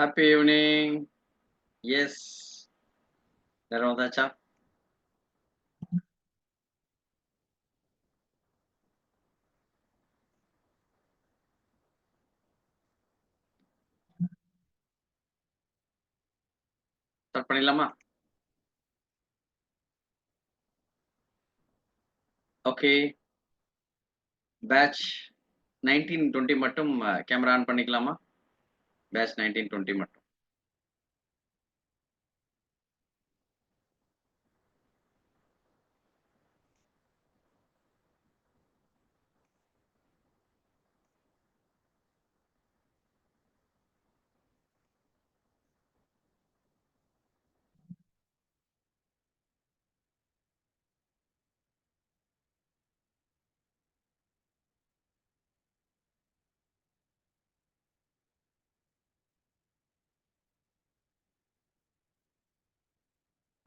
Happy evening. S. எல்லாரும் வந்தாச்சா? Start பண்ணிடலாமா? ஓகே. பேட்ச் 1920 மட்டும் கேமரா ஆன் பண்ணிக்கலாமா? பேட்ச் 1920 மட்டும்.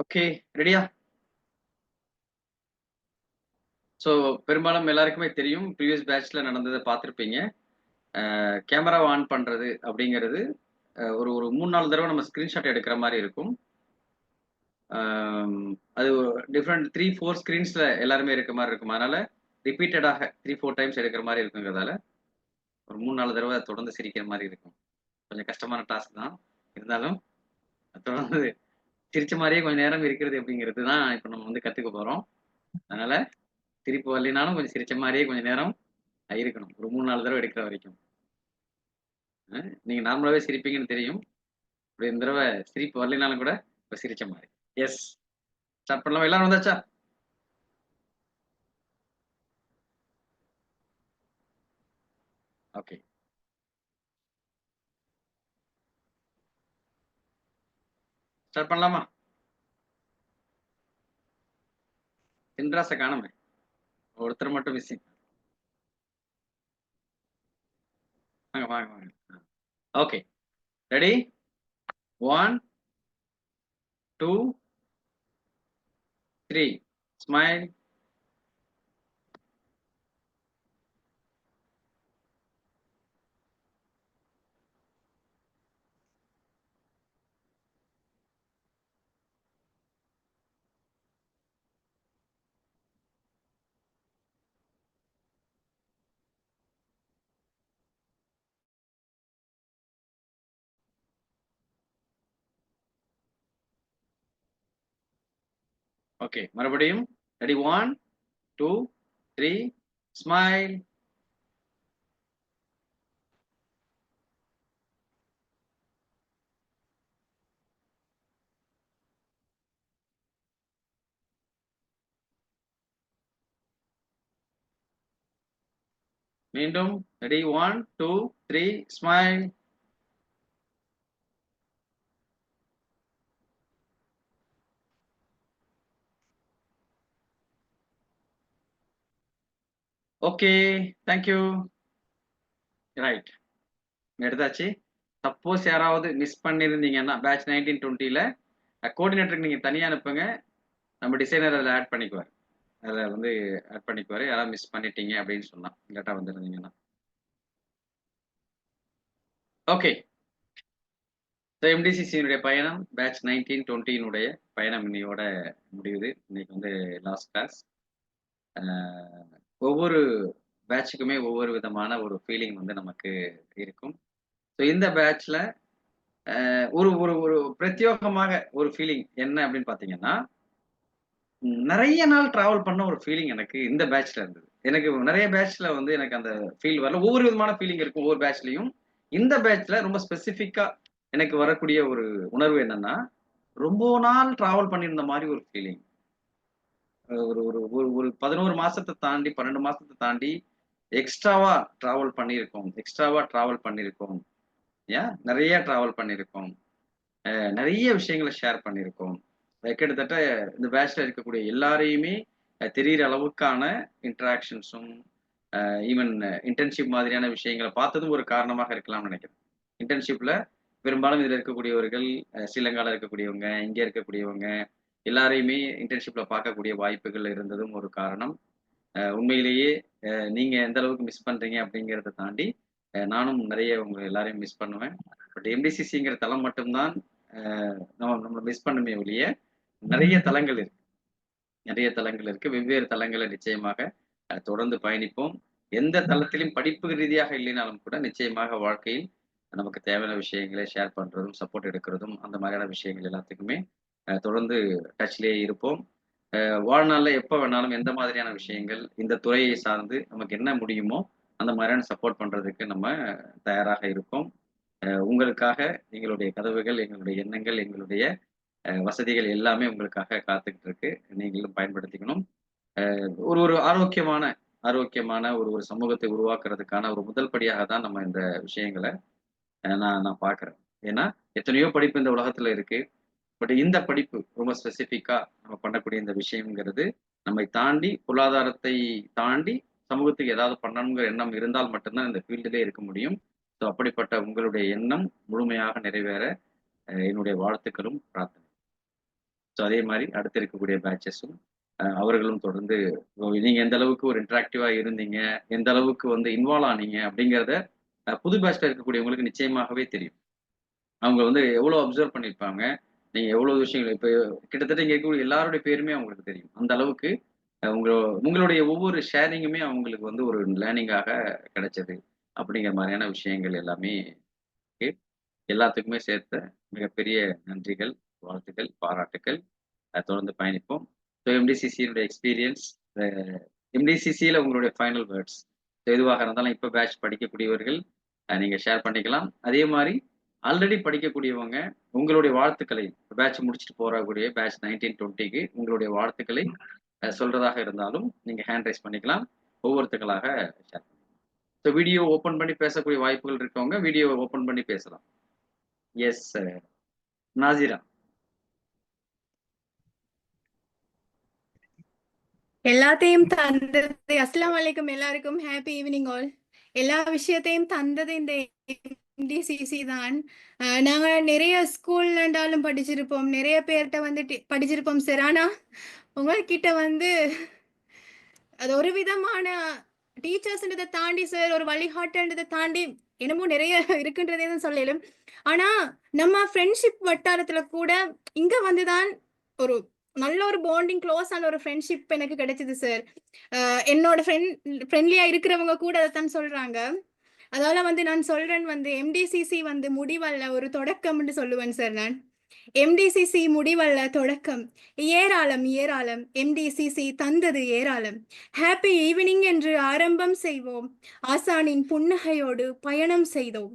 ஓகே. ரெடியா? ஸோ பெரும்பாலும் எல்லாருக்குமே தெரியும். ப்ரீவியஸ் பேட்ச்ல நடந்ததை பார்த்துருப்பீங்க. கேமராவை ஆன் பண்றது அப்படிங்கிறது ஒரு ஒரு 3-4 தடவை நம்ம ஸ்கிரீன்ஷாட் எடுக்கிற மாதிரி இருக்கும். அது டிஃப்ரெண்ட் 3-4 ஸ்க்ரீன்ஸ்ல எல்லாருமே இருக்க மாதிரி இருக்கும். அதனால ரிப்பீட்டடாக 3-4 டைம்ஸ் எடுக்கிற மாதிரி இருக்குங்கிறதால ஒரு 3-4 தடவை தொடர்ந்து சிரிக்கிற மாதிரி இருக்கும். கொஞ்சம் கஷ்டமான டாஸ்க் தான். இருந்தாலும் தொடர்ந்து சிரிச்ச மாதிரியே கொஞ்ச நேரம் இருக்கிறது அப்படிங்கிறது தான் இப்போ நம்ம வந்து கத்துக்க போறோம். அதனால சிரிப்பு வரலைனாலும் கொஞ்சம் சிரிச்ச மாதிரியே கொஞ்ச நேரம் இருக்கணும். ஒரு 3-4 தடவை எடுக்கிற வரைக்கும். நீங்க நார்மலாவே சிரிப்பீங்கன்னு தெரியும். இப்படி இந்த தடவை சிரிப்பு வரலைனாலும் கூட இப்ப சிரிச்ச மாதிரி. எஸ். ஸ்டார்ட் பண்ணலாமா? எல்லாரும் வந்தாச்சா? ஓகே. ஸ்டார்ட் பண்ணலாமா? சின்ராச காணுமே. ஒருத்தர் மட்டும் மிஸ்ஸிங். வாங்க வாங்க வாங்க. ஓகே. ரெடி? 1, 2, 3. ஸ்மைல். ஓகே. மறுபடியும் ரெடி? 1, 2, 3. ஸ்மைல். மீண்டும் ready? 1, 2, 3. Smile. Okay. Thank you. Right. எடுத்தாச்சு. சப்போஸ் யாராவது மிஸ் பண்ணியிருந்தீங்கன்னா பேட்ச் 1920ல கோஆர்டினேட்டருக்கு நீங்க தனியா அனுப்புங்க. நம்ம டிசைனர் அதில் ஆட் பண்ணிக்குவார். அதில் வந்து ஆட் பண்ணிக்குவார். யாராவது மிஸ் பண்ணிட்டீங்க அப்படின்னு சொன்னா லேட்டாக வந்துருந்தீங்கன்னா. ஓகே. எம்டிசிசியினுடைய பயணம் பேட்ச் 1920னுடைய பயணம் இன்னையோட முடியுது. இன்னைக்கு வந்து லாஸ்ட் கிளாஸ். ஒவ்வொரு பேட்சுக்குமே ஒவ்வொரு விதமான ஒரு ஃபீலிங் வந்து நமக்கு இருக்கும். ஸோ இந்த பேட்ச்ல ஒரு ஒரு ஒரு பிரத்யேகமாக ஒரு ஃபீலிங் என்ன அப்படின்னு பார்த்தீங்கன்னா, நெறைய நாள் டிராவல் பண்ண ஒரு ஃபீலிங் எனக்கு இந்த பேட்ச்ல இருந்தது. எனக்கு நெறைய பேட்ச்ல வந்து எனக்கு அந்த ஃபீல் வரல. ஒவ்வொரு விதமான ஃபீலிங் இருக்கும் ஒவ்வொரு பேட்ச்லயும். இந்த பேட்ச்ல ரொம்ப ஸ்பெசிஃபிக்கா எனக்கு வரக்கூடிய ஒரு உணர்வு என்னன்னா, ரொம்ப நாள் டிராவல் பண்ணியிருந்த மாரி ஒரு ஃபீலிங். ஒரு ஒரு ஒரு ஒரு 11 மாசத்த தாண்டி, 12 மாசத்த தாண்டி எக்ஸ்ட்ராவா டிராவல் பண்ணியிருக்கோம். நெறைய டிராவல் பண்ணியிருக்கோம். நெறைய விஷயங்கள ஷேர் பண்ணியிருக்கோம். கிட்டத்தட்ட இந்த பேட்ச்ல இருக்கக்கூடிய எல்லாரையுமே தெரியிற அளவுக்கான இன்டராக்ஷன்ஸும், ஈவன் இன்டர்ன்ஷிப் மாதிரியான விஷயங்கள பார்த்ததும் ஒரு காரணமாக இருக்கலாம்னு நெனைக்கிறேன். இன்டர்ன்ஷிப்ல பெரும்பாலும் இதுல இருக்கக்கூடியவர்கள், ஸ்ரீலங்கால இருக்கக்கூடியவங்க, இங்க இருக்கக்கூடியவங்க, எல்லாரையுமே இன்டர்ன்ஷிப்ல பார்க்கக்கூடிய வாய்ப்புகள் இருந்ததும் ஒரு காரணம். உண்மையிலேயே நீங்க எந்த அளவுக்கு மிஸ் பண்றீங்க அப்படிங்கிறத தாண்டி, நானும் நெறைய உங்க எல்லாரையும் மிஸ் பண்ணுவேன். பட் எம்டிசிசிங்கிற தளம் மட்டும்தான் நம்ம மிஸ் பண்ணுமே ஒழிய நிறைய தளங்கள் இருக்கு. நிறைய தளங்கள் இருக்கு. வெவ்வேறு தளங்களை நிச்சயமாக தொடர்ந்து பயணிப்போம். எந்த தளத்திலும் படிப்பு ரீதியாக இல்லைனாலும் கூட நிச்சயமாக வாழ்க்கையில் நமக்கு தேவையான விஷயங்களை ஷேர் பண்றதும், சப்போர்ட் எடுக்கிறதும், அந்த மாதிரியான விஷயங்கள் எல்லாத்துக்குமே தொடர்ந்து டச்லயே இருப்போம். வாழ்நாள்ல எப்ப வேணாலும் எந்த மாதிரியான விஷயங்கள் இந்த துறையை சார்ந்து நமக்கு என்ன முடியுமோ, அந்த மாதிரியான சப்போர்ட் பண்றதுக்கு நம்ம தயாராக இருக்கோம். உங்களுக்காக எங்களுடைய கதவுகள், எங்களுடைய எண்ணங்கள், எங்களுடைய வசதிகள் எல்லாமே உங்களுக்காக காத்துக்கிட்டு இருக்கு. நீங்களும் பயன்படுத்திக்கணும். ஒரு ஒரு ஆரோக்கியமான ஆரோக்கியமான ஒரு ஒரு சமூகத்தை உருவாக்குறதுக்கான ஒரு முதல் படியாக தான் நம்ம இந்த விஷயங்கள நான் நான் பார்க்குறேன். ஏன்னா, எத்தனையோ படிப்பு இந்த உலகத்துல இருக்கு. பட் இந்த படிப்பு ரொம்ப ஸ்பெசிஃபிக்கா நம்ம பண்ணக்கூடிய இந்த விஷயம்ங்கிறது, நம்மை தாண்டி பொருளாதாரத்தை தாண்டி சமூகத்துக்கு ஏதாவது பண்ணணுங்கிற எண்ணம் இருந்தால் மட்டும் தான் இந்த ஃபீல்டுலே இருக்க முடியும். ஸோ அப்படிப்பட்ட உங்களுடைய எண்ணம் முழுமையாக நிறைவேற என்னுடைய வாழ்த்துக்களும், பிரார்த்தனை. ஸோ அதே மாரி அடுத்து இருக்கக்கூடிய பேட்சஸும் அவர்களும் தொடர்ந்து நீங்க எந்த அளவுக்கு ஒரு இன்டராக்டிவா இருந்தீங்க, எந்த அளவுக்கு வந்து இன்வால்வ் ஆனீங்க அப்படிங்கிறத புது பேட்ச்ல இருக்கக்கூடியவங்களுக்கு நிச்சயமாகவே தெரியும். அவங்க வந்து எவ்வளோ அப்சர்வ் பண்ணியிருப்பாங்க. நீங்க எவ்வளோ விஷயங்கள் இப்ப கிட்டத்தட்ட இங்க இருக்கக்கூடிய எல்லாருடைய பேருமே அவங்களுக்கு தெரியும். அந்த அளவுக்கு உங்களுடைய ஒவ்வொரு ஷேரிங்குமே அவங்களுக்கு வந்து ஒரு லேர்னிங்காக கிடைச்சது. அப்படிங்கிற மாரியான விஷயங்கள் எல்லாமே இருக்கு. எல்லாத்துக்குமே சேர்த்த மிகப்பெரிய நன்றிகள், வாழ்த்துக்கள், பாராட்டுக்கள். தொடர்ந்து பயணிப்போம். ஸோ எம்டிசிசியினுடைய எக்ஸ்பீரியன்ஸ், அ எம்டிசிசியில உங்களுடைய ஃபைனல் வேர்ட்ஸ் எதுவாக இருந்தாலும் இப்ப பேட்ச் படிக்கக்கூடியவர்கள் நீங்க ஷேர் பண்ணிக்கலாம். அதே மாரி ஆல்ரெடி படிக்கக்கூடியவங்க உங்களுடைய வாழ்த்துக்களை பேட்ச் முடிச்சுட்டு போறக்கூடிய பேட்ச் 1920க்கு உங்களுடைய வாழ்த்துக்களை சொல்றதாக இருந்தாலும் நீங்க ஹேண்ட் ரைஸ் பண்ணிக்கலாம். ஒவ்வொருத்தங்களாக ஷேர் பண்ணிக்கலாம். ஸோ வீடியோ ஓப்பன் பண்ணி பேசக்கூடிய வாய்ப்புகள் இருக்கவங்க வீடியோ ஓப்பன் பண்ணி பேசலாம். எஸ் நாசிரா. எல்லாத்தையும் தந்தது. அஸ்ஸலாமு அலைக்கும். எல்லாருக்கும் ஹாப்பி ஈவினிங் ஆல். எல்லா விஷயத்தையும் தந்தது இந்த எம்டிசிசி தான். நாங்க நிறைய ஸ்கூல்லண்டாலும் படிச்சிருப்போம், நிறைய பேர்கிட்ட வந்து படிச்சிருப்போம் சார். ஆனா உங்ககிட்ட வந்து அது ஒரு விதமான டீச்சர்ஸ்ன்றதை தாண்டி சார், ஒரு வழிகாட்டுன்றதை தாண்டி என்னமோ நிறைய இருக்குன்றதே தான் சொல்லலும். ஆனா நம்ம ஃப்ரெண்ட்ஷிப் வட்டாரத்துல கூட இங்க வந்துதான் ஒரு நல்ல ஒரு பாண்டிங், க்ளோஸான ஒரு ஃப்ரெண்ட்ஷிப் எனக்கு கிடைச்சது சார். என்னோட ஃப்ரெண்ட்லியா இருக்கிறவங்க கூட அதைத்தான் சொல்றாங்க. அதால வந்து நான் சொல்றேன் வந்து எம்டிசிசி வந்து முடிவல்ல, ஒரு தொடக்கம்னு சொல்லுவேன் சார் நான். எம்டிசிசி முடிவல்ல, தொடக்கம். ஏராளம் ஏராளம் எம்டிசிசி தந்தது ஏராளம். ஹாப்பி ஈவினிங் என்று ஆரம்பம் செய்வோம். ஆசானின் புன்னகையோடு பயணம் செய்தோம்.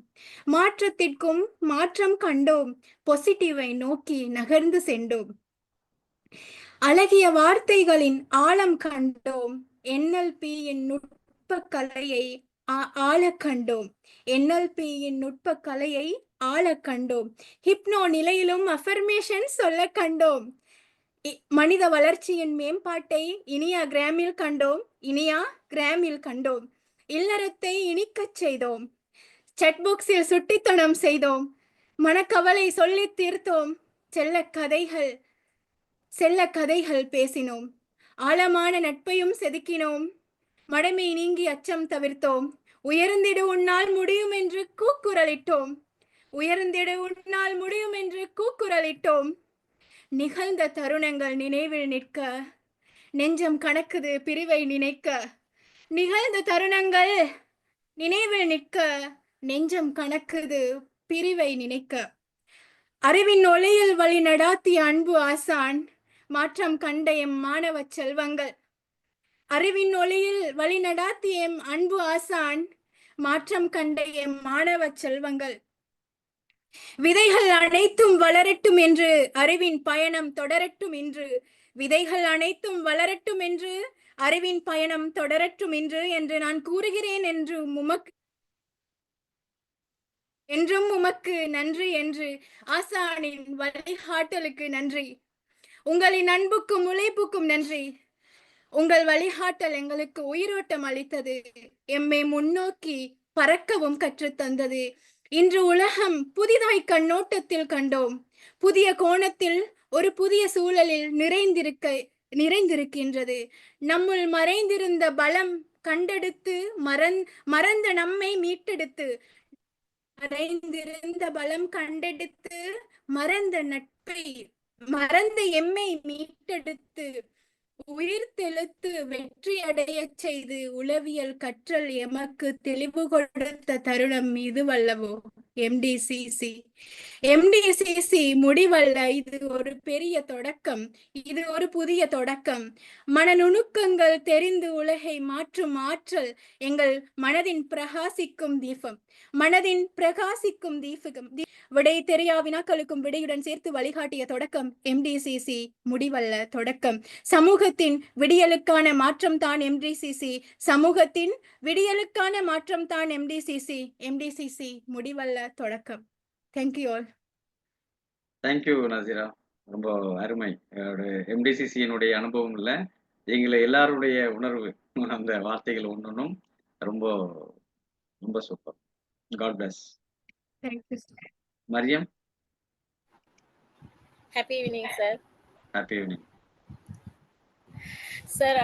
மாற்றத்திற்கும் மாற்றம் கண்டோம். பாசிட்டிவை நோக்கி நகர்ந்து சென்றோம். அழகிய வார்த்தைகளின் ஆழம் கண்டோம். NLPயின் நுட்ப கலையை ஆழ கண்டோம். NLPயின் நுட்ப கலையை ஆழ கண்டோம். ஹிப்னோ நிலையிலும் அஃபர்மேஷன் சொல்ல கண்டோம். மனித வளர்ச்சியின் மேம்பாட்டை இனியா கிராமில் கண்டோம். இனியா கிராமில் கண்டோம். இல்லறத்தை இனிக்கச் செய்தோம். செட்பாக்ஸில் சுட்டித்தனம் செய்தோம். மனக்கவலை சொல்லி தீர்த்தோம். செல்ல கதைகள் பேசினோம். ஆழமான நட்பையும் செதுக்கினோம். மடமை நீங்கி அச்சம் தவிர்த்தோம். உயர்ந்திட உன்னால் முடியும் என்று கூக்குரலிட்டோம். உயர்ந்திட உன்னால் முடியும் என்று கூக்குரலிட்டோம். நிகழ்ந்த தருணங்கள் நினைவில் நிற்க நெஞ்சம் கணக்குது பிரிவை நினைக்க. நிகழ்ந்த தருணங்கள் நினைவில் நிற்க நெஞ்சம் கணக்குது பிரிவை நினைக்க. அறிவின் ஒளியில் வழி நடாத்திய அன்பு ஆசான், மாற்றம் கண்ட எம் மாணவ செல்வங்கள். அறிவின் ஒளியில் வழி நடாத்திய எம் அன்பு ஆசான், மாற்றம் கண்ட எம் மாணவ செல்வங்கள். விதைகள் அனைத்தும் வளரட்டும் என்று அறிவின் பயணம் தொடரட்டும் என்று. விதைகள் அனைத்தும் வளரட்டும் என்று அறிவின் பயணம் தொடரட்டும் என்று நான் கூறுகிறேன் என்றும் உமக்கு நன்றி என்று. ஆசானின் வழிகாட்டலுக்கு நன்றி. உங்களின் அன்புக்கும் உழைப்புக்கும் நன்றி. உங்கள் வழிகாட்டல் எங்களுக்கு உயிரோட்டம் அளித்தது. எம்மை முன்னோக்கி பறக்கவும் கற்றுத்தந்தது. இன்று உலகம் புதிதாய் கண்ணோட்டத்தில் கண்டோம். புதிய கோணத்தில் ஒரு புதிய சூழலில் நிறைந்திருக்கின்றது. நம்முள் மறைந்திருந்த பலம் கண்டெடுத்து மறந்த நம்மை மீட்டெடுத்து மறைந்திருந்த பலம் கண்டெடுத்து மறந்த நட்பை மறந்த எம்மை மீட்டெடுத்து உயிர்த்தெழுத்து வெற்றி அடையச் செய்து உளவியல் கற்றல் எமக்கு தெளிவு கொடுத்த தருணம் இதுவல்லவோ எம்டிசிசி. எம்டிசிசி முடிவல்ல, இது ஒரு பெரிய தொடக்கம். இது ஒரு புதிய தொடக்கம். மனநுணுக்கங்கள் தெரிந்து உலகை மாற்றும் ஆற்றல் எங்கள் மனதின் பிரகாசிக்கும் தீபம். மனதின் பிரகாசிக்கும் தீபகம். விடை தெரியா வினாக்களுக்கும் விடையுடன் சேர்த்து வழிகாட்டிய தொடக்கம் எம்டிசிசி முடிவல்ல, தொடக்கம். சமூகத்தின் விடியலுக்கான மாற்றம் தான் எம்டிசிசி. சமூகத்தின் விடியலுக்கான மாற்றம் தான் எம்டிசிசி. எம்டிசிசி முடிவல்ல, தொடக்கம். Thank you all. தேங்க்யூ நசீரா, ரொம்ப அருமை. எம்டிசிசியினுடைய அனுபவம் இல்லை, எங்களை எல்லாருடைய உணர்வு, அந்த வார்த்தைகள் ஒன்றும் ரொம்ப ரொம்ப super. God bless. Thank you. Mariam. Happy evening sir. Happy evening sir.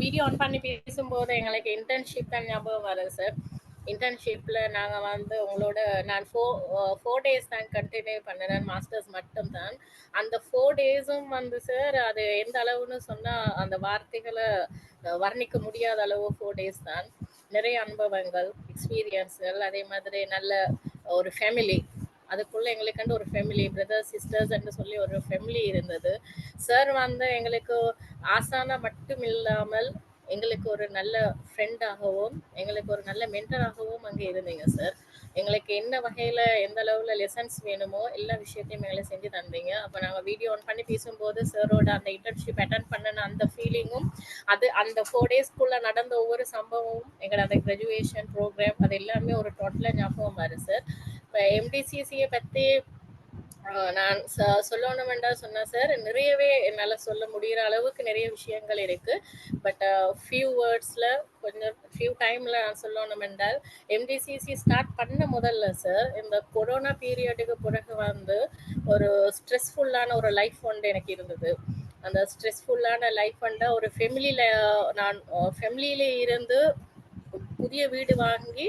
Video on பண்ணி பேசும்போது எங்களுக்கு இன்டர்ன்ஷிப் தான் ஞாபகம் வருது சார். இன்டர்ன்ஷிப்பில் நாங்கள் வந்து உங்களோட நான் 4 days தான் கண்டினியூ பண்ணினேன், மாஸ்டர்ஸ் மட்டும்தான். அந்த 4 daysம் வந்து சார் அது எந்த அளவுன்னு சொன்னால் அந்த வார்த்தைகளை வர்ணிக்க முடியாத அளவு 4 days தான். நிறைய அனுபவங்கள், எக்ஸ்பீரியன்ஸ்கள், அதே மாதிரி நல்ல ஒரு ஃபேமிலி, அதுக்குள்ள எங்களுக்கு ஒரு ஃபேமிலி, பிரதர்ஸ் சிஸ்டர்ஸ் சொல்லி ஒரு ஃபேமிலி இருந்தது. சார் வந்து எங்களுக்கு ஆசானா மட்டும் இல்லாமல் எங்களுக்கு ஒரு நல்ல ஃப்ரெண்டாகவும் எங்களுக்கு ஒரு நல்ல மென்டராகவும் அங்கே இருந்தீங்க சார். எங்களுக்கு என்ன வகையில் எந்த அளவில் லெசன்ஸ் வேணுமோ எல்லா விஷயத்தையும் எங்களை செஞ்சு தந்தீங்க. அப்போ நாங்கள் வீடியோ ஆன் பண்ணி பேசும்போது சாரோட அந்த இன்டர்ன்ஷிப் அட்டன் பண்ணின அந்த ஃபீலிங்கும், அது அந்த 4 daysக்குள்ளே நடந்த ஒவ்வொரு சம்பவமும், எங்களோட அந்த கிராஜுவேஷன் ப்ரோக்ராம், அது எல்லாமே ஒரு டோட்டலாக ஞாபகம் வருது சார். இப்போ எம்டிசிசியை பற்றி நான் சொல்லணும் வேண்டாம் சொன்னேன் சார். நிறையவே என்னால் சொல்ல முடிகிற அளவுக்கு நிறைய விஷயங்கள் இருக்குது. பட் ஃபியூ வேர்ட்ஸில் கொஞ்சம் ஃபியூ டைமில் நான் சொல்லணும் என்றால், எம்டிசிசி ஸ்டார்ட் பண்ண முதல்ல சார் இந்த கொரோனா பீரியடுக்கு பிறகு வந்து ஒரு ஸ்ட்ரெஸ்ஃபுல்லான ஒரு லைஃப் ஒன்று எனக்கு இருந்தது. அந்த ஸ்ட்ரெஸ்ஃபுல்லான லைஃப் வந்து ஒரு ஃபேமிலியில், நான் ஃபேமிலியில இருந்து புதிய வீடு வாங்கி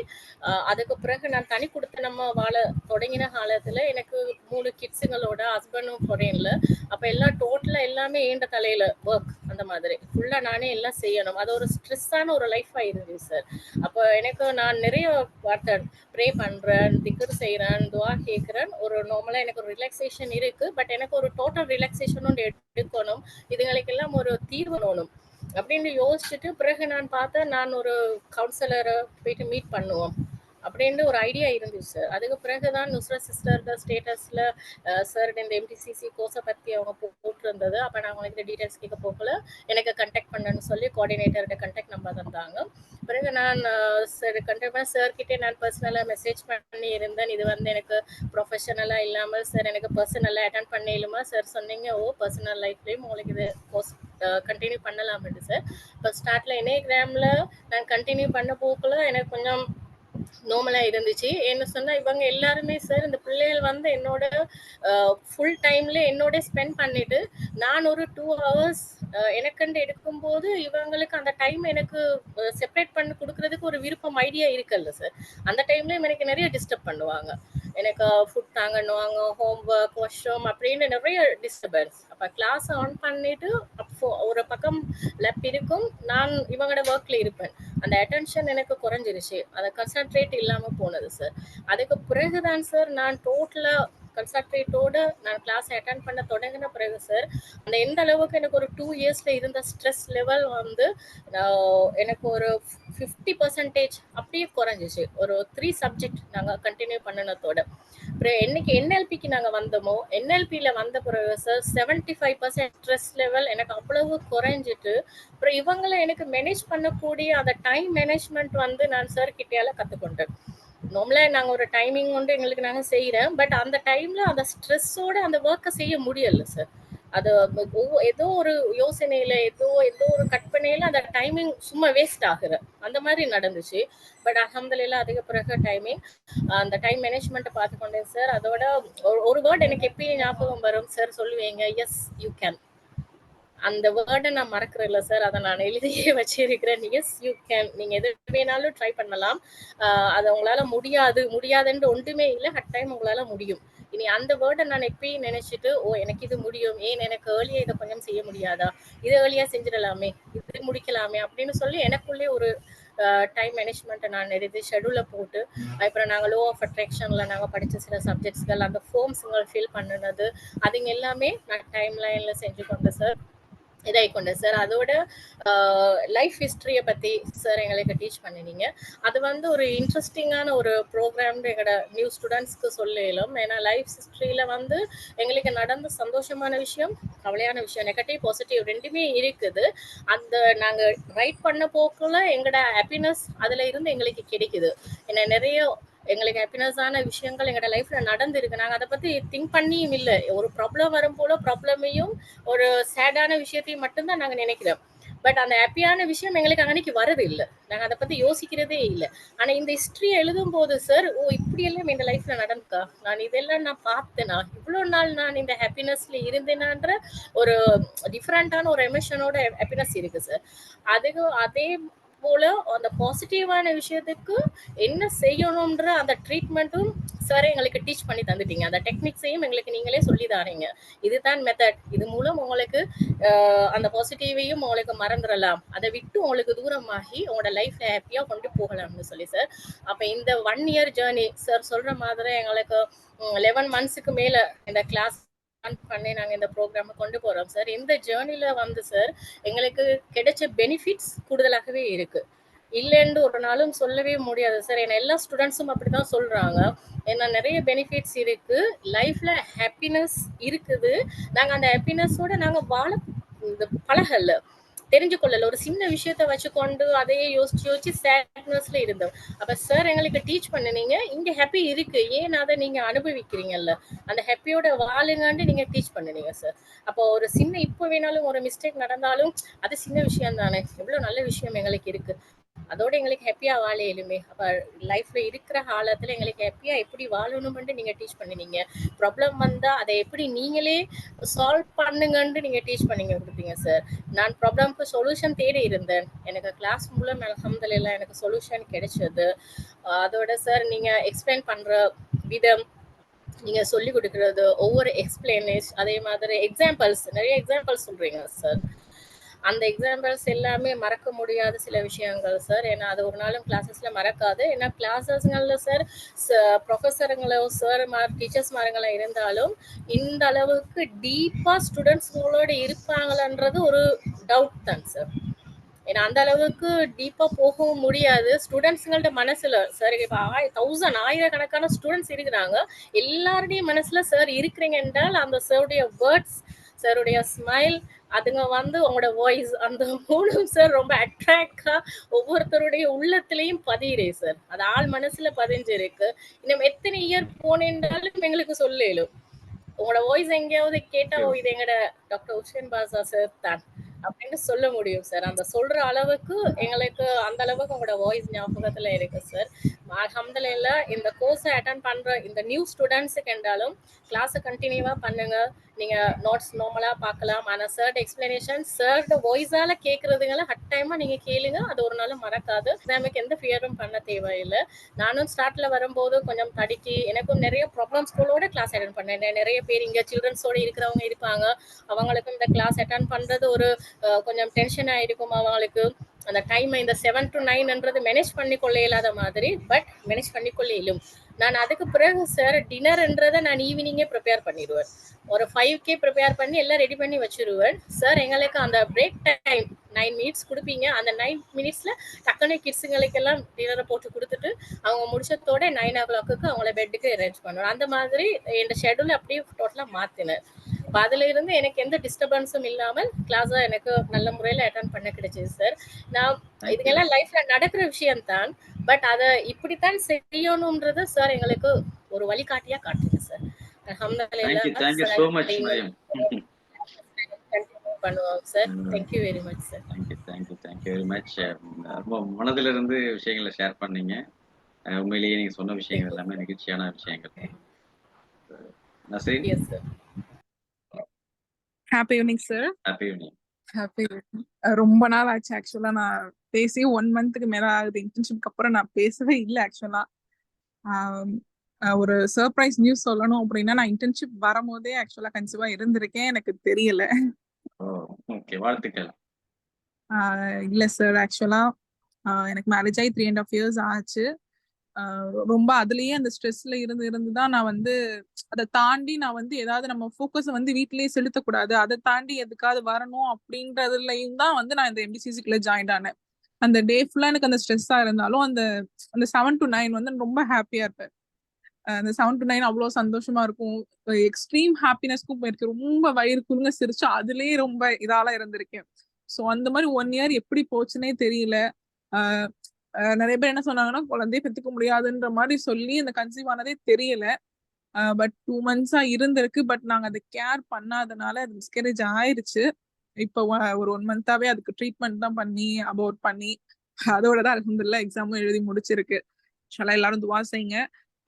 அதுக்கு பிறகு நான் தனி குடுத்தனமா வாழ தொடங்கின காலத்துல எனக்கு 3 கிட்ஸுங்களோட ஹஸ்பண்டும் ஃபாரின்ல. அப்ப எல்லாம் டோட்டலா எல்லாமே ஏண்ட தலையில ஒர்க், அந்த மாதிரி ஃபுல்லா நானே எல்லாம் செய்யணும். அது ஒரு ஸ்ட்ரெஸ்ஸான ஒரு லைஃபா இருந்துச்சு சார். அப்போ எனக்கு நான் நிறைய வார்த்தை ப்ரே பண்றேன், திக்ர் செய்யறேன், துவா கேட்கிறேன். ஒரு நார்மலா எனக்கு ஒரு ரிலாக்ஸேஷன் இருக்கு, பட் எனக்கு ஒரு டோட்டல் ரிலாக்ஸேஷனும் எடுக்கணும், இதுங்களுக்கெல்லாம் ஒரு தீர்வு வேணும் அப்படின்னு யோசிச்சுட்டு பிறகு நான் பார்த்தேன், நான் ஒரு கவுன்சிலரை போயிட்டு மீட் பண்ணுவோம் அப்படின்னு ஒரு ஐடியா இருந்துச்சு சார். அதுக்கு பிறகுதான் நுஸ்ரத் சிஸ்டர் ஸ்டேட்டஸ்ல சார் இந்த எம்டிசிசி கோர்ஸை பற்றி அவங்க போட்டிருந்தது. அப்போ நான் உங்களுக்கு டீட்டெயில்ஸ் கேட்க போகல, எனக்கு கண்டெக்ட் பண்ணணும்னு சொல்லி கோஆர்டினேட்டரோட கண்டெக்ட் நம்பர் தந்தாங்க. பிறகு நான் சார் கண்டெக்ட் பண்ண சார்கிட்டே நான் பர்சனலாக மெசேஜ் பண்ணி இருந்தேன். இது வந்து எனக்கு ப்ரொஃபஷனலாக இல்லாமல் சார் எனக்கு பர்சனலாக அட்டென்ட் பண்ணிடலுமா சார் சொன்னீங்க. பர்சனல் லைஃப்லேயும் உங்களுக்கு இது கோர்ஸ் கண்டினியூ பண்ணலாம்னு சார். இப்போ ஸ்டார்ட்ல இணையகிராமில் நான் கண்டினியூ பண்ண போக்குள்ள எனக்கு கொஞ்சம் நார்மலாக இருந்துச்சு. என்ன சொன்னால் இவங்க எல்லாருமே சார் இந்த பிள்ளைகள் வந்து என்னோட ஃபுல் டைம்ல என்னோட ஸ்பெண்ட் பண்ணிட்டு நான் ஒரு 2 hours எனக்கண்டு எடுக்கும்போது இவங்களுக்கு அந்த டைம் எனக்கு செப்பரேட் பண்ணி கொடுக்கறதுக்கு ஒரு விருப்பம், ஐடியா இருக்குல்ல சார். அந்த டைம்லேயும் எனக்கு நிறைய டிஸ்டர்ப் பண்ணுவாங்க. எனக்கு ஃபுட் தாங்கணுவாங்க, ஹோம்ஒர்க், வாஷ்ரூம் அப்படின்னு நிறைய டிஸ்டர்பன்ஸ். அப்போ கிளாஸ் ஆன் பண்ணிட்டு அப்போ ஒரு பக்கம் லெப் இருக்கும், நான் இவங்களோட ஒர்க்கில் இருப்பேன். அந்த அட்டென்ஷன் எனக்கு குறைஞ்சிருச்சு, அதை கன்சன்ட்ரேட் இல்லாமல் போனது சார். அதுக்கு பிறகுதான் சார் நான் டோட்டலாக கன்சன்ட்ரேட்டோடு நான் கிளாஸ் அட்டென்ட் பண்ண தொடங்கின பிறகு சார் அந்த எந்த அளவுக்கு எனக்கு ஒரு 2 yearsல இருந்த ஸ்ட்ரெஸ் லெவல் வந்து எனக்கு ஒரு 50% அப்படியே குறைஞ்சிச்சு. ஒரு 3 subject நாங்கள் கண்டினியூ பண்ணினதோட அப்புறம் என்னைக்கு என்எல்பிக்கு நாங்கள் வந்தோமோ, என்எல்பியில் வந்த பிறகு சார் 75% ஸ்ட்ரெஸ் லெவல் எனக்கு அவ்வளவு குறைஞ்சிட்டு அப்புறம் இவங்களை எனக்கு மேனேஜ் பண்ணக்கூடிய அந்த டைம் மேனேஜ்மெண்ட் வந்து நான் சார் கிட்டையால கற்றுக்கொண்டேன். நார்மலாக நாங்கள் ஒரு டைமிங் வந்து எங்களுக்கு நாங்கள் செய்கிறேன், பட் அந்த டைமில் அந்த ஸ்ட்ரெஸ்ஸோடு அந்த ஒர்க்கை செய்ய முடியல சார். அது ஏதோ ஒரு யோசனையில் ஏதோ ஒரு கற்பனையில் அந்த டைமிங் சும்மா வேஸ்ட் ஆகுற அந்த மாதிரி நடந்துச்சு. பட் அல்ஹம்துலில்லாஹ் அதுக்கு பிறகு டைமிங் அந்த டைம் மேனேஜ்மெண்ட்டை பார்த்துக்கொண்டேன் சார். அதோட ஒரு வேர்ட் எனக்கு எப்பயும் ஞாபகம் வரும் சார், சொல்லுவீங்க, எஸ் யூ கேன். அந்த வேர்டை நான் மறக்கிறேன் இல்ல சார், அதை நான் எழுதியே வச்சிருக்கிறேன். எஸ் யூ கேன், நீங்க எது வேணாலும் ட்ரை பண்ணலாம். அது உங்களால முடியாதுன்னு ஒன்றுமே இல்லை, டைம் உங்களால முடியும். இனி அந்த வேர்டை நான் எப்பயும் நினைச்சிட்டு, ஓ எனக்கு இது முடியும், ஏன் எனக்கு ஏர்லியா இதை கொஞ்சம் செய்ய முடியாதா, இது ஏர்லியா செஞ்சிடலாமே, இது முடிக்கலாமே அப்படின்னு சொல்லி எனக்குள்ளே ஒரு டைம் மேனேஜ்மெண்ட்டை நான் எழுதி ஷெடியூலில் போட்டு, அப்புறம் நாங்கள் லோ ஆஃப் அட்ராக்ஷனில் நாங்கள் படித்த சில சப்ஜெக்ட்ஸ்கள், அந்த ஃபார்ம்ஸுங்கள் ஃபில் பண்ணினது, அதுங்க எல்லாமே நான் டைம் லைனில் செஞ்சு கொண்டேன் சார், இதாகி கொண்டேன் சார். அதோட லைஃப் ஹிஸ்ட்ரியை பற்றி சார் எங்களுக்கு டீச் பண்ணினீங்க. அது வந்து ஒரு இன்ட்ரெஸ்டிங்கான ஒரு ப்ரோக்ராம்னு எங்களோட நியூ ஸ்டூடெண்ட்ஸ்க்கு சொல்லலும். ஏன்னா லைஃப் ஹிஸ்ட்ரியில் வந்து எங்களுக்கு நடந்த சந்தோஷமான விஷயம், கவலையான விஷயம், நெகட்டிவ் பாசிட்டிவ் ரெண்டுமே இருக்குது. அந்த நாங்கள் ரைட் பண்ண போக்குள்ள எங்களோட ஹாப்பினஸ் அதில் இருந்து எங்களுக்கு கிடைக்குது. ஏன்னா நிறைய எங்களுக்கு ஹாப்பினஸான விஷயங்கள் எங்களோட லைஃப்ல நடந்திருக்கு. நாங்கள் அதை பற்றி திங்க் பண்ணியும் இல்லை. ஒரு ப்ராப்ளம் வரும் போல ப்ராப்ளமையும் ஒரு சேடான விஷயத்தையும் மட்டும்தான் நாங்கள் நினைக்கிறோம். பட் அந்த ஹாப்பியான விஷயம் எங்களுக்கு அன்னைக்கு வரது இல்லை, நாங்கள் அதை பற்றி யோசிக்கிறதே இல்லை. ஆனால் இந்த ஹிஸ்ட்ரியை எழுதும் போது சார், ஓ இப்படியெல்லாம் இந்த லைஃப்ல நடந்துக்கா, நான் இதெல்லாம் நான் பார்த்தேனா, இவ்வளோ நாள் நான் இந்த ஹாப்பினஸ்ல இருந்தேனான்ற ஒரு டிஃப்ரெண்டான ஒரு எமோஷனோட ஹாப்பினஸ் இருக்கு சார். அதுக்கு அதே போல அந்த பாசிட்டிவான விஷயத்துக்கு என்ன செய்யணும்ன்ற அந்த ட்ரீட்மெண்ட்டும் சார் எங்களுக்கு டீச் பண்ணி தந்துட்டீங்க. அந்த டெக்னிக்ஸையும் எங்களுக்கு நீங்களே சொல்லி தாரீங்க. இதுதான் மெத்தட், இது மூலம் உங்களுக்கு அந்த பாசிட்டிவையும் உங்களுக்கு மறந்துடலாம், அதை விட்டு உங்களுக்கு தூரமாகி உங்களோட லைஃப்ல ஹாப்பியா கொண்டு போகலாம்னு சொல்லி சார். அப்ப இந்த 1 year ஜேர்னி சார் சொல்ற மாதிரி எங்களுக்கு 11 monthsக்கு மேல இந்த கிளாஸ் பண்ணி நாங்க இந்த ப்ரோக்ராம் கொண்டு போறோம் சார். இந்த ஜேர்னில வந்து சார் எங்களுக்கு கிடைச்ச பெனிஃபிட்ஸ் கூடுதலாகவே இருக்கு, இல்லைன்னு ஒரு நாளும் சொல்லவே முடியாது சார். ஏன்னா எல்லா ஸ்டூடெண்ட்ஸும் அப்படிதான் சொல்றாங்க. ஏன்னா நிறைய பெனிஃபிட்ஸ் இருக்கு, லைஃப்ல ஹாப்பினஸ் இருக்குது. நாங்க அந்த ஹாப்பினஸோட நாங்க வாழ பழகல, தெரிஞ்சு கொள்ளல. ஒரு சின்ன விஷயத்த வச்சுக்கொண்டு அதையே யோசிச்சு சேட்னஸ்ல இருந்தோம். அப்ப சார் எங்களுக்கு டீச் பண்ணுனீங்க, இங்க ஹாப்பி இருக்கு, ஏன் அதை நீங்க அனுபவிக்கிறீங்கல்ல, அந்த ஹாப்பியோட வாழுங்கன்னு நீங்க டீச் பண்ணுனீங்க சார். அப்போ ஒரு சின்ன இப்போ வேணாலும் ஒரு மிஸ்டேக் நடந்தாலும் அது சின்ன விஷயம் தானே, எவ்வளவு நல்ல விஷயம் எங்களுக்கு இருக்கு, அதோட எங்களுக்கு ஹாப்பியா வாழ இயலுமே. அப்ப லைஃப்ல இருக்கிற காலத்துல எங்களுக்கு ஹாப்பியா எப்படி வாழணும்னு நீங்க டீச் பண்ணுனீங்க. ப்ராப்ளம் வந்தா அதை எப்படி நீங்களே சால்வ் பண்ணுங்கன்னு நீங்க டீச் பண்ணி கொடுத்தீங்க சார். நான் ப்ராப்ளம்க்கு சொல்யூஷன் தேடி இருந்தேன், எனக்கு கிளாஸ் மூலம் அல்ஹம்துலில்லாஹ் எனக்கு சொல்யூஷன் கிடைச்சது. அதோட சார் நீங்க எக்ஸ்பிளைன் பண்ற விதம், நீங்க சொல்லி கொடுக்கறது, ஒவ்வொரு எக்ஸ்பிளனேஷன், அதே மாதிரி எக்ஸாம்பிள்ஸ், நிறைய எக்ஸாம்பிள்ஸ் சொல்றீங்க சார். அந்த எக்ஸாம்பிள்ஸ் எல்லாமே மறக்க முடியாத சில விஷயங்கள் சார். ஏன்னா அது ஒரு நாளும் கிளாஸஸ்ல மறக்காது. ஏன்னா கிளாஸஸ்கள்ல சார் ப்ரொஃபஸருங்களோ சார் டீச்சர்ஸ் மாருங்களோ இருந்தாலும் இந்த அளவுக்கு டீப்பா ஸ்டூடெண்ட்ஸ்களோட இருப்பாங்களான்றது ஒரு டவுட் தான் சார். ஏன்னா அந்த அளவுக்கு டீப்பா போகவும் முடியாது ஸ்டூடெண்ட்ஸுங்கள்ட்ட மனசுல சார். இப்போ 1000 ஆயிரக்கணக்கான ஸ்டூடெண்ட்ஸ் இருக்கிறாங்க, எல்லாருடைய மனசுல சார் இருக்கிறீங்க என்றால் அந்த சாருடைய வேர்ட்ஸ், சாருடைய ஸ்மைல், அதுங்க வந்து உங்களோட வாய்ஸ், அந்த மூணும் சார் ரொம்ப அட்ராக்டா ஒவ்வொருத்தருடைய உள்ளத்திலையும் பதியிறே சார். அது ஆள் மனசுல பதிஞ்சிருக்கு. இன்னும் எத்தனை இயர் போனேன்றாலும் எங்களுக்கு சொல்லலும் உங்களோட வாய்ஸ் எங்கேயாவது கேட்டா, ஓ இது எங்கட டாக்டர் உசேன் பாஷா சார் தான் அப்படின்னு சொல்ல முடியும் சார். அந்த சொல்ற அளவுக்கு எங்களுக்கு அந்த அளவுக்கு உங்களோட வாய்ஸ் ஞாபகத்துல இருக்கு சார். அல்ஹம்துலில்லாஹ் இந்த கோர்ஸை அட்டன் பண்ற இந்த நியூ ஸ்டூடெண்ட்ஸுக்கு என்றாலும் கிளாஸை கண்டினியூவா பண்ணுங்க. நீங்க நோட்ஸ் நார்மலா பார்க்கலாம், ஆனா சார்ட் எக்ஸ்பிளனேஷன் சார்ட வாய்ஸால கேட்கறதுங்கள கட்டாயமா நீங்க கேளுங்க, அது ஒரு நாளும் மறக்காது. நமக்கு எந்த ஃபியரும் பண்ண தேவையில்லை. நானும் ஸ்டார்ட்ல வரும்போது கொஞ்சம் தடுக்கி, எனக்கும் நிறைய ப்ராப்ளம்ஸ்களோட கிளாஸ் அட்டன் பண்ணேன். நிறைய பேர் இங்க சில்ட்ரன்ஸோட இருக்கிறவங்க இருப்பாங்க, அவங்களுக்கும் இந்த கிளாஸ் அட்டன் பண்றது ஒரு கொஞ்சம் டென்ஷன் ஆயிருக்கும் அவங்களுக்கு. அந்த டைம் இந்த 7 to 9 மேனேஜ் பண்ணி கொள்ள இயலாத மாதிரி, பட் மேனேஜ் பண்ணி கொள்ள இயலும். நான் அதுக்கு பிறகு சார் டின்னர்ன்றதை நான் ஈவினிங்கே ப்ரிப்பேர் பண்ணிடுவேன். ஒரு 5K ப்ரிப்பேர் பண்ணி எல்லாம் ரெடி பண்ணி வச்சிருவேன் சார். எங்களுக்கு அந்த பிரேக் டைம் 9 minutes கொடுப்பீங்க, அந்த 9 minutesல டக்குனு கிட்ஸுங்களுக்கெல்லாம் டின்னரை போட்டு கொடுத்துட்டு அவங்க முடிச்சதோட 9 o'clock அவங்கள பெட்டுக்கு அரேஞ்ச் பண்ணுவேன். அந்த மாதிரி என் ஷெடியூல் அப்படியே டோட்டலாக மாற்றினேன். அப்போ அதுல இருந்து எனக்கு எந்த டிஸ்டர்பன்ஸும் இல்லாமல் கிளாஸை எனக்கு நல்ல முறையில் அட்டன் பண்ண கிடைச்சது சார். நான் இதுக்கெல்லாம் லைஃப்ல நடக்கிற விஷயம்தான், பட் அதை இப்படித்தான் செய்யணும்ன்றது சார் எங்களுக்கு ஒரு வழிகாட்டியா காட்டுங்க சார். பண்ணுவோம் sir. Thank you very much sir. Thank you very much. ரொம்ப மனதில இருந்து விஷயங்களை ஷேர் பண்ணீங்க. உண்மையிலேயே நீங்க சொன்ன விஷயங்கள் எல்லாமே நெகிழ்ச்சியான விஷயங்கள். Nasreen. Yes sir. Happy evening sir. Happy evening. Happy. ரொம்ப நாள் ஆச்சு ஆக்சுவலா. நான் பேசி 1 மந்த்துக்கு மேல ஆகுது. இன்டர்ன்ஷிப்க்கு அப்புறம் நான் பேசவே இல்லை ஆக்சுவலா. ஒரு சர்ப்ரைஸ் நியூஸ் சொல்லணும் அப்படின்னா, நான் இன்டர்ன்ஷிப் வரும்போதே ஆக்சுவலா கன்சீவா இருந்திருக்கேன். எனக்கு தெரியல. ஓகே, வாழ்த்துக்கள். இல்ல சார், ஆக்சுவலா எனக்கு மேரேஜ் ஆகி 3.5 years ஆச்சு. ரொம்ப அதுலயே அந்த ஸ்ட்ரெஸ்ல இருந்து தான் நான் வந்து அதை தாண்டி நான் வந்து ஏதாவது நம்ம ஃபோக்கஸ் வந்து வீட்டிலேயே செலுத்தக்கூடாது, அதை தாண்டி எதுக்காவது வரணும் அப்படின்றதுலயும் தான் வந்து நான் இந்த எம்டிசிசிக்குள்ள ஜாயின் ஆனேன். அந்த டே ஃபுல்லா எனக்கு அந்த ஸ்ட்ரெஸ்ஸா இருந்தாலும் அந்த அந்த 7 to 9 வந்து ரொம்ப ஹாப்பியா இருப்பேன். அந்த 7 to 9 அவ்வளோ சந்தோஷமா இருக்கும். எக்ஸ்ட்ரீம் ஹாப்பினஸ்க்கும் போயிருக்கு. ரொம்ப வயிறு குலுங்க சிரிச்சு அதுலயே ரொம்ப இதால இருந்திருக்கேன். ஸோ அந்த மாதிரி 1 year எப்படி போச்சுன்னே தெரியல. நிறைய பேர் என்ன சொன்னாங்கன்னா, குழந்தைய பெற்றுக்க முடியாதுன்ற மாதிரி சொல்லி அந்த கன்சீவ் ஆனதே தெரியல. பட் 2 months இருந்திருக்கு. பட் நாங்க அதை கேர் பண்ணாதனால அது மிஸ்கேரேஜ் ஆயிருச்சு. இப்போ ஒரு 1 month-ஆவே அதுக்கு ட்ரீட்மெண்ட் தான் பண்ணி அபோர்ட் பண்ணி அதோட தான் அல்ஹம்துலில்லாஹ் எக்ஸாமும் எழுதி முடிச்சிருக்கு. இன்ஷால்லா எல்லாரும் துவா செய்யுங்க.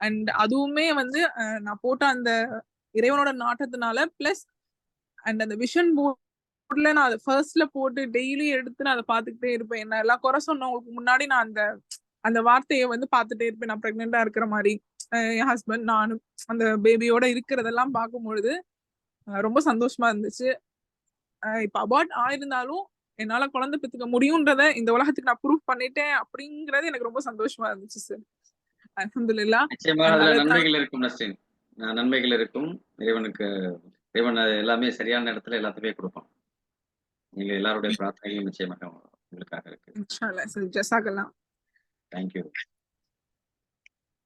அண்ட் அதுவுமே வந்து நான் போட்ட அந்த இறைவனோட நாட்டத்தினால பிளஸ் அண்ட் அந்த விஷன் போர்ட்ல நான் அதை ஃபர்ஸ்ட்ல போட்டு டெய்லி எடுத்து நான் அதை பார்த்துக்கிட்டே இருப்பேன். என்ன எல்லாம் குறை சொன்னவங்களுக்கு முன்னாடி நான் அந்த அந்த வார்த்தையை வந்து பார்த்துட்டே இருப்பேன். நான் பிரெக்னெண்டா இருக்கிற மாதிரி என் ஹஸ்பண்ட் நானும் அந்த பேபியோட இருக்கிறதெல்லாம் பார்க்கும்பொழுது ரொம்ப சந்தோஷமா இருந்துச்சு. இப்ப அபார்ட் ஆயிருந்தாலும் என்னால குழந்தை பெற்றுக்க முடியும்ன்றத இந்த உலகத்துக்கு நான் ப்ரூவ் பண்ணிட்டேன் அப்படிங்கறது எனக்கு ரொம்ப சந்தோஷமா இருந்துச்சு சார். அல்ஹம்துலில்லாஹ். நிச்சயமாக அதுல நன்மைகள் இருக்கும் நஸ்ரீன். நன்மைகள் இருக்கும். இறைவன் எல்லாமே சரியான இடத்துல எல்லாத்தையுமே கொடுப்பான். நீங்க எல்லாருடைய பிரார்த்தனைகளும் நிச்சயமாக உங்களுக்காக இருக்கு. இன்ஷால்லா சார். ஜஸாக்கல்லாஹ். தேங்க்யூ.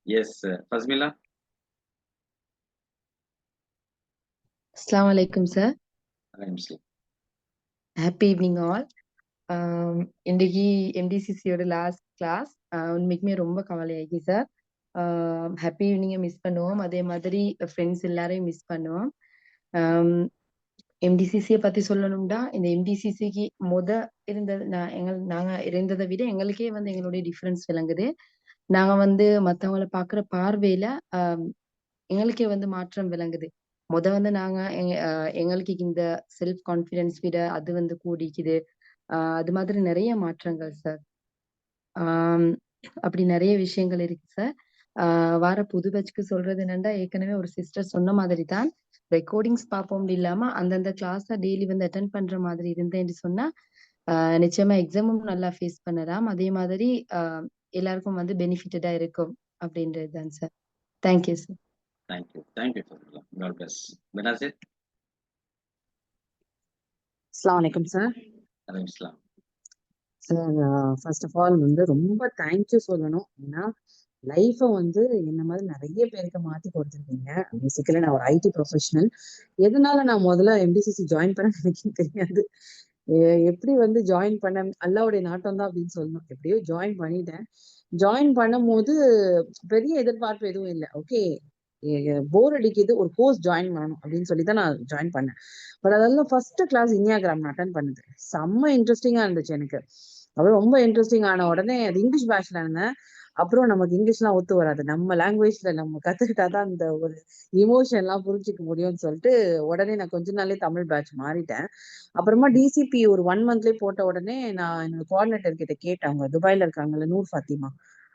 எஸ் ஃபஸ்மிலா. அஸ்ஸலாமு அலைக்கும் சார். Happy evening all. இன்னைக்கு எம்டிசிசியோட லாஸ்ட் கிளாஸ். உண்மைக்குமே ரொம்ப கவலையாகி சார். ஹாப்பி ஈவினிங்கை மிஸ் பண்ணுவோம். அதே மாதிரி ஃப்ரெண்ட்ஸ் எல்லாரையும் மிஸ் பண்ணுவோம். எம்டிசிசியை பத்தி சொல்லணும்னா, இந்த எம்டிசிசிக்கு இருந்தது நாங்க இருந்ததை விட எங்களுக்கே வந்து எங்களுடைய டிஃபரன்ஸ் விளங்குது. நாங்க வந்து மத்தவங்களை பாக்குற பார்வையில எங்களுக்கே வந்து மாற்றம் விளங்குது. வந்து நாங்க எங்களுக்கு இந்த செல்ஃப் கான்பிடன்ஸ் விட அது வந்து கூடிக்குது. அது மாதிரி நிறைய மாற்றங்கள் சார். அப்படி நிறைய விஷயங்கள் இருக்கு சார். வார புது பேட்ச்க்கு சொல்றது என்னன்னா, ஏற்கனவே ஒரு சிஸ்டர் சொன்ன மாதிரி தான் ரெக்கார்டிங்ஸ் பார்ப்போம் இல்லாம அந்தந்த கிளாஸ டெய்லி வந்து அட்டென்ட் பண்ற மாதிரி இருந்தேன்னு சொன்னா நிச்சயமா எக்ஸாமும் நல்லா ஃபேஸ் பண்ணலாம். அதே மாதிரி எல்லாருக்கும் வந்து பெனிஃபிட்டடா இருக்கும் அப்படின்றது தான் sir. Thank you sir. Thank you. God bless. Benazir. அஸ்ஸலாமு அலைக்கும் சார். அலைக்கும் சார், ஃபர்ஸ்ட் ஆஃப் ஆல் வந்து ரொம்ப தேங்க்யூ சொல்லணும். ஏன்னா லைஃபை வந்து என்ன மாதிரி நிறைய பேருக்கு மாத்தி கொடுத்துருக்கீங்க. பேசிக்கலி நான் ஒரு ஐடி ப்ரொஃபஷனல். எதனால நான் முதல்ல எம்டிசிசி ஜாயின் பண்ண எனக்கு தெரியாது. எப்படி வந்து ஜாயின் பண்ண அல்லாவுடைய நாட்டம் தான் அப்படின்னு சொல்லணும். எப்படியோ ஜாயின் பண்ணிட்டேன். ஜாயின் பண்ணும் போது பெரிய எதிர்பார்ப்பு எதுவும் இல்லை. ஓகே, போர் அடிக்குது, ஒரு கோர்ஸ் ஜாயின் பண்ணணும் அப்படின்னு சொல்லி தான் நான் ஜாயின் பண்ணேன். பட் அதெல்லாம் ஃபர்ஸ்ட் கிளாஸ் இன்யாகிராம் நான் அட்டன் பண்ணது. செம்ம இன்ட்ரெஸ்டிங்கா இருந்துச்சு எனக்கு. அப்புறம் ரொம்ப இன்ட்ரெஸ்டிங் ஆன உடனே அது இங்கிலீஷ் பேட்ச்ல இருந்தேன். அப்புறம் நமக்கு இங்கிலீஷ்லாம் ஒத்து வராது, நம்ம லாங்குவேஜ்ல நம்ம கத்துக்கிட்டாதான் அந்த ஒரு இமோஷன் எல்லாம் புரிஞ்சுக்க முடியும்னு சொல்லிட்டு உடனே நான் கொஞ்ச நாளே தமிழ் பேட்ச் மாறிட்டேன். அப்புறமா டிசிபி ஒரு 1 monthலயே போட்ட உடனே நான் என்னோட கோஆர்டினேட்டர் கிட்ட கேட்டேன். அவங்க துபாயில இருக்காங்கல்ல, நூர் ஃபாத்திமா,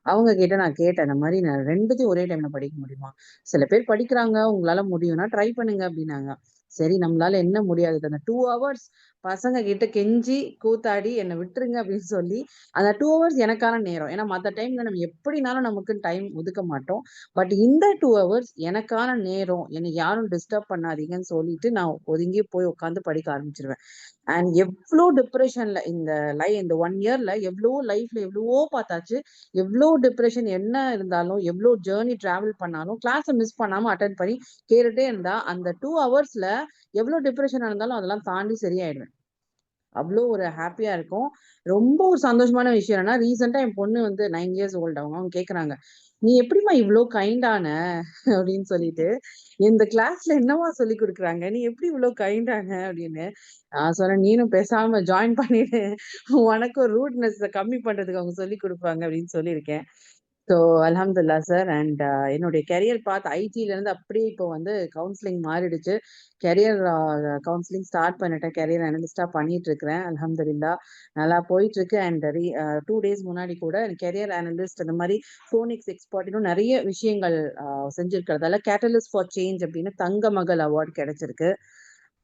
அவங்க கிட்ட நான் கேட்டேன், இந்த மாதிரி நான் 2த்தையும் ஒரே டைம்ல படிக்க முடியுமா? சில பேர் படிக்கிறாங்க, உங்களால முடியும்னா ட்ரை பண்ணுங்க அப்படின்னாங்க. சரி, நம்மளால என்ன முடியாது, அந்த 2 hours பசங்க கிட்ட கெஞ்சி கூத்தாடி என்னை விட்டுருங்க அப்படின்னு சொல்லி அந்த 2 hours எனக்கான நேரம். ஏன்னா மற்ற டைம்ல நம்ம எப்படினாலும் நமக்கு டைம் ஒதுக்க மாட்டோம். பட் இந்த 2 hours எனக்கான நேரம், என்னை யாரும் டிஸ்டர்ப் பண்ணாதீங்கன்னு சொல்லிட்டு நான் ஒதுங்கி போய் உட்காந்து படிக்க ஆரம்பிச்சிருவேன். அண்ட் எவ்வளோ டிப்ரெஷன்ல இந்த 1 yearல எவ்வளோ லைஃப்ல எவ்வளவோ பார்த்தாச்சு. எவ்வளோ டிப்ரெஷன் என்ன இருந்தாலும், எவ்வளோ ஜேர்னி டிராவல் பண்ணாலும் கிளாஸை மிஸ் பண்ணாம அட்டன் பண்ணி கேட்டுட்டே இருந்தா அந்த 2 hours எவ்வளவு டிப்ரெஷன் இருந்தாலும் அதெல்லாம் தாண்டி சரியாயிடுவேன். அவ்வளோ ஒரு ஹாப்பியா இருக்கும். ரொம்ப ஒரு சந்தோஷமான விஷயம் என்னன்னா, ரீசெண்டா என் பொண்ணு வந்து 9 years old. அவங்க கேக்குறாங்க, நீ எப்படிமா இவ்வளோ கைண்டான அப்படின்னு சொல்லிட்டு, இந்த கிளாஸ்ல என்னவா சொல்லி கொடுக்குறாங்க, நீ எப்படி இவ்வளோ கைண்டான அப்படின்னு. நான் சொன்னேன், நீனும் பேசாம ஜாயின் பண்ணிடு, உனக்கும் ரூட்னஸ் கம்மி பண்றதுக்கு அவங்க சொல்லி கொடுப்பாங்க அப்படின்னு சொல்லியிருக்கேன். ஸோ அல்ஹம்துலில்லா சார். அண்ட் என்னுடைய கெரியர் பாத் ஐடில இருந்து அப்படியே இப்போ வந்து கவுன்சிலிங் மாறிடுச்சு. கெரியர் கவுன்சிலிங் ஸ்டார்ட் பண்ணிட்டேன். கெரியர் அனலிஸ்டா பண்ணிட்டு இருக்கிறேன். அல்ஹம்துலில்லா நல்லா போயிட்டு இருக்கு. அண்ட் 2 days முன்னாடி கூட கெரியர் அனலிஸ்ட் இந்த மாதிரி ஃபோனிக்ஸ் எக்ஸ்பர்ட் இன்னும் நிறைய விஷயங்கள் செஞ்சிருக்கிறதால கேட்டலிஸ்ட் ஃபார் சேஞ்ச் அப்படின்னு தங்க மகள் அவார்டு கிடைச்சிருக்கு.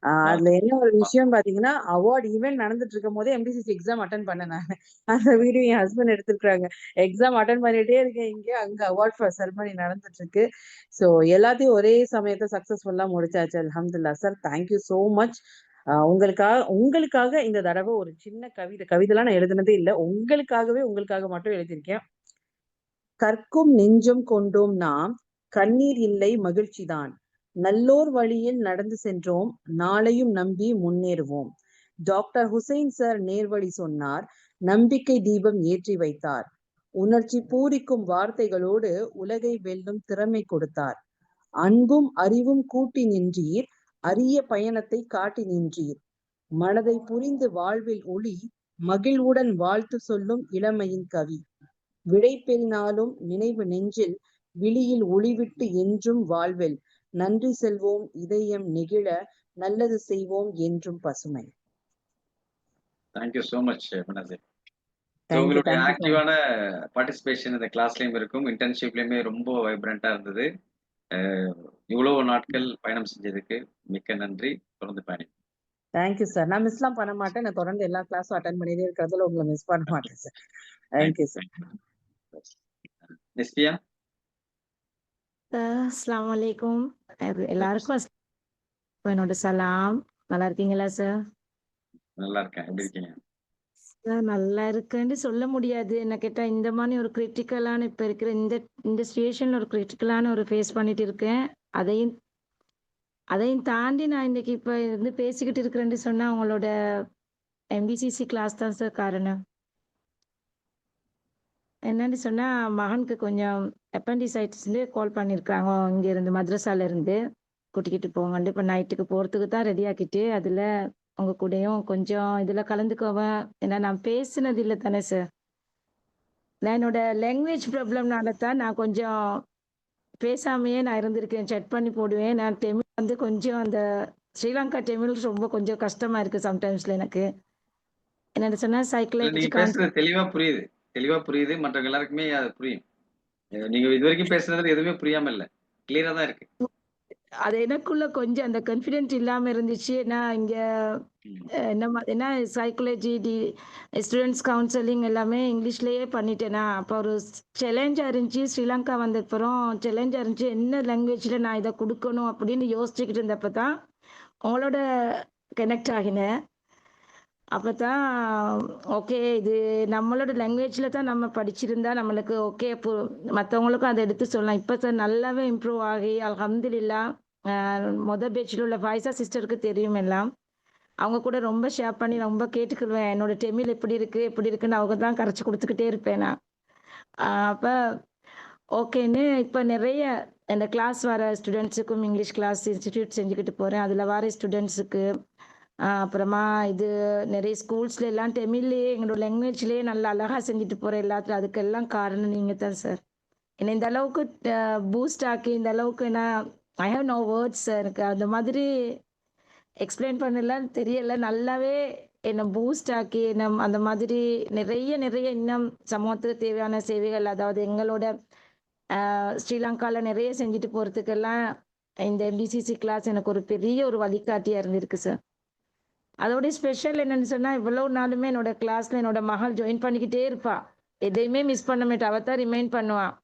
அதுல என்ன ஒரு விஷயம் பாத்தீங்கன்னா, அவார்ட் ஈவென்ட் நடந்துட்டு இருக்கும் போதே MDCC எக்ஸாம் அட்டன் பண்ணேன் நான். அந்த வீடியோ என் ஹஸ்பண்ட் எடுத்துருக்காங்க. எக்ஸாம் அட்டன் பண்ணிட்டே இருக்கேன், இங்க அங்க அவார்ட் செரமனி நடந்துட்டு இருக்கு. ஸோ எல்லாத்தையும் ஒரே சமயத்தை சக்சஸ்ஃபுல்லா முடிச்சாச்சு. அல்ஹம்துலில்லாஹ் சார், தேங்க்யூ ஸோ மச். உங்களுக்காக இந்த தடவை ஒரு சின்ன கவிதைலாம் நான் எழுதுனதே இல்லை, உங்களுக்காக மட்டும் எழுதியிருக்கேன். கற்கும் நெஞ்சம் கொண்டோம் நாம், கண்ணீர் இல்லை மகிழ்ச்சிதான். நல்லோர் வழியில் நடந்து சென்றோம், நாளையும் நம்பி முன்னேறுவோம். டாக்டர் ஹுசைன் சார் நேர்வழி சொன்னார், நம்பிக்கை தீபம் ஏற்றி வைத்தார். உணர்ச்சி பூரிக்கும் வார்த்தைகளோடு உலகை வெல்லும் திறமை கொடுத்தார். அன்பும் அறிவும் கூட்டி நின்றீர், அரிய பயணத்தை காட்டி நின்றீர். மனதை புரிந்து வாழ்வில் ஒளி, மகிழ்வுடன் வாழ்த்து சொல்லும் இளமையின் கவி. விடை பெறினாலும் நினைவு நெஞ்சில், விழியில் ஒளிவிட்டு என்றும் வாழ்வில். நன்றி செல்வோம் இதயம் நெகிழ, நல்லது செய்வோம் என்றும் பசுமை. Thank you so much Manoj. Thank you உங்களுடைய தேங்க்யூ ஸோ ஆக்டிவான பார்ட்டிசிபேஷன் இந்த கிளாஸ்லயும் இருக்கும், இன்டர்ன்ஷிப்லயுமே ரொம்ப வைப்ரண்டா இருந்தது. இவ்வளவு நாட்கள் பயணம் செஞ்சதுக்கு மிக்க நன்றி. தொடர்ந்து பயணி. Thank you sir. நான் மிஸ்லாம் பண்ண மாட்டேன். நான் தொடர்ந்து எல்லா கிளாஸும் அட்டன் பண்ணிட்டே இருக்கிறதுல உங்களை மிஸ் பண்ண மாட்டேன் சார். Thank you sir. நிஸ்பியா, அஸ்ஸலாமு அலைக்கும். எல்லாருக்கும் என்னோட சலாம். நல்லா இருக்கீங்களா சார்? நல்லா இருக்கேன். எப்படி இருக்கீங்க? சார் நல்லா இருக்குன்னு சொல்ல முடியாது. என்ன கேட்டா இந்த மாதிரி ஒரு கிரிட்டிக்கலான இப்ப இருக்கிற இந்த சிச்சுவேஷன்ல ஒரு கிரிட்டிக்கலான ஒரு ஃபேஸ் பண்ணிட்டு இருக்கேன். அதையும் தாண்டி நான் இன்னைக்கு இப்ப இருந்து பேசிக்கிட்டு இருக்கிறேன்னு சொன்னா அவங்களோட MBCC கிளாஸ் தான் சார் காரணம். என்னன்னு சொன்னா மகனுக்கு கொஞ்சம் அப்பெண்டிசைட்டிஸ்ல கால் பண்ணியிருக்காங்க, இங்க இருந்து மദ്രസാல இருந்து கூட்டிக்கிட்டு போங்கன்னு. இப்ப நைட்டுக்கு போறதுக்கு தான் ரெடி ஆக்கிட்டு அதுல உங்க கூடயும் கொஞ்சம் இதுல கலந்துக்கோவேன். ஏன்னா நான் பேசுனது இல்லை தானே சார். நான் என்னோட லாங்குவேஜ் ப்ராப்ளம்னால தான் நான் கொஞ்சம் பேசாமையே நான் இருந்திருக்கேன். செட் பண்ணி போடுவேன். நான் தமிழ் வந்து கொஞ்சம் அந்த ஸ்ரீலங்கா தமிழ் ரொம்ப கொஞ்சம் கஷ்டமா இருக்கு சம்டைம்ஸ்ல எனக்கு. என்னன்னு சொன்னா நீங்க சைக்கலாஜி பேசுறது தெளிவா புரியுது. மற்றவங்க எல்லாருக்குமே அது புரியும். நீங்க இது வரைக்கும் பேசுனதுல எதுவுமே புரியாம இல்ல, கிளியரா தான் இருக்கு. அது எனக்குள்ள கொஞ்சம் அந்த கான்ஃபிடென்ட் இல்லாம இருந்துச்சு. நான் இங்க என்ன சைக்காலஜி ஸ்டூடெண்ட்ஸ் கவுன்சிலிங் எல்லாமே இங்கிலீஷ்லயே பண்ணிட்டேனா. அப்போ ஒரு சேலஞ்சா இருந்துச்சு. ஸ்ரீலங்கா வந்தப்புறம் சேலஞ்சா இருந்துச்சு, என்ன லாங்குவேஜ்ல நான் இதை கொடுக்கணும் அப்படின்னு யோசிச்சுக்கிட்டு இருந்தப்ப தான் உங்களோட கனெக்ட் ஆகினேன். அப்பதான் ஓகே, இது நம்மளோட லாங்குவேஜ்ல தான் நம்ம படிச்சிருந்தா நம்மளுக்கு ஓகே, மற்றவங்களுக்கும் அதை எடுத்து சொல்லலாம். இப்போ சார் நல்லாவே இம்ப்ரூவ் ஆகி அல்ஹம்துலில்லாஹ். பேட்சில் உள்ள ஃபாய்ஸா சிஸ்டருக்கு தெரியும் எல்லாம். அவங்க கூட ரொம்ப ஷேர் பண்ணி ரொம்ப கேட்டுக்கிடுவேன், என்னோட தமிழ் எப்படி இருக்குன்னு அவங்க தான் கரைச்சி கொடுத்துக்கிட்டே இருப்பேன் நான். அப்போ ஓகேன்னு இப்போ நிறைய இந்த கிளாஸ் வர ஸ்டூடெண்ட்ஸுக்கும் இங்கிலீஷ் கிளாஸ் இன்ஸ்டிடியூட் செஞ்சுக்கிட்டு போகிறேன். அதில் வர ஸ்டூடெண்ட்ஸுக்கு அப்புறமா இது நிறைய ஸ்கூல்ஸ்ல எல்லாம் தமிழ்லேயே எங்களோட லாங்குவேஜ்லேயே நல்லா அழகாக செஞ்சுட்டு போகிறேன் எல்லாத்துலையும். அதுக்கெல்லாம் காரணம் நீங்கள் தான் சார். என்னை இந்த அளவுக்கு பூஸ்ட் ஆக்கி இந்த அளவுக்கு ஐ ஹாவ் நோ வேர்ட்ஸ். எனக்கு அந்த மாதிரி எக்ஸ்பிளைன் பண்ணலாம் தெரியல. நல்லாவே என்னை பூஸ்ட் ஆக்கி அந்த மாதிரி நிறைய இன்னும் சமூகத்துக்கு தேவையான சேவைகள், அதாவது எங்களோட ஸ்ரீலங்காவில் நிறைய செஞ்சுட்டு போகிறதுக்கெல்லாம் இந்த MDCC கிளாஸ் எனக்கு ஒரு பெரிய ஒரு வழிகாட்டியாக இருந்திருக்கு சார். அதோட ஸ்பெஷல் என்னன்னு சொன்னால், இவ்வளோ நாளுமே என்னோட கிளாஸில் என்னோட மகள் ஜாயின் பண்ணிக்கிட்டே இருப்பாள். எதையுமே மிஸ் பண்ண மாட்டா. அவள் தான் ரிமைண்ட் பண்ணுவான்,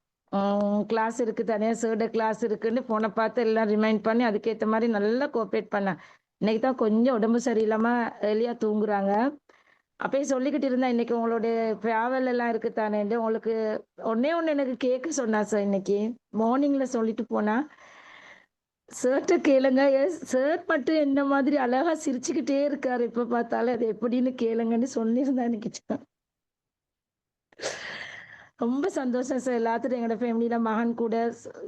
கிளாஸ் இருக்குது தனியாக சர்ட கிளாஸ் இருக்குன்னு ஃபோனை பார்த்து எல்லாம் ரிமைண்ட் பண்ணி அதுக்கேற்ற மாதிரி நல்லா கோஆப்ரேட் பண்ணேன். இன்னைக்கு தான் கொஞ்சம் உடம்பு சரியில்லாமல் ஏர்லியாக தூங்குறாங்க. அப்பயே சொல்லிக்கிட்டு இருந்தேன், இன்னைக்கு உங்களுடைய ட்ராவல் எல்லாம் இருக்குது தானே, உங்களுக்கு ஒன்று எனக்கு கேட்க சொன்னா சார். இன்னைக்கு மார்னிங்கில் சொல்லிட்டு போனா, சார்ட்ட கேளுங்க, சார் மட்டும் என்ன மாதிரி அழகா சிரிச்சுக்கிட்டே இருக்காரு எப்ப பார்த்தாலும், அது எப்படின்னு கேளுங்கன்னு சொல்லியிருந்தா இன்னைக்கு. ரொம்ப சந்தோஷம் சார். எல்லாத்துக்கும் எங்களோட ஃபேமிலியில மகன் கூட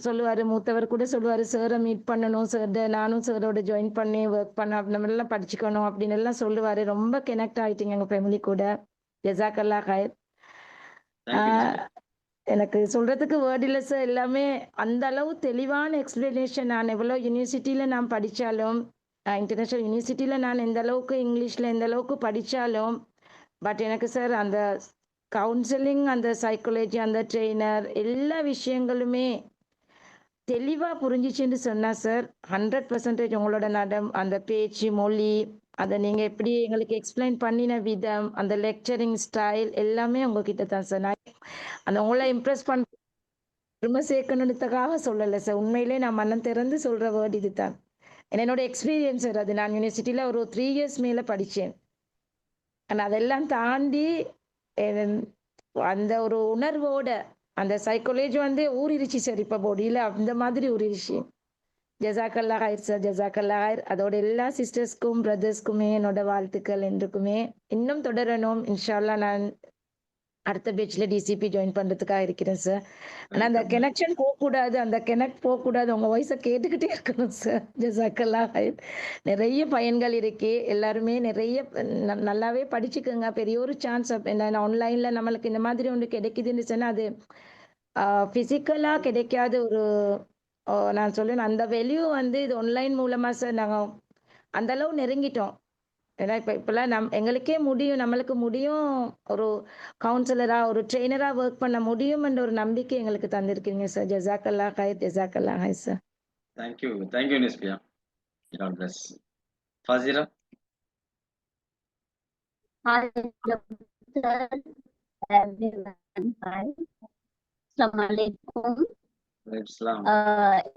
சொல்லுவாரு, மூத்தவர் கூட சொல்லுவாரு, சாரை மீட் பண்ணணும், சார் நானும் சாரோட ஜாயின் பண்ணி ஒர்க் பண்ண நம்ம எல்லாம் படிச்சுக்கணும் அப்படின்னு எல்லாம் சொல்லுவாரு. ரொம்ப கனெக்ட் ஆயிட்டீங்க எங்க ஃபேமிலி கூட. ஜஸாக்கல்லா ஹைர். எனக்கு சொல்றதுக்கு வேர்ட் இல்லை சார். எல்லாமே அந்த அளவு தெளிவான எக்ஸ்பிளனேஷன். நான் எவ்வளோ யூனிவர்சிட்டியில் நான் படித்தாலும், இன்டர்நேஷ்னல் யூனிவர்சிட்டியில் நான் எந்த அளவுக்கு இங்கிலீஷில் எந்த அளவுக்கு படித்தாலும், பட் எனக்கு சார் அந்த கவுன்சிலிங், அந்த சைக்காலஜி, அந்த ட்ரெயினர் எல்லா விஷயங்களுமே தெளிவாக புரிஞ்சிச்சுன்னு சொன்னா சார், 100% உங்களோட நடம், அந்த பேச்சு, மொழி, அதை நீங்கள் எப்படி எங்களுக்கு எக்ஸ்பிளைன் பண்ணின விதம், அந்த லெக்சரிங் ஸ்டைல் எல்லாமே உங்ககிட்ட தான் சார். நான் அந்த உங்களை இம்ப்ரெஸ் பண்ண பெருமை சேர்க்கணுன்றதுக்காக சொல்லலை சார். உண்மையிலே நான் மனம் திறந்து சொல்கிற வேர்ட் இது தான். என்னோட எக்ஸ்பீரியன்ஸ் சார் அது. நான் யூனிவர்சிட்டியில் ஒரு 3 இயர்ஸ் மேலே படித்தேன். ஆனால் அதெல்லாம் தாண்டி அந்த ஒரு உணர்வோட அந்த சைக்காலஜி வந்து ஊறிடுச்சு சார் இப்போ பாடியில். அந்த மாதிரி ஊறிடுச்சு. ஜசாக்கல்லா ஹைர் சார், ஜசாக்கல்லா ஹைர். அதோட எல்லா சிஸ்டர்ஸ்க்கும் பிரதர்ஸ்க்குமே என்னோட வாழ்த்துக்கள் என்றுக்குமே. இன்னும் தொடரணும். இன்ஷால்லா நான் அடுத்த பேட்ச்ல டிசிபி ஜாயின் பண்றதுக்காக இருக்கிறேன் சார். ஆனா அந்த கனெக்ஷன் போகக்கூடாது, அந்த கனெக்ட் போகக்கூடாது. உங்க வாய்ஸை கேட்டுக்கிட்டே இருக்கணும் சார். ஜசாக்கல்லா ஹைர். நிறைய பயன்கள் இருக்கு. எல்லாருமே நிறைய நல்லாவே படிச்சுக்கோங்க. பெரிய ஒரு சான்ஸ் ஆன்லைன்ல நம்மளுக்கு இந்த மாதிரி ஒன்று கிடைக்குதுன்னு சொன்னா அது பிசிக்கலா கிடைக்காத ஒரு நான் சொல்லுவேன் அந்த வேல்யூ வந்து இது ஆன்லைன் மூலமா சார் நாங்கள் அந்த அளவு நெருங்கிட்டோம். ஏன்னா இப்பெல்லாம் எங்களுக்கே முடியும், நம்மளுக்கு முடியும், ஒரு கவுன்சிலரா ஒரு ட்ரெயினரா ஒர்க் பண்ண முடியும் என்ற ஒரு நம்பிக்கை எங்களுக்கு தந்திருக்கீங்க சார். ஜசாக்கல்லா ஹைர், ஜசாக்கல்லா ஹைர் சார். தேங்க்யூ நிஸ்பியா. God bless. ஃபாசிரா. அஸ்ஸலாமுஅலைக்கும்.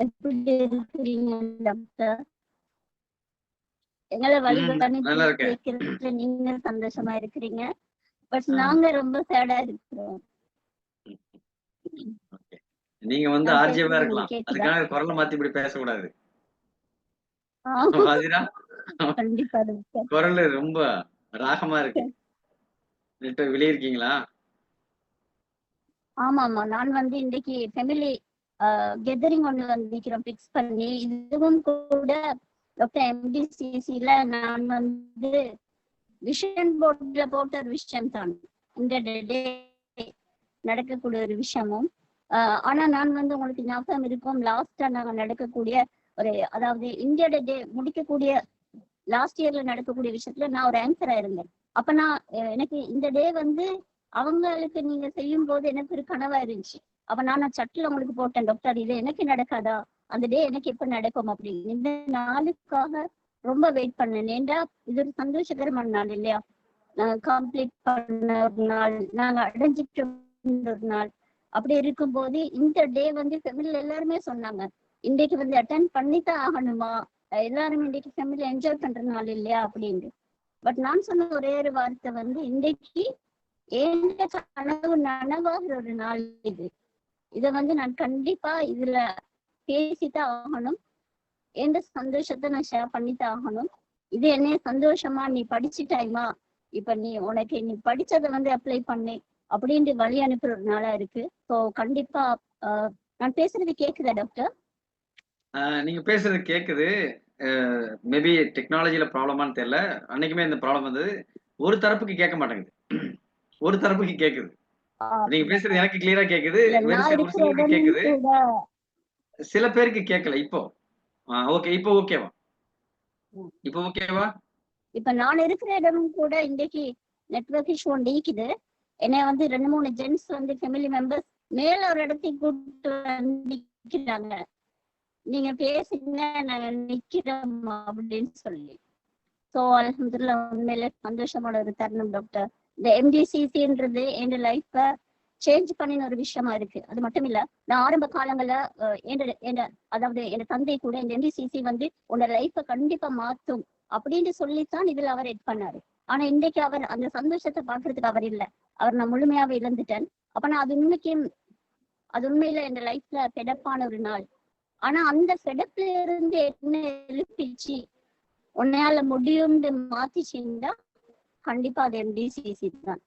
எப்படி இருக்கிறீங்க டாக்டர்? எங்களை வழிபண்ணி கேட்கறதுல நீங்க சந்தோஷமா இருக்கிறீங்க. பட் நாங்க ரொம்ப சேடா இருக்கிறோம். நீங்க வந்து ஆர்ஜிவா இருக்கலாம், அதுக்காக குரலை மாத்தி இப்படி பேசக்கூடாது. கண்டிப்பா குரல் ரொம்ப ராகமா இருக்கு. வெளியே இருக்கீங்களா? ஆமாமா, நான் வந்து இன்னைக்கு ஃபேமிலி கெதரிங் ஒண்ணு வந்திருக்கிறோம் பிக்ஸ் பண்ணி. இதுவும் கூட டாக்டர் MDCC-ல நான் வந்து விஷன் போர்ட்ல போட்ட ஒரு விஷயம் தான் இந்த டே நடக்கக்கூடிய ஒரு விஷயமும். ஆனா நான் வந்து உங்களுக்கு ஞாபகம் இருக்கும், லாஸ்டா நாங்க நடக்கக்கூடிய ஒரு அதாவது இந்தியா டே முடிக்கக்கூடிய லாஸ்ட் இயர்ல நடக்கக்கூடிய விஷயத்துல நான் ஒரு ஆங்கரா இருந்தேன். அப்ப நான் எனக்கு இந்த டே வந்து அவங்களுக்கு நீங்க செய்யும் போது எனக்கு ஒரு கனவா இருந்துச்சு. அப்ப நான் சட்டில் உங்களுக்கு போட்டேன், டாக்டர் இது எனக்கு நடக்காதா, அந்த டே எனக்கு எப்ப நடக்கும் அப்படின்னு. இந்த நாளுக்காக ரொம்ப வெயிட் பண்ணேன். ஏண்டா இது ஒரு சந்தோஷகரமான நாள் இல்லையா? நாங்க கம்ப்ளீட் பண்ண ஒரு நாள், நாங்க அடைஞ்சிட்டு ஒரு நாள். அப்படி இருக்கும்போது இந்த டே வந்து ஃபேமிலியில எல்லாருமே சொன்னாங்க, இன்றைக்கு வந்து அட்டென்ட் பண்ணித்தான் ஆகணுமா, எல்லாரும் இன்றைக்கு ஃபேமிலி என்ஜாய் பண்ற நாள் இல்லையா அப்படின்னு. பட் நான் சொன்ன ஒரே ஒரு வார்த்தை வந்து, இன்றைக்கு எந்த கனவு நனவாகிற ஒரு நாள் இது. இத வந்து நான் கண்டிப்பா இதுல பேசித்தான் ஆகணும். எந்த சந்தோஷத்தை நான் ஷேர் பண்ணித்தான் ஆகணும். இது என்ன சந்தோஷமா, நீ படிச்சுட்டாய்மா, இப்ப நீ படிச்சதை வந்து அப்ளை பண்ணு அப்படின்ட்டு வழி அனுப்புற ஒரு நாளா இருக்கு. ஸோ கண்டிப்பா நான் பேசுறது கேக்குதா டாக்டர்? நீங்க பேசுறது கேக்குது. மேபி டெக்னாலஜில ப்ராப்ளமான்னு தெரியல. அன்னைக்குமே இந்த ப்ராப்ளம் வந்து ஒரு தரப்புக்கு கேட்க மாட்டேங்குது, ஒரு தரப்புக்கு கேக்குது. நீங்க பேசுறது எனக்கு கிளியரா கேக்குது, ஒரு சிலருக்கு கேக்குது, சில பேருக்கு கேட்கல. இப்போ ஓகே, இப்போ ஓகேவா? இப்போ ஓகேவா? இப்ப நான் இருக்கிற இடமும் கூட இன்னைக்கு நெட்வொர்க் இஷ்யூ ஒன்று இருக்குது. என்னை வந்து 2-3 ஜென்ட்ஸ் வந்து ஃபேமிலி மெம்பர்ஸ் மேல ஒரு இடத்துக்கு கூப்பிட்டு நிக்கிறாங்க, நீங்க பேசுங்க நாங்க நிக்கிறோம் அப்படின்னு சொல்லி. ஸோ அல்ஹம்துலில்லாஹ் உண்மையில சந்தோஷமான ஒரு தருணம் டாக்டர். இந்த MDCC-ன்றது என் லைஃப்ப சேஞ்ச் பண்ணின ஒரு விஷயமா இருக்கு. அது மட்டும் இல்ல, நான் ஆரம்ப காலங்கள்ல அதாவது என் தந்தை கூட இந்த MDCC வந்து உன்னோட லைஃப்பை கண்டிப்பா மாத்தும் அப்படின்னு சொல்லித்தான் இதுல அவர் எட் பண்ணாரு. ஆனா இன்னைக்கு அவர் அந்த சந்தோஷத்தை பாக்குறதுக்கு அவர் இல்லை. அவர் நான் முழுமையாவே இழந்துட்டேன். அப்ப நான் அது உண்மையில என் லைஃப்ல பெடப்பான ஒரு நாள். ஆனா அந்த பெடப்ல இருந்து என்ன எழுப்பிச்சு, உன்னையால முடியும்னு மாத்திச்சுன்னா கண்டிப்பா அது MDCC தான்.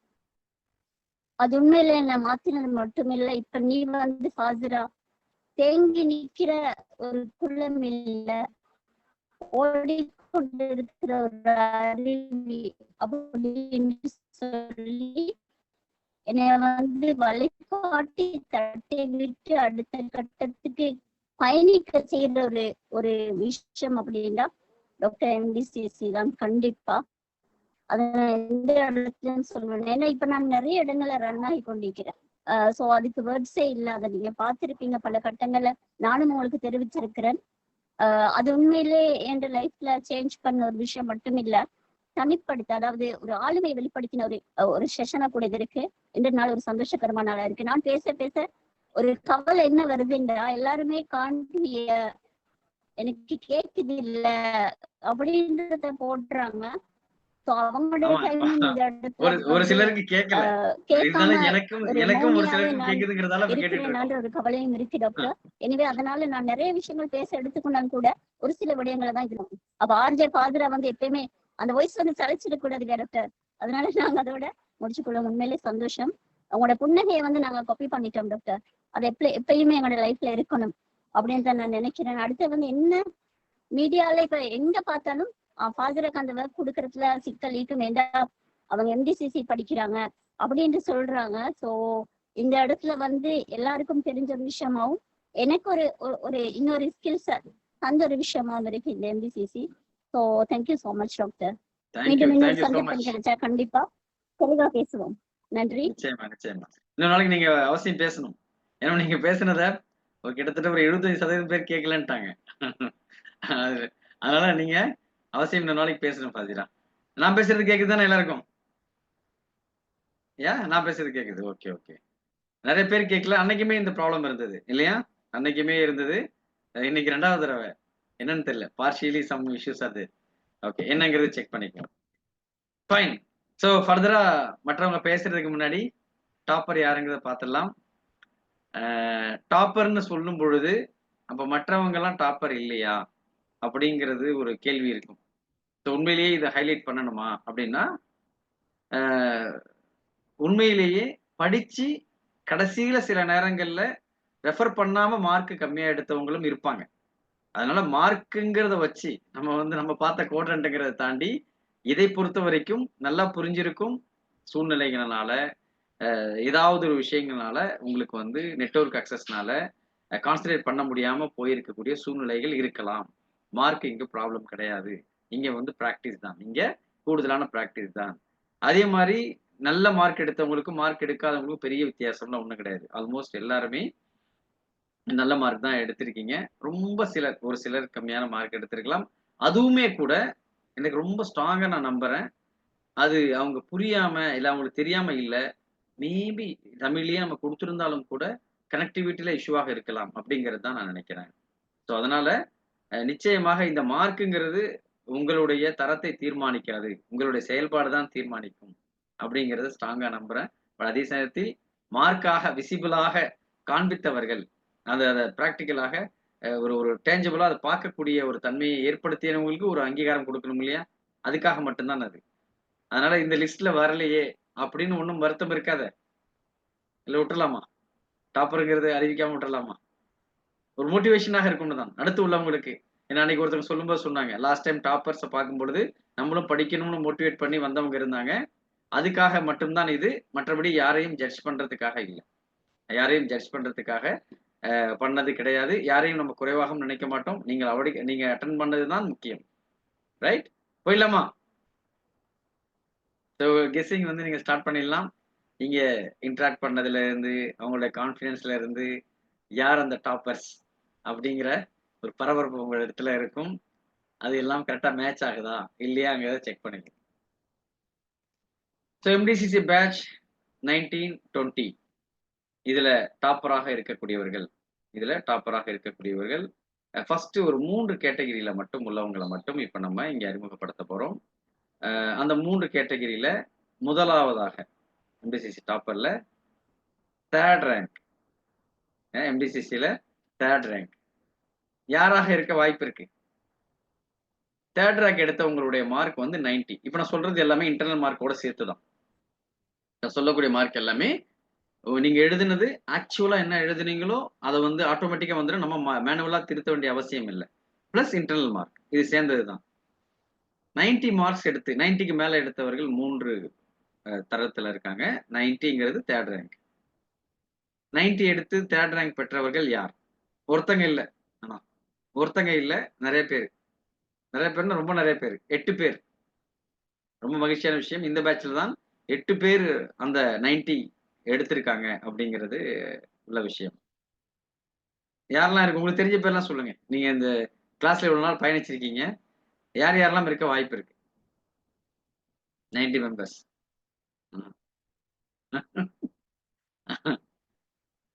அது உண்மையில என்ன மாத்தினது மட்டுமில்லை, இப்ப நீ வந்து ஃபாசிரா தேங்கி நிக்கிற ஒரு குளம் இல்ல, ஓடிக்கொண்டு இருக்கிற ஒரு அருவி அப்படின்னு சொல்லி என்னைய வந்து வழிகாட்டி தட்டி விட்டு அடுத்த கட்டத்துக்கு பயணிக்க செய்யற ஒரு விஷயம் அப்படின்னா டாக்டர் MDCC தான் கண்டிப்பா. அதை நான் எந்த இடத்துலன்னு சொல்லுவேன். ஏன்னா இப்ப நான் நிறைய இடங்கள்ல ரன் ஆகி கொண்டிருக்கிறேன். சோ அதுக்கு வேர்ட்ஸே இல்லை. அதை நீங்க பார்த்திருப்பீங்க பல கட்டங்கள்ல, நானும் உங்களுக்கு தெரிவிச்சிருக்கிறேன். அது உண்மையிலே என் லைஃப்ல சேஞ்ச் பண்ண ஒரு விஷயம் மட்டும் இல்ல, தனிப்படுத்த, அதாவது ஒரு ஆளுமை வெளிப்படுத்தின ஒரு செஷனா கூட இது இருக்கு. இந்த நாள் ஒரு சந்தோஷகரமான நாளா இருக்கு. நான் பேச பேச ஒரு கவலை என்ன வருதுன்றா, எல்லாருமே காண்பிய எனக்கு கேக்குது இல்ல அப்படின்றத போடுறாங்க. அவங்களுடைய டைமிங் இந்த ஒரு சிலருக்கு கேட்கல, கேட்காம எனக்கும் ஒரு ஒரு மௌனியாவே சிலருக்கு நான் கேக்குதுங்கிறதால இருக்கிறேன் ஒரு கவலையும் இருக்கு டாக்டர். எனவே அதனால நான் நிறைய விஷயங்கள் பேச எடுத்துக்கொண்டாலும் கூட ஒரு சில விடயங்களை தான் இருக்கணும். அப்ப RJ ஃபாதரா வந்து எப்பயுமே அந்த வாய்ஸ் வந்து சளைச்சிடக்கூடாது டாக்டர். அதனால நாங்க அதோட முடிச்சுக்கொள்ளும். உண்மையிலே சந்தோஷம். அவங்களோட புன்னகையை வந்து நாங்க காப்பி பண்ணிட்டோம் டாக்டர். அது எப்பயுமே எங்களோட லைஃப்ல இருக்கணும் அப்படின்னு தான் நான் நினைக்கிறேன். அடுத்து வந்து என்ன மீடியால இப்ப எங்க பார்த்தாலும் ஃபாதருக்கு அந்த ஒர்க் கொடுக்கறதுல சிக்கல் இருக்கும். ஏண்டா அவங்க MDCC படிக்கிறாங்க அப்படின்னு சொல்றாங்க. சோ இந்த இடத்துல வந்து எல்லாருக்கும் தெரிஞ்ச ஒரு விஷயமாவும் எனக்கு ஒரு இன்னொரு ஸ்கில்ஸ் தந்த ஒரு விஷயமாவும் இருக்கு இந்த MDCC. So thank you so much doctor. மீண்டும் இன்னொரு சந்தர்ப்பம் கிடைச்சா கண்டிப்பா தெளிவா பேசுவோம். நன்றி. நிச்சயமா நிச்சயமா. இன்னொரு நாளைக்கு நீங்க அவசியம் பேசணும். ஏன்னா நீங்க பேசுனத ஒரு கிட்டத்தட்ட ஒரு 75% பேர் கேட்கலன்ட்டாங்க. அதனால நீங்க அவசியம் இன்னொரு நாளைக்கு பேசணும் ஃபாதிரா. நான் பேசுறது கேக்குதுதானே எல்லாருக்கும்? நான் பேசுறது கேக்குது. Okay okay. நிறைய பேர் கேட்கல. அன்னைக்குமே இந்த ப்ராப்ளம் இருந்தது இல்லையா? அன்னைக்குமே இருந்தது. இன்னைக்கு 2வது தடவை என்னன்னு தெரியல. பார்ஷியலி சம் இஷ்யூஸ் அது. ஓகே, என்னங்கிறது செக் பண்ணிக்கலாம். ஃபைன். ஸோ ஃபர்தரா மற்றவங்க பேசுறதுக்கு முன்னாடி டாப்பர் யாருங்கிறத பார்த்துடலாம். டாப்பர்னு சொல்லும் பொழுது அப்ப மற்றவங்க எல்லாம் டாப்பர் இல்லையா அப்படிங்கிறது ஒரு கேள்வி இருக்கும். உண்மையிலேயே இதை ஹைலைட் பண்ணணுமா அப்படின்னா, உண்மையிலேயே படிச்சு கடைசியில சில நேரங்கள்ல ரெஃபர் பண்ணாம மார்க் கம்மியா எடுத்தவங்களும் இருப்பாங்க. அதனால மார்க்குங்கிறத வச்சு நம்ம பார்த்த குவாட்ரண்ட்ங்கிறத தாண்டி இதை பொறுத்த வரைக்கும் நல்லா புரிஞ்சிருக்கும். சூழ்நிலைகளால ஏதாவது ஒரு விஷயங்களால உங்களுக்கு வந்து நெட்வொர்க் அக்சஸ்னால கான்சன்ட்ரேட் பண்ண முடியாம போயிருக்கக்கூடிய சூழ்நிலைகள் இருக்கலாம். மார்க் இங்க ப்ராப்ளம் கிடையாது. இங்க வந்து பிராக்டிஸ் தான். இங்க கூடுதலான பிராக்டிஸ் தான். அதே மாதிரி நல்ல மார்க் எடுத்தவங்களுக்கும் மார்க் எடுக்காதவங்களுக்கும் பெரிய வித்தியாசம்லாம் ஒண்ணும் கிடையாது. ஆல்மோஸ்ட் எல்லாருமே நல்ல மார்க் தான் எடுத்திருக்கீங்க. ஒரு சிலர் கம்மியான மார்க் எடுத்திருக்கலாம். அதுவுமே கூட எனக்கு ரொம்ப ஸ்ட்ராங்கா நான் நம்புறேன். அது அவங்க புரியாம இல்ல அவங்களுக்கு தெரியாம இல்ல. மேபி தமிழ்லயே நம்ம கொடுத்திருந்தாலும் கூட கனெக்டிவிட்டில இஷ்யூவாக இருக்கலாம் அப்படிங்கிறது தான் நான் நினைக்கிறேன். ஸோ அதனால நிச்சயமாக இந்த மார்க்குங்கிறது உங்களுடைய தரத்தை தீர்மானிக்காது. உங்களுடைய செயல்பாடு தான் தீர்மானிக்கும் அப்படிங்கிறத ஸ்ட்ராங்கா நம்புறேன். அதே நேரத்தில் மார்க்காக விசிபிளாக காண்பித்தவர்கள் அதை பிராக்டிக்கலாக ஒரு டேஞ்சபிளா அதை பார்க்கக்கூடிய ஒரு தன்மையை ஏற்படுத்தியவங்களுக்கு ஒரு அங்கீகாரம் கொடுக்கணும் இல்லையா? அதுக்காக மட்டும்தான் அது. அதனால இந்த லிஸ்ட்ல வரலையே அப்படின்னு ஒன்றும் வருத்தம் இருக்காத. இல்லை விட்டுலாமா? டாப்பருங்கிறது அறிவிக்காம விட்டுலாமா? ஒரு மோட்டிவேஷனாக இருக்கும்னு தான் அடுத்து உள்ளவங்களுக்கு. ஏன்னா அன்னைக்கு ஒருத்தவங்க சொல்லும்போது சொன்னாங்க, லாஸ்ட் டைம் டாப்பர்ஸை பார்க்கும்பொழுது நம்மளும் படிக்கணும்னு மோட்டிவேட் பண்ணி வந்தவங்க இருந்தாங்க. அதுக்காக மட்டும்தான் இது. மற்றபடி யாரையும் ஜட்ஜ் பண்றதுக்காக இல்லை. யாரையும் ஜட்ஜ் பண்றதுக்காக பண்ணது கிடையாது. யாரையும் நம்ம குறைவாகவும் நினைக்க மாட்டோம். நீங்க அட்டன் பண்ணதுதான் முக்கியம். ரைட்? போயிடலாமா? ஸோ கெஸ்ஸிங் வந்து நீங்க ஸ்டார்ட் பண்ணிடலாம். நீங்க இன்ட்ராக்ட் பண்ணதுல இருந்து அவங்களோட கான்ஃபிடென்ஸ்ல இருந்து யார் அந்த டாப்பர்ஸ் அப்படிங்கிற ஒரு பரபரப்பு உங்க இடத்துல இருக்கும். அது எல்லாம் கரெக்டா மேட்ச் ஆகுதா இல்லையாங்கிறத செக் பண்ணிக்கலாம். ஸோ MDCC பேட்ச் 1920 இதுல டாப்பராக இருக்கக்கூடியவர்கள் ஃபர்ஸ்ட் ஒரு 3 கேட்டகரியில மட்டும் உள்ளவங்களை மட்டும் இப்ப நம்ம இங்க அறிமுகப்படுத்த போறோம். அந்த 3 கேட்டகரியில முதலாவதாக MDCC டாப்பர்ல 3rd ரேங்க், MDCCல 3rd ரேங்க் யாராக இருக்க வாய்ப்பு இருக்கு? 3rd ரேங்க் எடுத்தவங்களுடைய மார்க் வந்து 90. இப்ப நான் சொல்றது எல்லாமே இன்டர்னல் மார்க்கோட சேர்த்துதான். நான் சொல்லக்கூடிய மார்க் எல்லாமே நீங்க எழுதுனது ஆக்சுவலா என்ன எழுதுனீங்களோ அதை வந்து ஆட்டோமேட்டிக்கா வந்துடும். நம்ம மேனுவலா திருத்த வேண்டிய அவசியம் இல்லை. பிளஸ் இன்டர்னல் மார்க் இது சேர்ந்ததுதான். 90 மார்க்ஸ் எடுத்து 90க்கு மேல எடுத்தவர்கள் 3 தரத்துல இருக்காங்க. 90ங்கிறது தேர்ட் ரேங்க். 90 எடுத்து தேர்ட் ரேங்க் பெற்றவர்கள் யார்? ஒருத்தங்க இல்ல. ஆனா ஒருத்தங்க இல்ல, நிறைய பேர். நிறைய பேர்னா ரொம்ப நிறைய பேர். 8 பேர். ரொம்ப மகிழ்ச்சியான விஷயம். இந்த பேட்ச்ல தான் 8 பேர் அந்த 90 எடுத்திருக்காங்க அப்படிங்கிறது உள்ள விஷயம். யாரெல்லாம் இருக்கு? உங்களுக்கு தெரிஞ்ச பேர்லாம் சொல்லுங்க. நீங்க இந்த கிளாஸ்ல இவ்வளவு நாள் பயணிச்சிருக்கீங்க. யார் யாரெல்லாம் இருக்க வாய்ப்பு இருக்கு? 90 மெம்பர்ஸ்.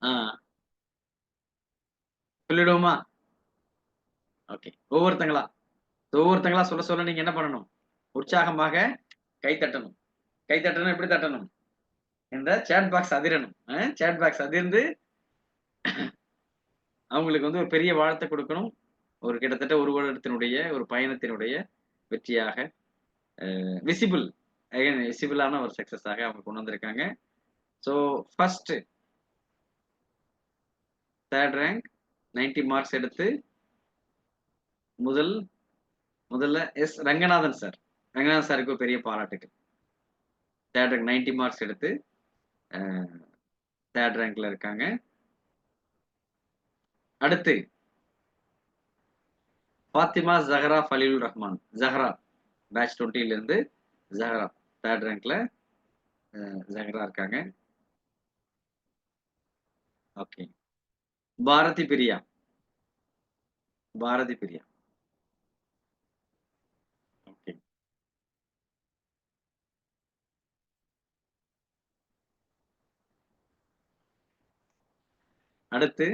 ஆ. சொல்லிடுவோமா? ஓகே. ஒவ்வொருத்தங்களா சொல்ல சொல்ல நீங்க என்ன பண்ணணும்? உற்சாகமாக கை தட்டணும். கை தட்டணும் எப்படி தட்டணும்? இந்த சேட் பாக்ஸ் அதிரணும். சேட் பாக்ஸ் அதிர்ந்து அவங்களுக்கு வந்து ஒரு பெரிய வாழ்த்தை கொடுக்கணும். ஒரு கிட்டத்தட்ட ஒரு வருடத்தினுடைய ஒரு பயணத்தினுடைய வெற்றியாக விசிபிள் விசிபிளான ஒரு சக்சஸாக அவங்க கொண்டு வந்திருக்காங்க. So first third rank 90 marks எடுத்து முதல்ல எஸ் ரங்கநாதன் சார். ரங்கநாதன் சாருக்கு பெரிய பாராட்டுகள். தேர்ட் ரேங்க் 90 மார்க்ஸ் எடுத்து தேர்ட் ரேங்க்ல இருக்காங்க. அடுத்து ஃபாத்திமா ஜஹரா ஃபலீலுர் ரஹ்மான். ஜஹரா பேட்ச் 20ல இருந்து ஜஹரா தேர்ட் ரேங்க்ல ஜஹரா இருக்காங்க. ஓகே. பாரதி பிரியா. ஓகே. அடுத்து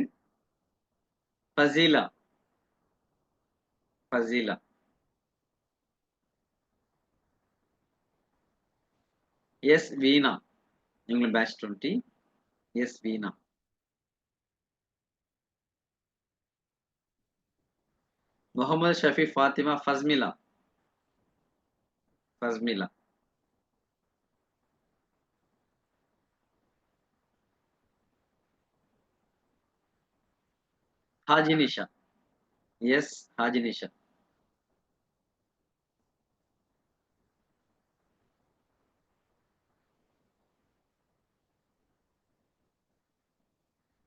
ஃபசீலா. எஸ் வீணா. இவங்களும் batch 20. S Veena. Mohammed Shafi Fathima Fasmila. Haji Nisha. S Haji Nisha.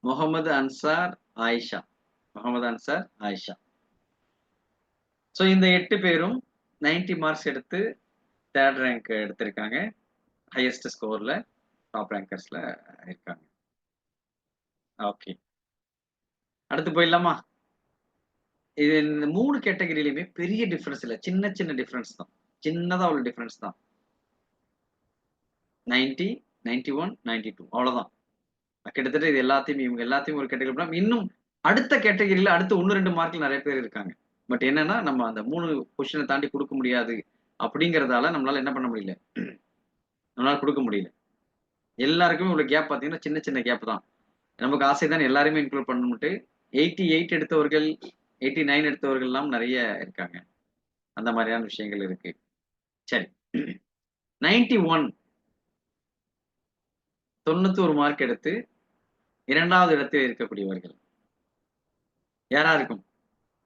Mohammed Ansar Ayesha. So இந்த 8 பேரும் 90 மார்க்ஸ் எடுத்து தேர்ட் ரேங்க் எடுத்திருக்காங்க. ஹையஸ்ட் ஸ்கோர்ல டாப் ரேங்கர்ஸ்ல இருக்காங்க. ஓகே. அடுத்து போயிடலாமா? இது இந்த 3 கேட்டகரியிலுமே பெரிய டிஃபரன்ஸ் இல்ல. சின்ன டிஃபரன்ஸ் தான். சின்னதா உள்ள டிஃபரன்ஸ் தான். 90, 91, 92 அவ்வளவுதான். கிட்டத்தட்ட இது இவங்க எல்லாத்தையும் ஒரு கேட்டகரி பண்ணா இன்னும் அடுத்த கேட்டகரியில அடுத்த 1-2 மார்க்ல நிறைய பேர் இருக்காங்க. பட் என்னன்னா நம்ம அந்த 3 பொசிஷனை தாண்டி கொடுக்க முடியாது அப்படிங்கறதால நம்மளால என்ன பண்ண முடியல, நம்மளால கொடுக்க முடியல. எல்லாருக்குமே உள்ள கேப் பாத்தீங்கன்னா சின்ன கேப் தான். நமக்கு ஆசை தான் எல்லாருமே இன்க்ளூட் பண்ணணும்ட்டு 88 எடுத்தவர்கள் 89 எடுத்தவர்கள் எல்லாம் நிறைய இருக்காங்க. அந்த மாதிரியான விஷயங்கள் இருக்கு. சரி. 91 91 மார்க் எடுத்து 2வது இடத்தில் இருக்கக்கூடியவர்கள் யாரா இருக்கும்?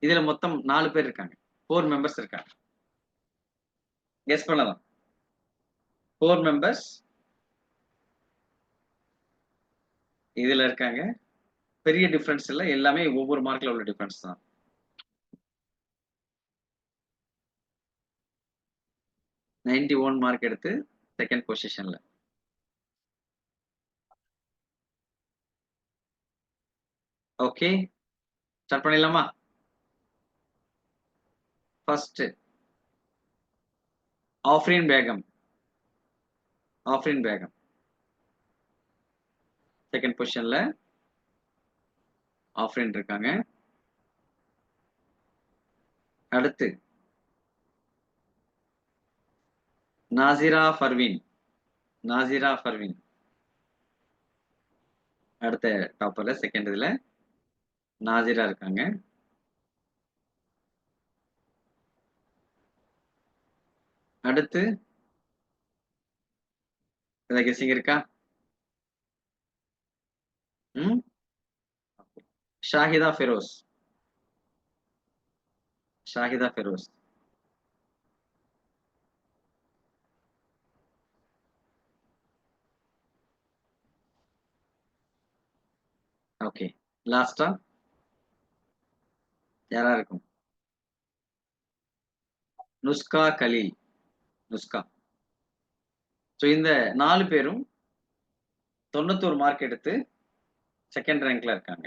இதுல மொத்தம் 4 பேர் இருக்காங்க. 4 மெம்பர்ஸ் இருக்காங்க. கெஸ் பண்ணலாம். 4 மெம்பர்ஸ் இதுல இருக்காங்க. பெரிய டிஃபரன்ஸ் இல்ல. எல்லாமே ஒவ்வொரு மார்க்ல உள்ள டிஃபரன்ஸ் தான். $91 மார்க் எடுத்து செகண்ட் பொசிஷன்ல. ஓகே, ஸ்டார்ட் பண்ணிடலாமா? ஃபர்ஸ்ட் ஆஃப்ரீன் பேகம். செகண்ட் பொசிஷன்ல ஆஃப்ரீன் இருக்காங்க. அடுத்து நாசிரா ஃபர்வீன். அடுத்த டாப்பர்ல செகண்ட் இதுல நாசிரா இருக்காங்க. அடுத்து கெஸ்ஸிங் இருக்கா? ஷாஹிதா ஃபெரோஸ். ஓகே, லாஸ்டா யாரா இருக்கும்? நுஸ்கா கலீல். நுஸ்கா. ஸோ இந்த 4 பேரும் 91 மார்க் எடுத்து செகண்ட் ரேங்க்ல இருக்காங்க.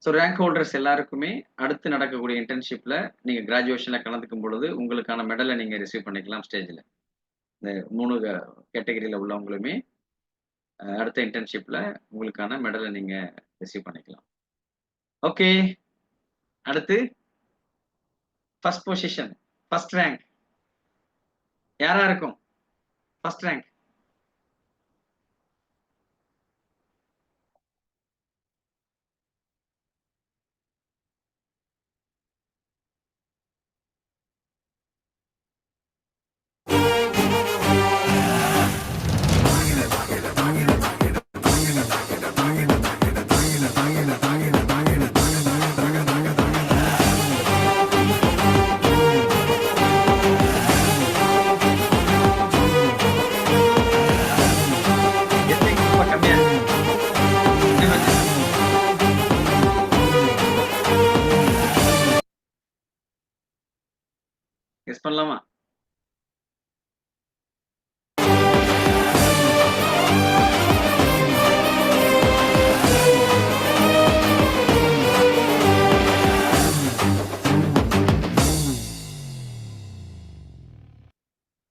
ஸோ ரேங்க் ஹோல்டர்ஸ் எல்லாருக்குமே அடுத்து நடக்கக்கூடிய இன்டர்ன்ஷிப்ல நீங்க கிராஜுவேஷன்ல கலந்துக்கும் பொழுது உங்களுக்கான மெடலை நீங்க ரிசீவ் பண்ணிக்கலாம் ஸ்டேஜ்ல. இந்த 3 கேட்டகரியில உள்ளவங்களுமே அடுத்த இன்டர்ன்ஷிப்ல உங்களுக்கான மெடலை நீங்க ரிசீவ் பண்ணிக்கலாம். ஓகே, அடுத்து ஃபர்ஸ்ட் பொசிஷன், ஃபர்ஸ்ட் ரேங்க் யாரா இருக்கும்? ஃபர்ஸ்ட் ரேங்க் ரொம்ப கம்மியா கெஸ் பண்ணலாமா?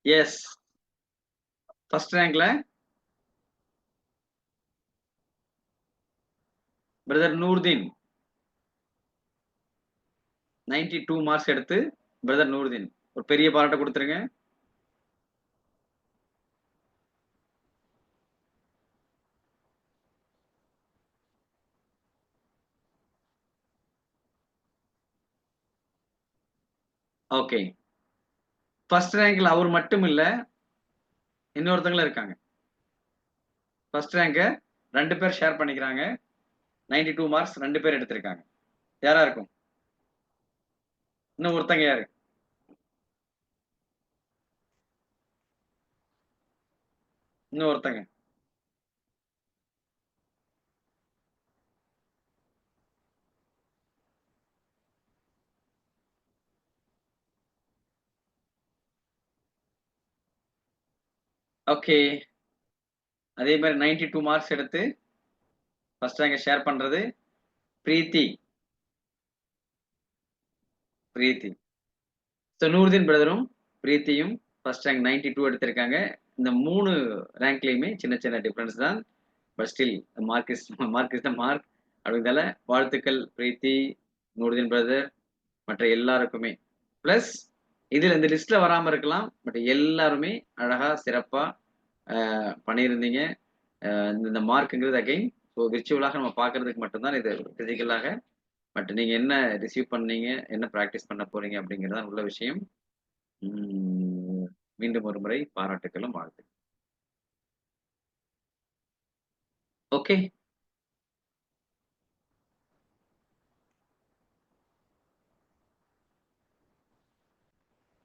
எஸ், ஃபர்ஸ்ட் ரேங்க்ல பிரதர் நூர்தீன் 92 மார்க்ஸ் எடுத்து பிரதர் நூர்தீன் ஒரு பெரிய பாராட்ட கொடுத்துருங்க. ஓகே, ஃபர்ஸ்ட் ரேங்க்ல அவர் மட்டும் இல்ல, இன்னொருத்தங்களும் இருக்காங்க. ஃபர்ஸ்ட் ரேங்க 2 பேர் ஷேர் பண்ணிக்கிறாங்க. 92 மார்க்ஸ் 2 பேர் எடுத்திருக்காங்க. யாரா இருக்கும்? இன்னும் ஒருத்தங்க யாரு? இன்னும் ஒருத்தங்க ஓகே, அதே மாதிரி 92 மார்க்ஸ் எடுத்து ஃபர்ஸ்ட் ரேங்க ஷேர் பண்றது பிரீத்தி. பிரீத்தி. ஸோ நூர்தீன் பிரதரும் பிரீத்தியும் ஃபர்ஸ்ட் ரேங்க் 92 எடுத்திருக்காங்க. இந்த 3 ரேங்க்லயுமே சின்ன சின்ன டிஃபரன்ஸ் தான், but still mark is the mark. அப்படிங்கிறதால வாழ்த்துக்கள் பிரீத்தி, நூர்தீன் பிரதர், மற்ற எல்லாருக்குமே. பிளஸ் இதுல இந்த லிஸ்ட்ல வராம இருக்கலாம், பட் எல்லாருமே அழகா சிறப்பா பண்ணியிருந்தீங்க. இந்த மார்க்குங்கிறது அகைன் ஸோ விர்ச்சுவலாக நம்ம பார்க்கறதுக்கு மட்டும்தான் இது பிசிக்கலாக. பட் நீங்க என்ன ரிசீவ் பண்ணீங்க, என்ன ப்ராக்டிஸ் பண்ண போறீங்க அப்படிங்கிறதான் உள்ள விஷயம். மீண்டும் ஒரு முறை பாராட்டுக்களும் வாழ்த்து. Okay,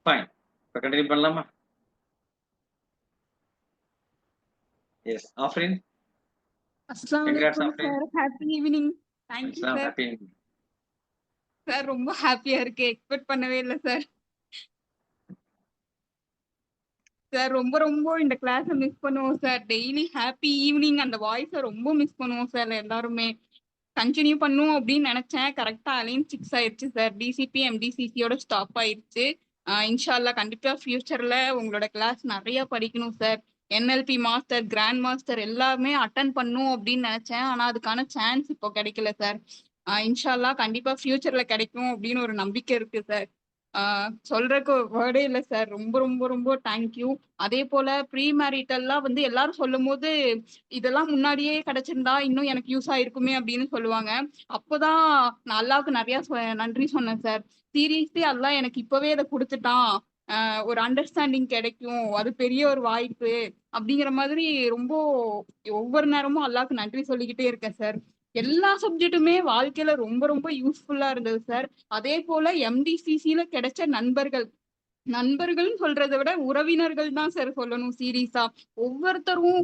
fine. இப்போ கண்டினியூ பண்ணலாமா? எஸ், ஆஃப்ரின். அஸ்ஸலாமு Congrats, அலைக்கும் Afreen. Sir. Happy evening. Thank you sir. Happy. Sir ரொம்ப ஹாப்பியா இருக்கு. எக்ஸ்பெக்ட் பண்ணவே இல்லை சார். சார் ரொம்ப ரொம்ப இந்த கிளாஸை மிஸ் பண்ணுவோம் சார். டெய்லி ஹாப்பி ஈவினிங் அந்த வாய்ஸை ரொம்ப மிஸ் பண்ணுவோம் சார் எல்லாருமே. கண்டினியூ பண்ணும் அப்படின்னு நினைச்சேன். கரெக்டா அலைன் 6 ஆயிடுச்சு சார். டிசிபி எம்டிசிசியோட ஸ்டாப் ஆயிடுச்சு. இன்ஷால்லா கண்டிப்பா ஃபியூச்சர்ல உங்களோட கிளாஸ் நிறைய படிக்கணும் sir. NLP master, grand master எல்லாமே அட்டன் பண்ணும் அப்படின்னு நினைச்சேன். ஆனா அதுக்கான சான்ஸ் இப்போ கிடைக்கல சார். இன்ஷால்லா கண்டிப்பா ஃபியூச்சர்ல கிடைக்கும் அப்படின்னு ஒரு நம்பிக்கை இருக்கு சார். சொல்றதுக்கு வேர்டே இல்லை சார். ரொம்ப ரொம்ப ரொம்ப தேங்க்யூ. அதே போல ப்ரீ மேரிட்டல்லாம் வந்து எல்லாரும் சொல்லும் போது இதெல்லாம் முன்னாடியே கிடைச்சிருந்தா இன்னும் எனக்கு யூஸ் ஆயிருக்குமே அப்படின்னு சொல்லுவாங்க. அப்போதான் நான் அல்லாவுக்கு நிறைய நன்றி சொன்னேன் சார். சீரியஸ்லி அல்லாஹ் எனக்கு இப்பவே இதை கொடுத்துட்டான், ஒரு அண்டர்ஸ்டாண்டிங் கிடைக்கும், அது பெரிய ஒரு வாய்ப்பு அப்படிங்கிற மாதிரி ரொம்ப ஒவ்வொரு நேரமும் அல்லாஹ்க்கு நன்றி சொல்லிக்கிட்டே இருக்கேன் சார். எல்லா சப்ஜெக்ட்டுமே வாழ்க்கையில ரொம்ப ரொம்ப யூஸ்ஃபுல்லா இருந்தது சார். அதே போல எம்டிசிசில கிடைச்ச நண்பர்கள் நண்பர்கள்னு சொல்றத விட உறவினர்கள் தான் சார் சொல்லணும் சீரியஸா. ஒவ்வொருத்தரும்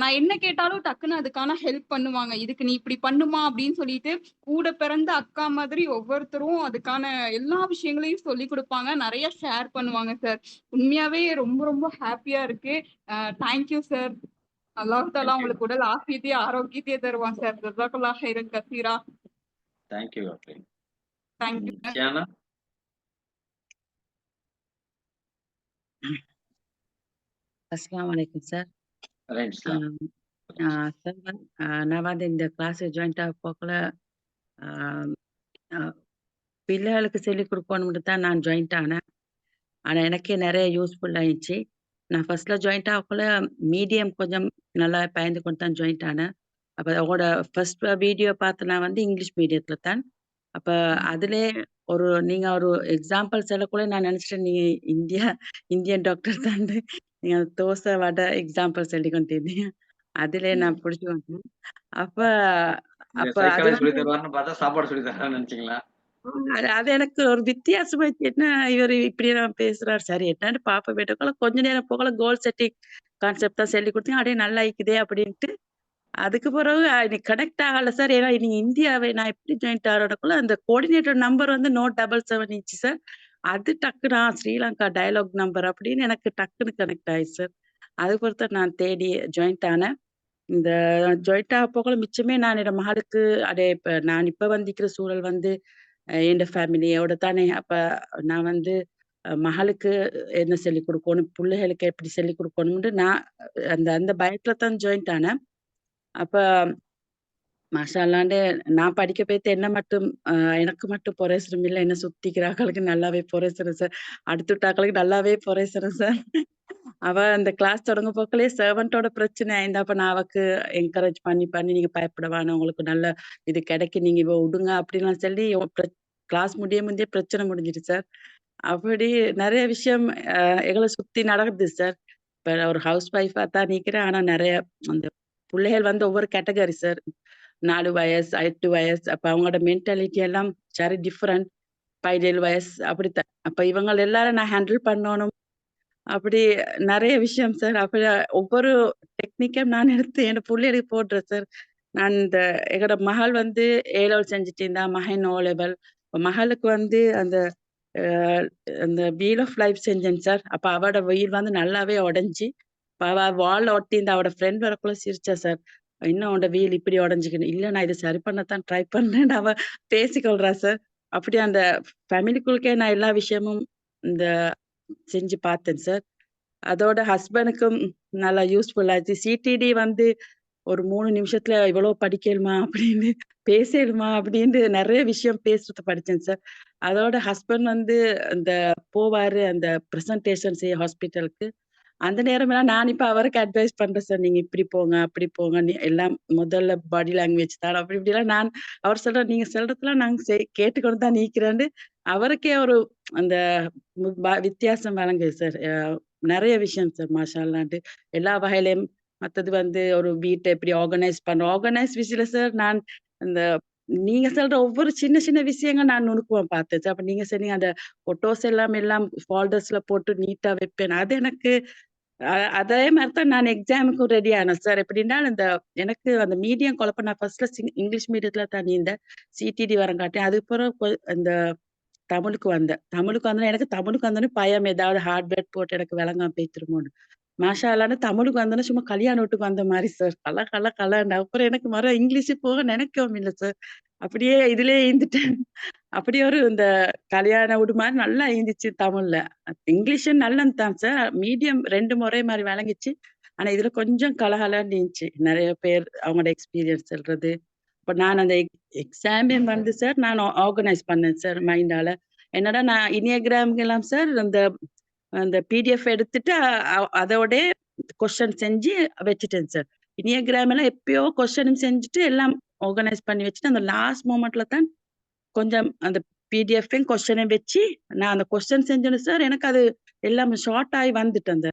நான் என்ன கேட்டாலும் டக்குன்னு அதுக்கான ஹெல்ப் பண்ணுவாங்க. இதுக்கு நீ இப்படி பண்ணுமா அப்படின்னு சொல்லிட்டு கூட பிறந்த அக்கா மாதிரி ஒவ்வொருத்தரும் அதுக்கான எல்லா விஷயங்களையும் சொல்லி கொடுப்பாங்க. நிறைய ஷேர் பண்ணுவாங்க சார். உண்மையாவே ரொம்ப ரொம்ப ஹாப்பியா இருக்கு. Thank you sir. அல்லாஹ் தாலா தேங்க்யூ உங்களுக்கு உடல் ஆஃபியத்தையும் ஆரோக்கியத்தையும் தருவான் சார். ஜஸாக்கல்லாஹ் ஹைரன் கசீரா. Thank you Afreen. Thank you sir. Shiyana. அஸ்ஸலாமு அலைக்கும் சார். அலைக்கும் ஸலாம். சார் நான் வந்து இந்த கிளாஸ் ஜாயின்ட் ஆக போகல பிள்ளைகளுக்கு சொல்லிக் கொடுக்கணும்னு தான் நான் ஜாயின்ட் ஆனேன். ஆனா எனக்கே நிறைய யூஸ்ஃபுல் ஆயிடுச்சு. நான் ஃபர்ஸ்ட்ல ஜாயின்ட் ஆகக்குள்ள மீடியம் கொஞ்சம் நல்லா பயந்து கொண்டு தான் ஜாயின்ட் ஆனேன். அப்ப அவங்களோட ஃபர்ஸ்ட் வீடியோ பார்த்து நான் வந்து இங்கிலீஷ் மீடியத்துல தான். அப்ப அதிலே நீங்க ஒரு எக்ஸாம்பிள் சொல்லக்குள்ள நான் நினைச்சிட்டேன் நீங்க இந்தியன் டாக்டர் தான். நீங்க தோசை வடை எக்ஸாம்பிள் சொல்லி கொண்டிருந்தீங்க. அதிலே நான் பிடிச்சு வந்தேன். அப்ப இந்த அப்ப அது சைக்காலஜி சொல்லி வந்து தருவார்னு பார்த்தா சாப்பாடு சொல்லி தரான்னு நினைச்சீங்களா? அது எனக்கு ஒரு வித்தியாசமா இருந்துச்சு. என்ன இவரு இப்படியெல்லாம் பேசுறாரு. சரி என்னன்னு பாப்ப போயிட்டக்குள்ள கொஞ்ச நேரம் போகல கோல் செட்டிங் கான்செப்ட் தான் சொல்லி கொடுத்தீங்க. அப்படியே நல்லா இருக்குதே அப்படின்ட்டு. அதுக்கு பிறகு எனக்கு கனெக்ட் ஆகல சார். ஏன்னா நீங்க இந்தியாவை நான் எப்படி ஜாயின்ட் ஆகிறதுக்குள்ள அந்த கோஆர்டினேட்டர் நம்பர் வந்து நோட் 77 இருந்துச்சு சார். அது டக்குனா ஸ்ரீலங்கா டயலாக் நம்பர் அப்படின்னு எனக்கு டக்குன்னு கனெக்ட் ஆயிடுச்சு சார். அது பொறுத்த நான் தேடி ஜாயின்ட் ஆனேன். இந்த ஜாயின்ட் ஆக போகல மிச்சமே நான் என்னோட மகளுக்கு இப்ப நான் இப்ப வந்திக்கிற சூழல் வந்து என் ஃபேமிலியோட தானே. அப்ப நான் வந்து மகளுக்கு என்ன சொல்லிக் கொடுக்கணும், பிள்ளைகளுக்கு எப்படி சொல்லிக் கொடுக்கணும்னு நான் அந்த அந்த பயத்துல தான் ஜாயின்ட் ஆனேன். அப்ப மாஷா அல்லாண்டு நான் படிக்க போய்த்து என்ன மட்டும் எனக்கு மட்டும் பொறைசரும் இல்ல. என்ன சுத்திக்கிறாக்களுக்கு நல்லாவே பொறைசரும் சார். அடுத்துட்டாக்களுக்கு நல்லாவே பொறைசரும் சார். அவ அந்த கிளாஸ் தொடங்க போக்கிலே சர்வெண்டோட பிரச்சனை அப்ப நான் அவக்கு என்கரேஜ் பண்ணி நீங்க பயப்பட வேணாம். உங்களுக்கு நல்ல இது கிடைக்கும். நீங்க இவ விடுங்க அப்படின்லாம் சொல்லி கிளாஸ் முன்னே பிரச்சனை முடிஞ்சிட்டு சார். அப்படி நிறைய விஷயம் எங்களை சுத்தி நடக்குது சார். இப்ப ஒரு ஹவுஸ் ஒய்ஃபா தான் நிக்கிறேன். ஆனா நிறைய அந்த பிள்ளைகள் வந்து ஒவ்வொரு கேட்டகரி சார். 4 வயசு, 8 வயசு. அப்ப அவங்களோட மென்டாலிட்டி எல்லாம் சரி டிஃபரெண்ட். 17 வயசு அப்படித்தான். அப்ப இவங்க எல்லாரும் நான் ஹேண்டில் பண்ணணும். அப்படி நிறைய விஷயம் சார். அப்ப ஒவ்வொரு டெக்னிக்கும் நான் எடுத்து என் பிள்ளைகளுக்கு போடுறேன் சார். நான் எங்களோட மகள் வந்து A லெவல் செஞ்சுட்டு இருந்தா, மகன் O லெவல். மகளுக்கு வந்து அந்த வீல் ஆஃப் லைஃப் செஞ்சேன் சார். அப்ப அவட வீல் வந்து நல்லாவே உடைஞ்சு அவ வால்ல ஒட்டியிருந்த அவட ஃப்ரெண்ட் வரக்குள்ள சிரிச்சா சார். இன்னும் உன்னோட வீல் இப்படி உடஞ்சுக்கணும். இல்ல நான் இதை சரி பண்ணத்தான் ட்ரை பண்றேன்னு அவ பேசிக்கொள்றா சார். அப்படி அந்த ஃபேமிலிக்குள்ளே நான் எல்லா விஷயமும் இந்த செஞ்சு பார்த்தேன் சார். அதோட ஹஸ்பண்டுக்கும் நல்லா யூஸ்ஃபுல் ஆச்சு. சிடிடி வந்து ஒரு 3 நிமிஷத்துல இவ்வளவு படிக்கலுமா அப்படின்னு பேசலுமா அப்படின்னு நிறைய விஷயம் பேசுறது படிச்சேன் சார். அதோட ஹஸ்பண்ட் வந்து அந்த போவாரு அந்த பிரசன்டேஷன் செய்ய ஹாஸ்பிட்டலுக்கு. அந்த நேரமெல்லாம் நான் இப்ப அவருக்கு அட்வைஸ் பண்றேன் சார். நீங்க இப்படி போங்க, அப்படி போங்க. எல்லாம் முதல்ல பாடி லாங்குவேஜ் தான். அப்படி இப்படிலாம் நான் அவர் சொல்றாரு, நீங்க சொல்றதெல்லாம் நாங்க கேட்டுக்கொண்டு தான் நிக்கிறேன்னு அவருக்கே ஒரு அந்த வித்தியாசம் வழங்குது சார். நிறைய விஷயம் சார் மாஷா அல்லாஹ்ன்ட்டு. எல்லா வகையிலயும் மத்தது வந்து ஒரு வீட்டை எப்படி ஆர்கனைஸ் பண்றோம். ஆர்கனைஸ் விஷயத்துல சார் நான் அந்த நீங்க சொல்ற ஒவ்வொரு சின்ன சின்ன விஷயங்கள் நான் நுணுக்குவேன் பார்த்தேன் சார். அப்ப நீங்க சொன்னீங்க அந்த போட்டோஸ் எல்லாம் ஃபோல்டர்ஸ்ல போட்டு நீட்டா வைப்பேன். அது எனக்கு அதே மாதிரி தான் நான் எக்ஸாமுக்கும் ரெடி ஆனேன் சார். எப்படின்னா எனக்கு அந்த மீடியம் குழப்பம். நான் ஃபர்ஸ்ட்ல இங்கிலீஷ் மீடியத்துல தான் இருந்தேன். சிடிடி வரங்காட்டேன். அதுக்கப்புறம் இந்த தமிழுக்கு வந்தேன். தமிழுக்கு வந்தோன்னே எனக்கு தமிழுக்கு வந்தோன்னே பயம் ஏதாவது ஹார்ட்வேர் போட்டு எனக்கு விளங்காம போய்த்திருமோன்னு. மாஷா அல்லான்னு தமிழுக்கு வந்தோன்னே சும்மா கல்யாண வீட்டுக்கு வந்த மாதிரி சார். கலன்னு. அப்புறம் எனக்கு இங்கிலீஷு போக நினைக்கவும் இல்லை சார். அப்படியே இதுலயே இருந்துட்டேன். அப்படியே இந்த கல்யாண வீடு மாதிரி நல்லா இருந்துச்சு தமிழ்ல. இங்கிலீஷும் நல்லது தான் சார். மீடியம் 2 முறை மாதிரி விளங்கிச்சு. ஆனா இதுல கொஞ்சம் கலகலன்னு இருந்துச்சு. நிறைய பேர் அவங்களோட எக்ஸ்பீரியன்ஸ் சொல்றது. இப்ப நான் அந்த எக்ஸாமே வந்து சார் நான் ஆர்கனைஸ் பண்ணேன் சார் மைண்டால. என்னடா நான் இனியகிராம் எல்லாம் சார் அந்த பிடிஎஃப் எடுத்துட்டு அதோட கொஸ்டின் செஞ்சு வச்சுட்டேன் சார். இனியகிராம் எல்லாம் எப்பயோ கொஸ்டினும் செஞ்சுட்டு எல்லாம் ஆர்கனைஸ் பண்ணி வச்சுட்டு அந்த லாஸ்ட் மொமெண்ட்ல தான் கொஞ்சம் அந்த பிடிஎஃப் கொஸ்டினையும் வச்சு நான் அந்த கொஸ்டின் செஞ்சேன்னு சார். எனக்கு அது எல்லாம் ஷார்ட் ஆகி வந்துட்டு அந்த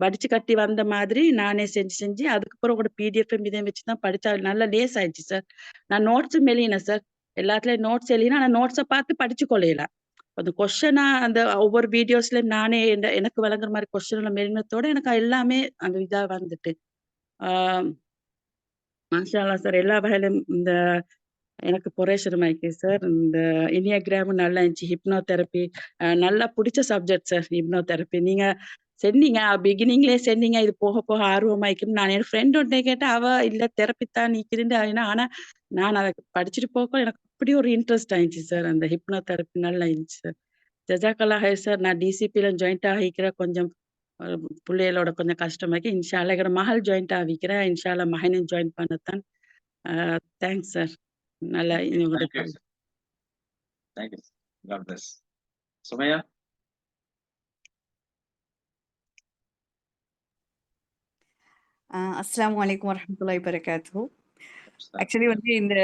வடிச்சு கட்டி வந்த மாதிரி நானே செஞ்சு அதுக்கப்புறம் கூட பிடிஎஃப் இதையும் வச்சுதான் படிச்சா நல்லா லேஸ் ஆயிடுச்சு சார். நான் நோட்ஸும் எழுதினேன் சார். எல்லாத்துலயும் நோட்ஸ் எழுதினேன். ஆனா நோட்ஸை பார்த்து படிச்சு கொள்ளையில அந்த கொஸ்டினா அந்த ஒவ்வொரு வீடியோஸ்லயும் நானே எனக்கு விளங்குற மாதிரி கொஸ்டின்ல மெரினத்தோட எனக்கு எல்லாமே அந்த இதா வந்துட்டு மாஷா அல்லாஹ் சார். எல்லா வகையிலும் இந்த எனக்கு பொரேஷரமாயிருக்கு சார். இந்த இனியாகிராம் நல்லா இருந்துச்சு. ஹிப்னோதெரப்பி நல்லா பிடிச்ச சப்ஜெக்ட் சார் ஹிப்னோதெரப்பி. நீங்க சொன்னீங்க பிகினிங்லேயே சொன்னீங்க இது போக போக ஆர்வமாயிக்கும். நான் என் ஃப்ரெண்ட் ஒன்றை கேட்டேன், அவ இல்ல தெரப்பி தான் நீக்குதுன்னு. ஆனா நான் அதை படிச்சுட்டு போக எனக்கு அப்படி ஒரு இன்ட்ரெஸ்ட் ஆயிடுச்சு சார். அந்த ஹிப்னோதெரப்பி நல்லா இருந்துச்சு சார். ஜஜாக்கல்லா high sir. நான் டிசிபில ஜாயிண்ட் ஆகிக்கிற கொஞ்சம் பிள்ளைகளோட கொஞ்சம் கஷ்டமாக்கி இன்ஷால்லா எங்க மகள் ஜாயிண்ட் ஆகிக்கிறேன். இன்ஷால்லா மகனையும் ஜாயின் பண்ணத்தான். Thanks sir. நல்லா உங்களோட thank you sir. Thank you. God bless. Sumaiya? அஸ்ஸலாமு அலைக்கும் வரஹ்மத்துல்லாஹி வபரகாத்துஹு. ஆக்சுவலி வந்து இந்த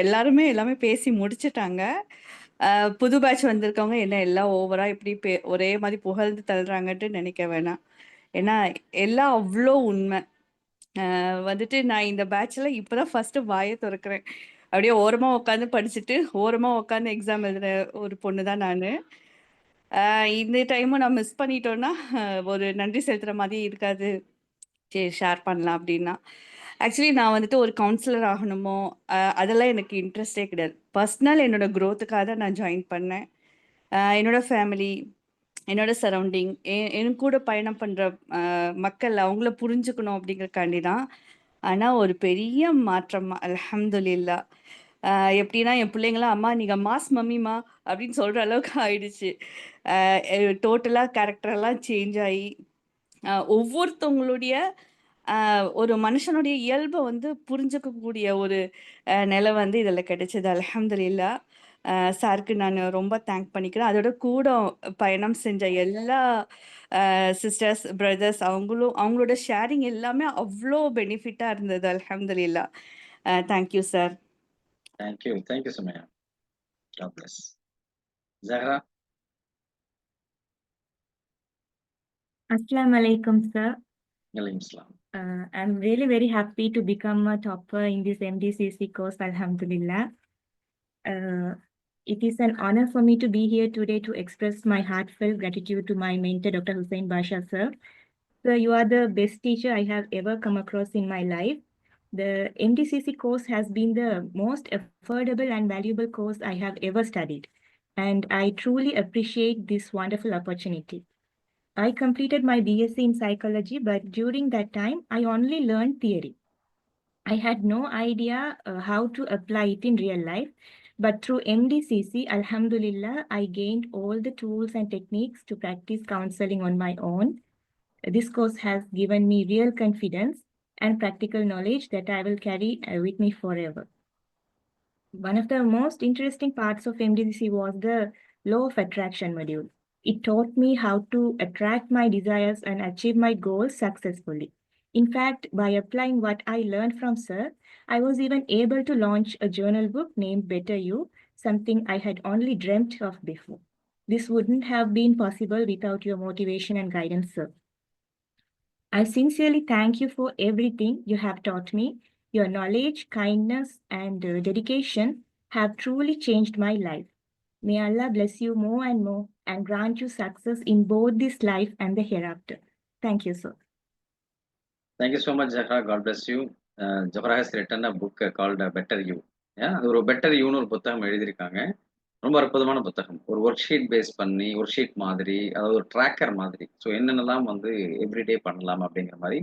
எல்லாருமே எல்லாமே பேசி முடிச்சுட்டாங்க. புது பேட்ச் வந்திருக்கவங்க என்ன எல்லாம் ஓவரா இப்படி ஒரே மாதிரி புகழ்ந்து தள்ளுறாங்கன்ட்டு நினைக்க வேணாம். ஏன்னா எல்லாம் அவ்வளோ உண்மை. வந்துட்டு நான் இந்த பேட்ச்ல இப்பதான் ஃபர்ஸ்ட் வாயை திறக்கிறேன். அப்படியே ஓரமா உட்காந்து படிச்சுட்டு ஓரமா உட்காந்து எக்ஸாம் எழுதுற ஒரு பொண்ணு தான் நான். இந்த டைமும் நான் மிஸ் பண்ணிட்டோன்னா ஒரு நன்றி செலுத்துற மாதிரி இருக்காது. சரி ஷேர் பண்ணலாம் அப்படின்னா. ஆக்சுவலி நான் வந்துட்டு ஒரு கவுன்சிலர் ஆகணுமோ அதெல்லாம் எனக்கு இன்ட்ரெஸ்டே கிடையாது. பர்சனல் என்னோட க்ரோத்துக்காக தான் நான் ஜாயின் பண்ணேன். என்னோட ஃபேமிலி, என்னோட சரௌண்டிங், என் கூட பயணம் பண்ணுற மக்கள் அவங்கள புரிஞ்சுக்கணும் அப்படிங்கிறக்காண்டி தான். ஆனால் ஒரு பெரிய மாற்றம் அல்ஹம்துலில்லா. எப்படின்னா என் பிள்ளைங்களாம் அம்மா நீங்கள் மாஸ் மம்மிமா அப்படின்னு சொல்கிற அளவுக்கு ஆயிடுச்சு. டோட்டலாக கேரக்டரெல்லாம் சேஞ்ச் ஆகி ஒவ்வொருத்தவங்களுடைய ஒரு மனுஷனுடைய இயல்பை வந்து புரிஞ்சுக்கக்கூடிய ஒரு நிலை வந்து இதில் கிடைச்சது அல்ஹம்துலில்லா. சாருக்கு நான் ரொம்ப தேங்க் பண்ணிக்கிறேன். அதோட கூட பயணம் செஞ்ச எல்லா சிஸ்டர்ஸ் பிரதர்ஸ் அவங்களோட ஷேரிங் எல்லாமே அவ்வளோ பெனிஃபிட்டாக இருந்தது அல்ஹம்துலில்லா. Thank you sir. Thank you. Thank you Sumaiya. God bless. Jahara? Assalamu alaikum, sir. வலைக்கும் சலாம். I'm really very happy to become a topper in this MDCC course, Alhamdulillah. It is an honor for me to be here today to express my heartfelt gratitude to my mentor, Dr. Hussain Basha, sir. Sir, you are the best teacher I have ever come across in my life. The MDCC course has been the most affordable and valuable course I have ever studied, and I truly appreciate this wonderful opportunity. I completed my BSc in psychology, but during that time, I only learned theory. I had no idea how to apply it in real life, but through MDCC, Alhamdulillah, I gained all the tools and techniques to practice counseling on my own. This course has given me real confidence and practical knowledge that I will carry with me forever. One of the most interesting parts of MDCC was the law of attraction module. It taught me how to attract my desires and achieve my goals successfully. In fact, by applying what I learned from Sir, I was even able to launch a journal book named Better You, something I had only dreamt of before. This wouldn't have been possible without your motivation and guidance, Sir. I sincerely thank you for everything you have taught me. Your knowledge, kindness, and dedication have truly changed my life. May Allah bless you more and more and grant you success in both this life and the hereafter. Thank you, sir. Thank you so much, Zahra. God bless you. Zahra has written a book called Better You. அது ஒரு better யூன்னு ஒரு புத்தகம் எழுதியிருக்காங்க. ரொம்ப அற்புதமான புத்தகம். ஒரு ஒர்க் ஷீட் பேஸ் பண்ணி ஒர்க் ஷீட் மாதிரி, அதாவது ஒரு ட்ராக்கர் மாதிரி. ஸோ என்னென்னலாம் வந்து எவ்ரிடே பண்ணலாம் அப்படிங்கிற மாதிரி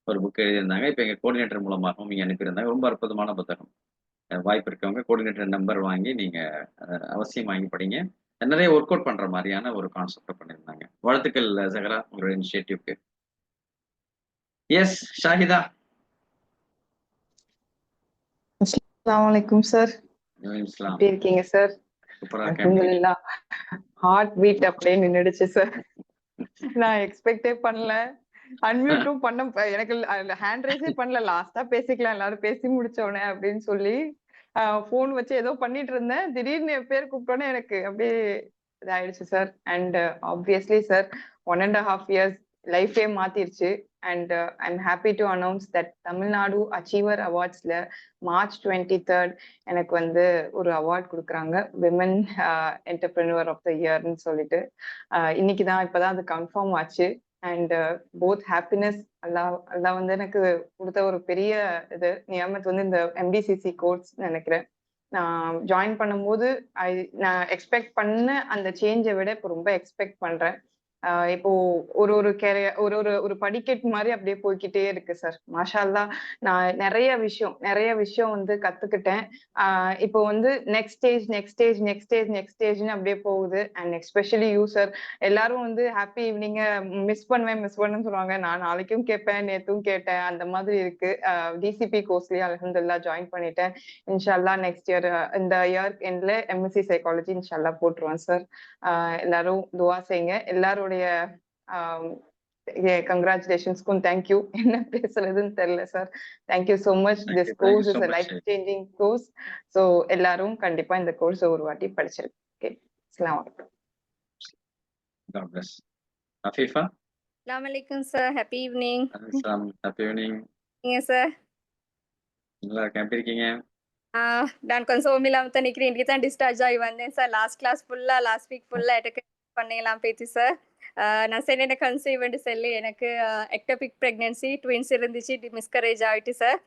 ஒரு புக் எழுதியிருந்தாங்க. இப்போ எங்கள் கோஆர்டினேட்டர் மூலமாகவும் இங்கே அனுப்பியிருந்தாங்க. ரொம்ப அற்புதமான புத்தகம். வாய்ப்பு இருக்கவங்க கோஆர்டினேட்டர் நம்பர் வாங்கி நீங்கள் அவசியம் வாங்கி படிங்க. நிறைய ஒர்க் அவுட் பண்ணுற மாதிரியான ஒரு கான்செப்ட் பண்ணியிருந்தாங்க. வாழ்த்துக்கள் ஜஹரா உங்களோட இனிஷியேட்டிவ்க்கு. எஸ் ஷாஹிதா? அஸ்ஸலாமு அலைக்கும் சார். எப்படி இருக்கீங்க சார்? அல்ஹம்துலில்லாஹ். ஹார்ட் பீட் அப்படியே நின்னுடுச்சு சார். நான் எக்ஸ்பெக்டே பண்ணல. அன்மியூட்டும் பண்ண எனக்கு ஹேண்ட் ரைஸே பண்ணல. லாஸ்டா பேசிக்கலாம் எல்லாரும் பேசி முடிச்சோடனே அப்படின்னு சொல்லி போன் வச்சு ஏதோ பண்ணிட்டு இருந்தேன். திடீர்னு என் பேர் கூப்பிட்டோன்னே எனக்கு அப்படியே இதாயிடுச்சு சார். அண்ட் ஆப்வியஸ்லி சார் 1.5 years லைஃபே மாத்திருச்சு. And I'm happy to announce that Tamil Nadu achiever அவார்ட்ஸ்ல March 23rd எனக்கு வந்து ஒரு அவார்ட் கொடுக்குறாங்க, விமன் என்டர்பிரினியர் ஆஃப் த இயர்னு சொல்லிட்டு. இன்னைக்கு தான் இப்பதான் அது கன்ஃபார்ம் ஆச்சு. அண்ட் போத் ஹாப்பினஸ் அல்லாஹ் வந்து எனக்கு கொடுத்த ஒரு பெரிய இது நியமத் வந்து இந்த MDCC கோர்ஸ் நினைக்கிறேன். நான் ஜாயின் பண்ணும்போது நான் எக்ஸ்பெக்ட் பண்ண அந்த சேஞ்சை விட இப்போ ரொம்ப எக்ஸ்பெக்ட் பண்றேன். இப்போ ஒரு ஒரு கேரியர் ஒரு படிக்கட்டு மாதிரி அப்படியே போய்கிட்டே இருக்கு சார். மாஷா அல்லாஹ் நான் நிறைய விஷயம் வந்து கத்துக்கிட்டேன். இப்போ வந்து நெக்ஸ்ட் ஸ்டேஜ்னு அப்படியே போகுது. அண்ட் எஸ்பெஷலி யூ சார், எல்லாரும் வந்து ஹாப்பி ஈவினிங்க மிஸ் பண்ணுவேன்னு சொல்லுவாங்க. நான் நாளைக்கும் கேட்பேன், நேத்தும் கேட்டேன், அந்த மாதிரி இருக்கு. டிசிபி கோர்ஸ்லயே அல்ஹம்துலில்லாஹ் ஜாயின் பண்ணிட்டேன். இன்ஷால்லா நெக்ஸ்ட் இயர் இந்த இயர் எண்ட்ல MSc சைக்காலஜி இன்ஷால்லா போட்டுருவேன் சார். எல்லாரும் துவா செய்யுங்க. எல்லாருடைய கங்க்ராச்சுலேஷன்ஸ்க்கும் தேங்க்யூ. என்ன பேசுறதுன்னு தெரியல sir. Thank you so much. This course is a life changing course. So எல்லாரும் கண்டிப்பா இந்த கோர்ஸ் ஒரு வாட்டி படிச்சிருக்கேன். ஓகே, அஸ்ஸலாமு அலைக்கும். God bless. Afifa? Assalamu alaikum sir. Happy evening. Happy evening. Yes sir. நல்லா இருக்கேன். எப்படி இருக்கீங்க? நான் கொஞ்சம் சோமில்லாம தான் நிக்கிறேன். இன்னைக்கு தான் டிஸ்சார்ஜ் ஆகி வந்தேன் சார். லாஸ்ட் வீக் ஃபுல்லா எனக்கு பண்ணலாம் பேச்சு சார். நான் சரி எனக்கு கன்சீவ்னு சொல்லி எனக்கு எக்டோபிக் பிரெக்னன்சி ட்வின்ஸ் இருந்துச்சு, மிஸ்கரேஜ் ஆகிட்டு சார்.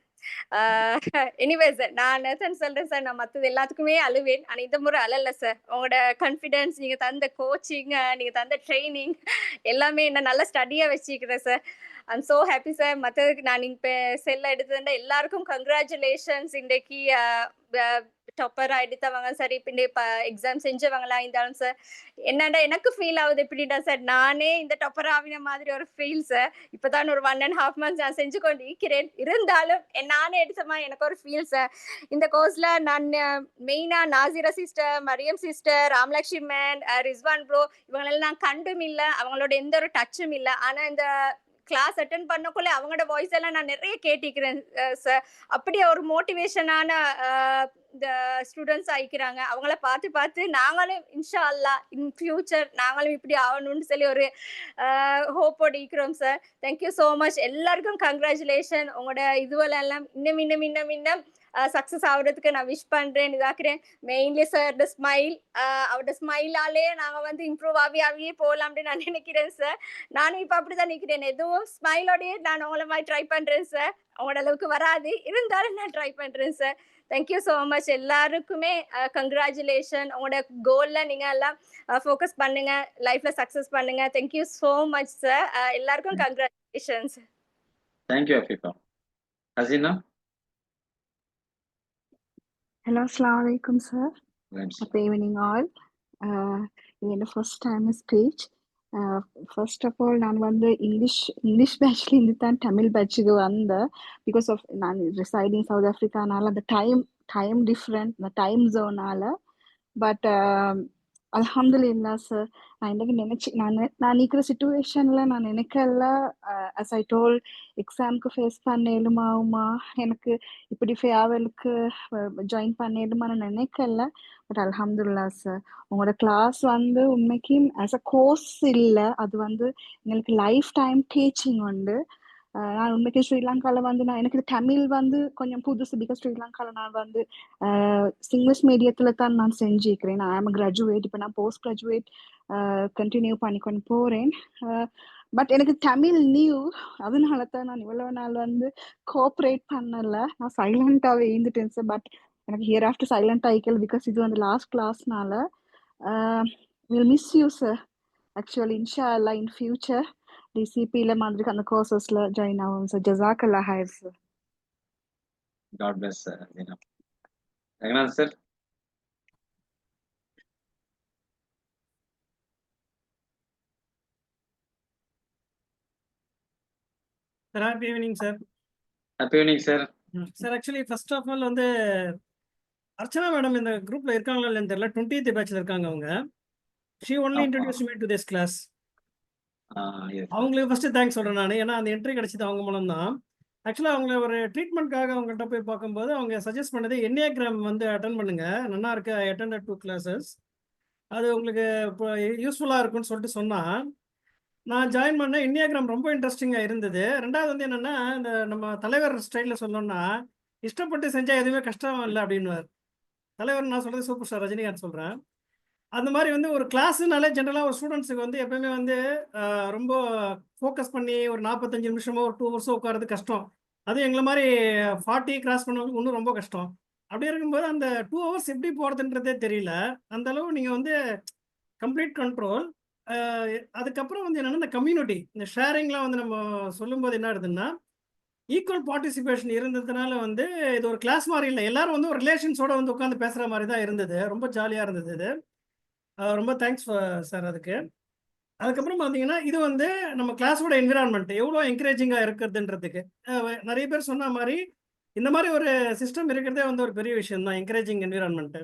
எனிவேஸ் நான் நேத்தன் சொல்றேன் சார், நான் மற்றது எல்லாத்துக்குமே அழுவேன். ஆனால் இந்த முறை அழல சார். உங்களோட கான்ஃபிடென்ஸ், நீங்கள் தந்த கோச்சிங், நீங்கள் தந்த ட்ரைனிங் எல்லாமே என்ன நல்லா ஸ்டடியாக வச்சுக்கிறேன் sir. I'm so happy sir. மற்றதுக்கு நான் இப்போ செல்ல எடுத்ததுன்னா எல்லாருக்கும் கங்க்ராச்சுலேஷன்ஸ். இன்றைக்கு டாப்பராக எடுத்தவங்க சரி, இப்போ எக்ஸாம் செஞ்சவங்களா இருந்தாலும் சார், என்னடா எனக்கு ஃபீல் ஆகுது எப்படின்னா சார், நானே இந்த டாப்பர் ஆகின மாதிரி ஒரு ஃபீல் சார். இப்போதான் ஒரு 1.5 months நான் செஞ்சு கொண்டு இருக்கிறேன். இருந்தாலும் நானே எடுத்தமா எனக்கு ஒரு ஃபீல் சார். இந்த கோர்ஸில் நான் மெயினாக Nasira sister, Mariyam sister, Ramlakshmi ma'am, Rizwan bro இவங்களெல்லாம் நான் கண்டும் இல்லை, அவங்களோட எந்த ஒரு டச்சும் இல்லை. ஆனால் இந்த கிளாஸ் அட்டென்ட் பண்ணக்குள்ள அவங்களோட வாய்ஸ் எல்லாம் நான் நிறைய கேட்டிக்கிறேன் சார். அப்படியே ஒரு மோட்டிவேஷனான இந்த ஸ்டூடெண்ட்ஸ் ஆயிக்கிறாங்க. அவங்கள பார்த்து நாங்களும் இன்ஷா அல்லாஹ் இன் ஃபியூச்சர் நாங்களும் இப்படி ஆகணும்னு சொல்லி ஒரு ஹோப்போடு இருக்கிறோம் சார். Thank you so much. எல்லாருக்கும் கங்க்ராச்சுலேஷன். உங்களோட இதுவெல்லாம் இன்னும் சக்ஸஸ் ஆகுறதுக்கு நான் விஷ் பண்றேன், இதாக்குறேன். மெயின்லி சார் ஸ்மைல், அவரோட ஸ்மைலாலே நாங்க வந்து இம்ப்ரூவ் ஆகியே போகலாம்னு நான் நினைக்கிறேன் சார். நானும் இப்ப அப்படிதான் நினைக்கிறேன். எதுவும் ஸ்மைலோடய நான் உங்களை மாதிரி ட்ரை பண்றேன் சார். உங்களோட அளவுக்கு வராது, இருந்தாலும் நான் ட்ரை பண்றேன் சார். Thank you so much. எல்லாருக்குமே கங்க்ராச்சுலேஷன். உங்களோட கோல்ல நீங்க எல்லாம் ஃபோக்கஸ் பண்ணுங்க, லைஃப்ல சக்சஸ் பண்ணுங்க. Thank you so much sir. எல்லாருக்கும் congratulations. Thank you Afifa. Haseena? Hello, Assalamu alaikum, sir. Happy evening, all. In the first time speech. First of all, நான் வந்து English batchல இருந்து தான் தமிழ் batchக்கு வந்தேன். Because of நான் reside in South Africa, நால அந்த time different, the time zone நால. But alhamdulillah sir, நான் இன்னைக்கு நான் இருக்கிற சிச்சுவேஷன்ல நான் நினைக்கல. as I told, எக்ஸாமுக்கு ஃபேஸ் பண்ணேலுமா, எனக்கு இப்படி ஃபேவலுக்கு ஜாயின் பண்ணேலுமா நான் நினைக்கல. பட் அல்ஹம்துலில்லாஹ் சார், உங்களோட கிளாஸ் வந்து உண்மைக்கு ஆஸ் அ கோர்ஸ் இல்லை, அது வந்து எங்களுக்கு லைஃப் டைம் டீச்சிங் உண்டு. நான் உண்மைக்கு ஸ்ரீலங்காவில் வந்து எனக்கு தமிழ் வந்து கொஞ்சம் புதுசு. பிகாஸ் ஸ்ரீலங்காவில் நான் வந்து இங்கிலீஷ் மீடியத்தில் தான் நான் செஞ்சுக்கிறேன். நான் ஆம் கிராஜுவேட். இப்போ நான் போஸ்ட் கிராஜுவேட் கண்டினியூ பண்ணிக்கொண்டு போகிறேன். பட் எனக்கு தமிழ் நியூ, அதனால தான் நான் இவ்வளோ நாள் வந்து கோஆப்ரேட் பண்ணலை. நான் சைலண்டாகவே இருந்துட்டேன் சார். பட் எனக்கு ஹியர் ஆஃப்டர் சைலண்ட் ஆகிக்கல. பிகாஸ் இது வந்து லாஸ்ட் கிளாஸ்னால. Will miss you sir. Actually இன்ஷா அல்லாஹ் இன் ஃபியூச்சர் டிசிபியில் மாதிரி அந்த கோர்சஸில் ஜாயின் ஆகும் சார். ஜஸாக்கல்லாஹ் ஹைர் sir. God bless sir. Ranganath sir? Sir happy evening sir. Happy evening sir. Sir actually first of all வந்து அர்ச்சனா மேடம் இந்த குரூப்ல இருக்காங்களா இல்லைன்னு தெரியல. 20th பேட்ச்ல இருக்காங்க அவங்க. She only introduce me to this class. அவங்களுக்கு ஃபர்ஸ்ட் தேங்க்ஸ் சொல்றேன் நான். ஏன்னா அந்த என்ட்ரி கிடைச்சது அவங்க மூலம் தான். ஆக்சுவலாக அவங்க ஒரு ட்ரீட்மெண்ட்காக அவங்கள்ட்ட போய் பார்க்கும்போது அவங்க சஜஸ்ட் பண்ணது என்னியாகிராம் வந்து அட்டன் பண்ணுங்க, நல்லா இருக்கு. ஐ அட்டெண்டட் 2 classes. அது உங்களுக்கு இப்போ யூஸ்ஃபுல்லாக இருக்கும்னு சொல்லிட்டு சொன்னால், நான் ஜாயின் பண்ண இன்டியாகிராம் ரொம்ப இன்ட்ரெஸ்டிங்காக இருந்தது. 2வது வந்து என்னன்னா, இந்த நம்ம தலைவர் ஸ்டைலில் சொல்லணும்னா, இஷ்டப்பட்டு செஞ்சா எதுவுமே கஷ்டம் இல்ல அப்படின்னுவார். தலைவர் நான் சொல்றது சூப்பர் ஸ்டார் ரஜினிகாந்த் சொல்றேன். அந்த மாரி வந்து ஒரு கிளாஸ்னாலே ஜெனரலா ஒரு ஸ்டூடண்ட்ஸுக்கு வந்து எப்பவுமே வந்து ரொம்ப ஃபோக்கஸ் பண்ணி ஒரு 45 நிமிஷமோ, ஒரு 2 ஹவர்ஸோ உட்கார்றது கஷ்டம். அதுவும் எங்கள மாரி 40 கிராஸ் பண்ணவங்களுக்கு இன்னும் ரொம்ப கஷ்டம். அப்படி இருக்கும்போது அந்த 2 ஹவர்ஸ் எப்படி போறதுன்றதே தெரியல. அந்த அளவு நீங்க வந்து கம்ப்ளீட் கண்ட்ரோல். அ அதுக்கப்புறம் வந்து என்னன்னா, இந்த கம்யூனிட்டி, இந்த ஷேரிங்லாம் வந்து நம்ம சொல்லும்போது என்ன ஆகுதுன்னா, ஈக்குவல் பார்ட்டிசிபேஷன் இருந்ததுனால வந்து இது ஒரு கிளாஸ் மாரி இல்ல. எல்லாரும் வந்து ஒரு ரிலேஷன்ஸோட வந்து உட்கார்ந்து பேசுற மாரி தான் இருந்தது. ரொம்ப ஜாலியா இருந்தது இது. ரொம்ப தேங்க்ஸ் சார் அதுக்கு. அதுக்கப்புறம் பார்த்தீங்கன்னா, இது வந்து நம்ம கிளாஸோட என்விரான்மென்ட் எவ்வளோ என்கரேஜிங்கா இருக்கிறதுன்றதுக்கு. நெறைய பேர் சொன்ன மாரி, இந்த மாரி ஒரு சிஸ்டம் இருக்கிறதே வந்து ஒரு பெரிய விஷயம் தான். Encouraging environment.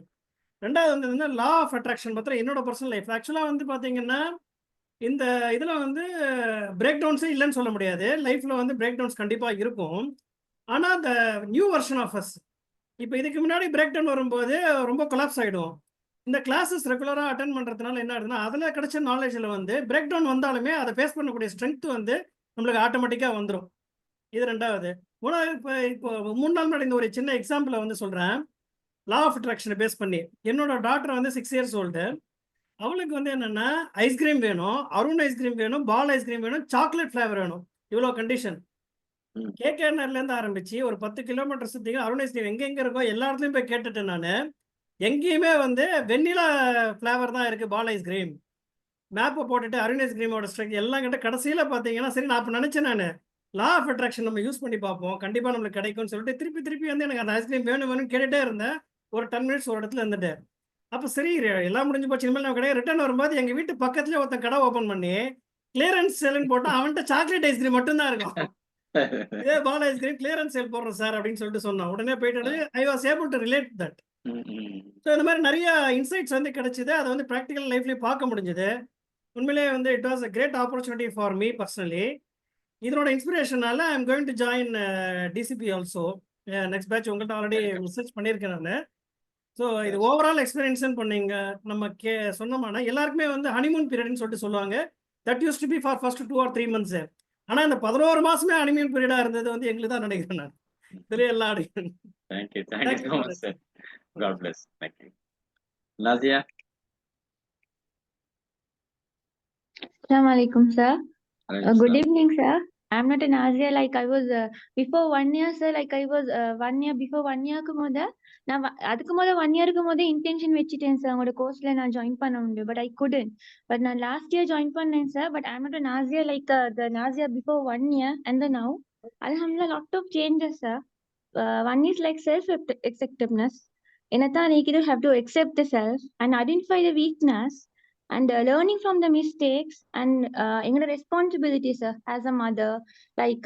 2வது வந்து என்னன்னா, லா ஆஃப் அட்ராக்ஷன் பத்திரம் என்னோட பர்சனல் லைஃப். ஆக்சுவலா வந்து பார்த்தீங்கன்னா, இந்த இதுல வந்து பிரேக் டவுன்ஸே இல்லன்னு சொல்ல முடியாது. லைஃப்ல வந்து பிரேக் டவுன்ஸ் கண்டிப்பா இருக்கும். ஆனா, அந்த நியூ வெர்ஷன் ஆஃப் அஸ். இப்ப இதுக்கு முன்னாடி பிரேக் டவுன் வரும்போது ரொம்ப கொலாப்ஸ் ஆயிடுவோம். இந்த கிளாஸஸ் ரெகுலரா அட்டெண்ட் பண்றதுனால என்ன ஆகுதுன்னா, அதுல கிடைச்ச நாலேஜ்ல வந்து பிரேக் டவுன் வந்தாலுமே அத ஃபேஸ் பண்ணக்கூடிய ஸ்ட்ரெங்த் வந்து நம்மளுக்கு ஆட்டோமேட்டிக்கா வந்துரும். இது 2வது. 3வது இப்போ 3 நாள் முன்னாடி இந்த ஒரு சின்ன எக்ஸாம்பிள வந்து சொல்றேன். லா ஆஃப் அட்ராக்ஷன பேஸ் பண்ணி. என்னோட டாட்டர் வந்து 6 இயர்ஸ் ஓல்டு. அவளுக்கு வந்து என்னன்னா, ஐஸ்கிரீம் வேணும், அருண் ஐஸ்கிரீம் வேணும், பால் ஐஸ்கிரீம் வேணும், சாக்லேட் ஃபிளேவர் வேணும். இவ்வளோ கண்டிஷன். கேகேஆர்லேருந்து ஆரம்பிச்சு ஒரு 10 கிலோமீட்டர் சுத்தி அருண் ஐஸ்கிரீம் எங்கெங்க இருக்கோ எல்லா இடத்துலயும் போய் கேட்டுட்டேன் நானு. எங்கேயுமே வந்து வெண்ணிலா ஃபிளேவர் தான் இருக்கு பால் ஐஸ்கிரீம். மேப்ப போட்டுட்டு அருண் ஐஸ்கிரீமோட ஸ்ட்ரக் எல்லாம் கிட்ட கடைசியில பார்த்தீங்கன்னா, சரி நான் அப்ப நினைச்சேன் நானு, லா ஆஃப் அட்ராக்ஷன் நம்ம யூஸ் பண்ணி பார்ப்போம். கண்டிப்பா நம்மளுக்கு கிடைக்கும்னு சொல்லிட்டு திருப்பி திருப்பி வந்து எனக்கு அந்த ஐஸ்கிரீம் வேணும் வேணும்னு கேட்டுட்டே இருந்தேன். ஒரு 10 மினிட்ஸ் ஒரு இடத்துல இருந்துட்டு. அப்ப சரி எல்லாம் முடிஞ்சு போச்சு. இனிமேல் நம்ம கடையை ரிட்டர்ன் வரும்போது எங்க வீட்டு பக்கத்துலயே ஒருத்தன் கடை ஓப்பன் பண்ணி, கிளியரன்ஸ் சேல்ன்னு போட்டா அவன்ட்ட சாக்லேட் ஐஸ்கிரீம் மட்டும் தான் இருக்கும். இதே பால் ஐஸ்கிரீம் கிளியரன்ஸ் சேல் போடுறோம் சார் அப்படின்னு சொல்லிட்டு சொன்னான். உடனே போயிட்டு I was able to relate that. So இந்த மாதிரி நிறைய இன்சைட்ஸ் வந்து கிடைச்சது. அதை வந்து ப்ராக்டிக்கல் லைஃப்லயும் பார்க்க முடிஞ்சது. உண்மையிலேயே வந்து it was a great opportunity for me personally. இதனோட இன்ஸ்பிரேஷனால I am going to join DCP also. Next batch உங்கள்கிட்ட ஆல்ரெடி மெசேஜ் பண்ணியிருக்கேன் நான். ஸோ இது ஓவரால் எக்ஸ்பீரியன்ஸ்னு பண்ணீங்க நம்ம சொன்னோம்னா எல்லாருக்குமே வந்து ஹனிமூன் பீரியட்னு சொல்லிட்டு சொல்லுவாங்க. That use to be for first 2 or 3 months. ஆனா இந்த 11 மாசமே ஹனிமூன் பீரியடா இருந்தது வந்து எங்களுக்கு தான் நினைக்கிறேன் நான். இதுல எல்லாம் thank you so much sir. God bless. Thank you. Nazia. Assalamu alaikum, sir. Good evening, sir. I'm not an Nazia like I was before 1 year, sir. Like I was 1 year before 1 year க்கு முத நான் அதுக்கு முத 1 yearக்கு முத இன்டென்ஷன் வச்சிட்டேன் சார் உங்களோட கோர்ஸ்ல நான் join பண்ண உண்டு. But I couldn't. பட் நான் லாஸ்ட் இயர் ஜாயின் பண்ணேன் sir. But I'm not a Nazia like the Nazia before 1 year and the now. Alhamdulillah, lot of changes, sir. One is like self acceptance. என்னதான் நீ have to accept the self and identify the weakness. And learning from the mistakes and responsibilities as a mother, like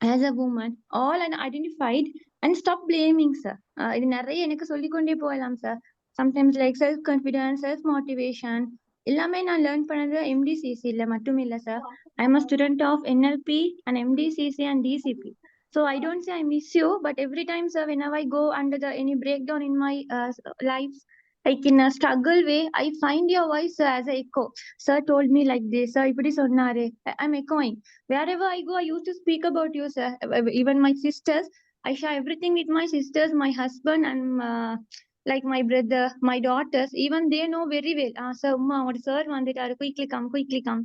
as a woman, all and identified and stop blaming, sir. இது நிறைய எனக்கு சொல்லிக்கொண்டே போகலாம் sir. Sometimes like self confidence, self motivation எல்லாமே நான் learn பண்ணது MDCC மட்டும் இல்லை sir. I am a student of NLP and MDCC and DCP. So I don't say I miss you, but every time, sir, whenever I go under any breakdown in my life, like in a struggle way, I find your voice as an echo. Sir told me like this, sir, ipadi sonnare. I'm echoing. Wherever I go, I used to speak about you, sir. Even my sisters, I share everything with my sisters, my husband, and like my brother, my daughters. Even they know very well. Sir, Umma, what sir vanditaru, quickly come, quickly come.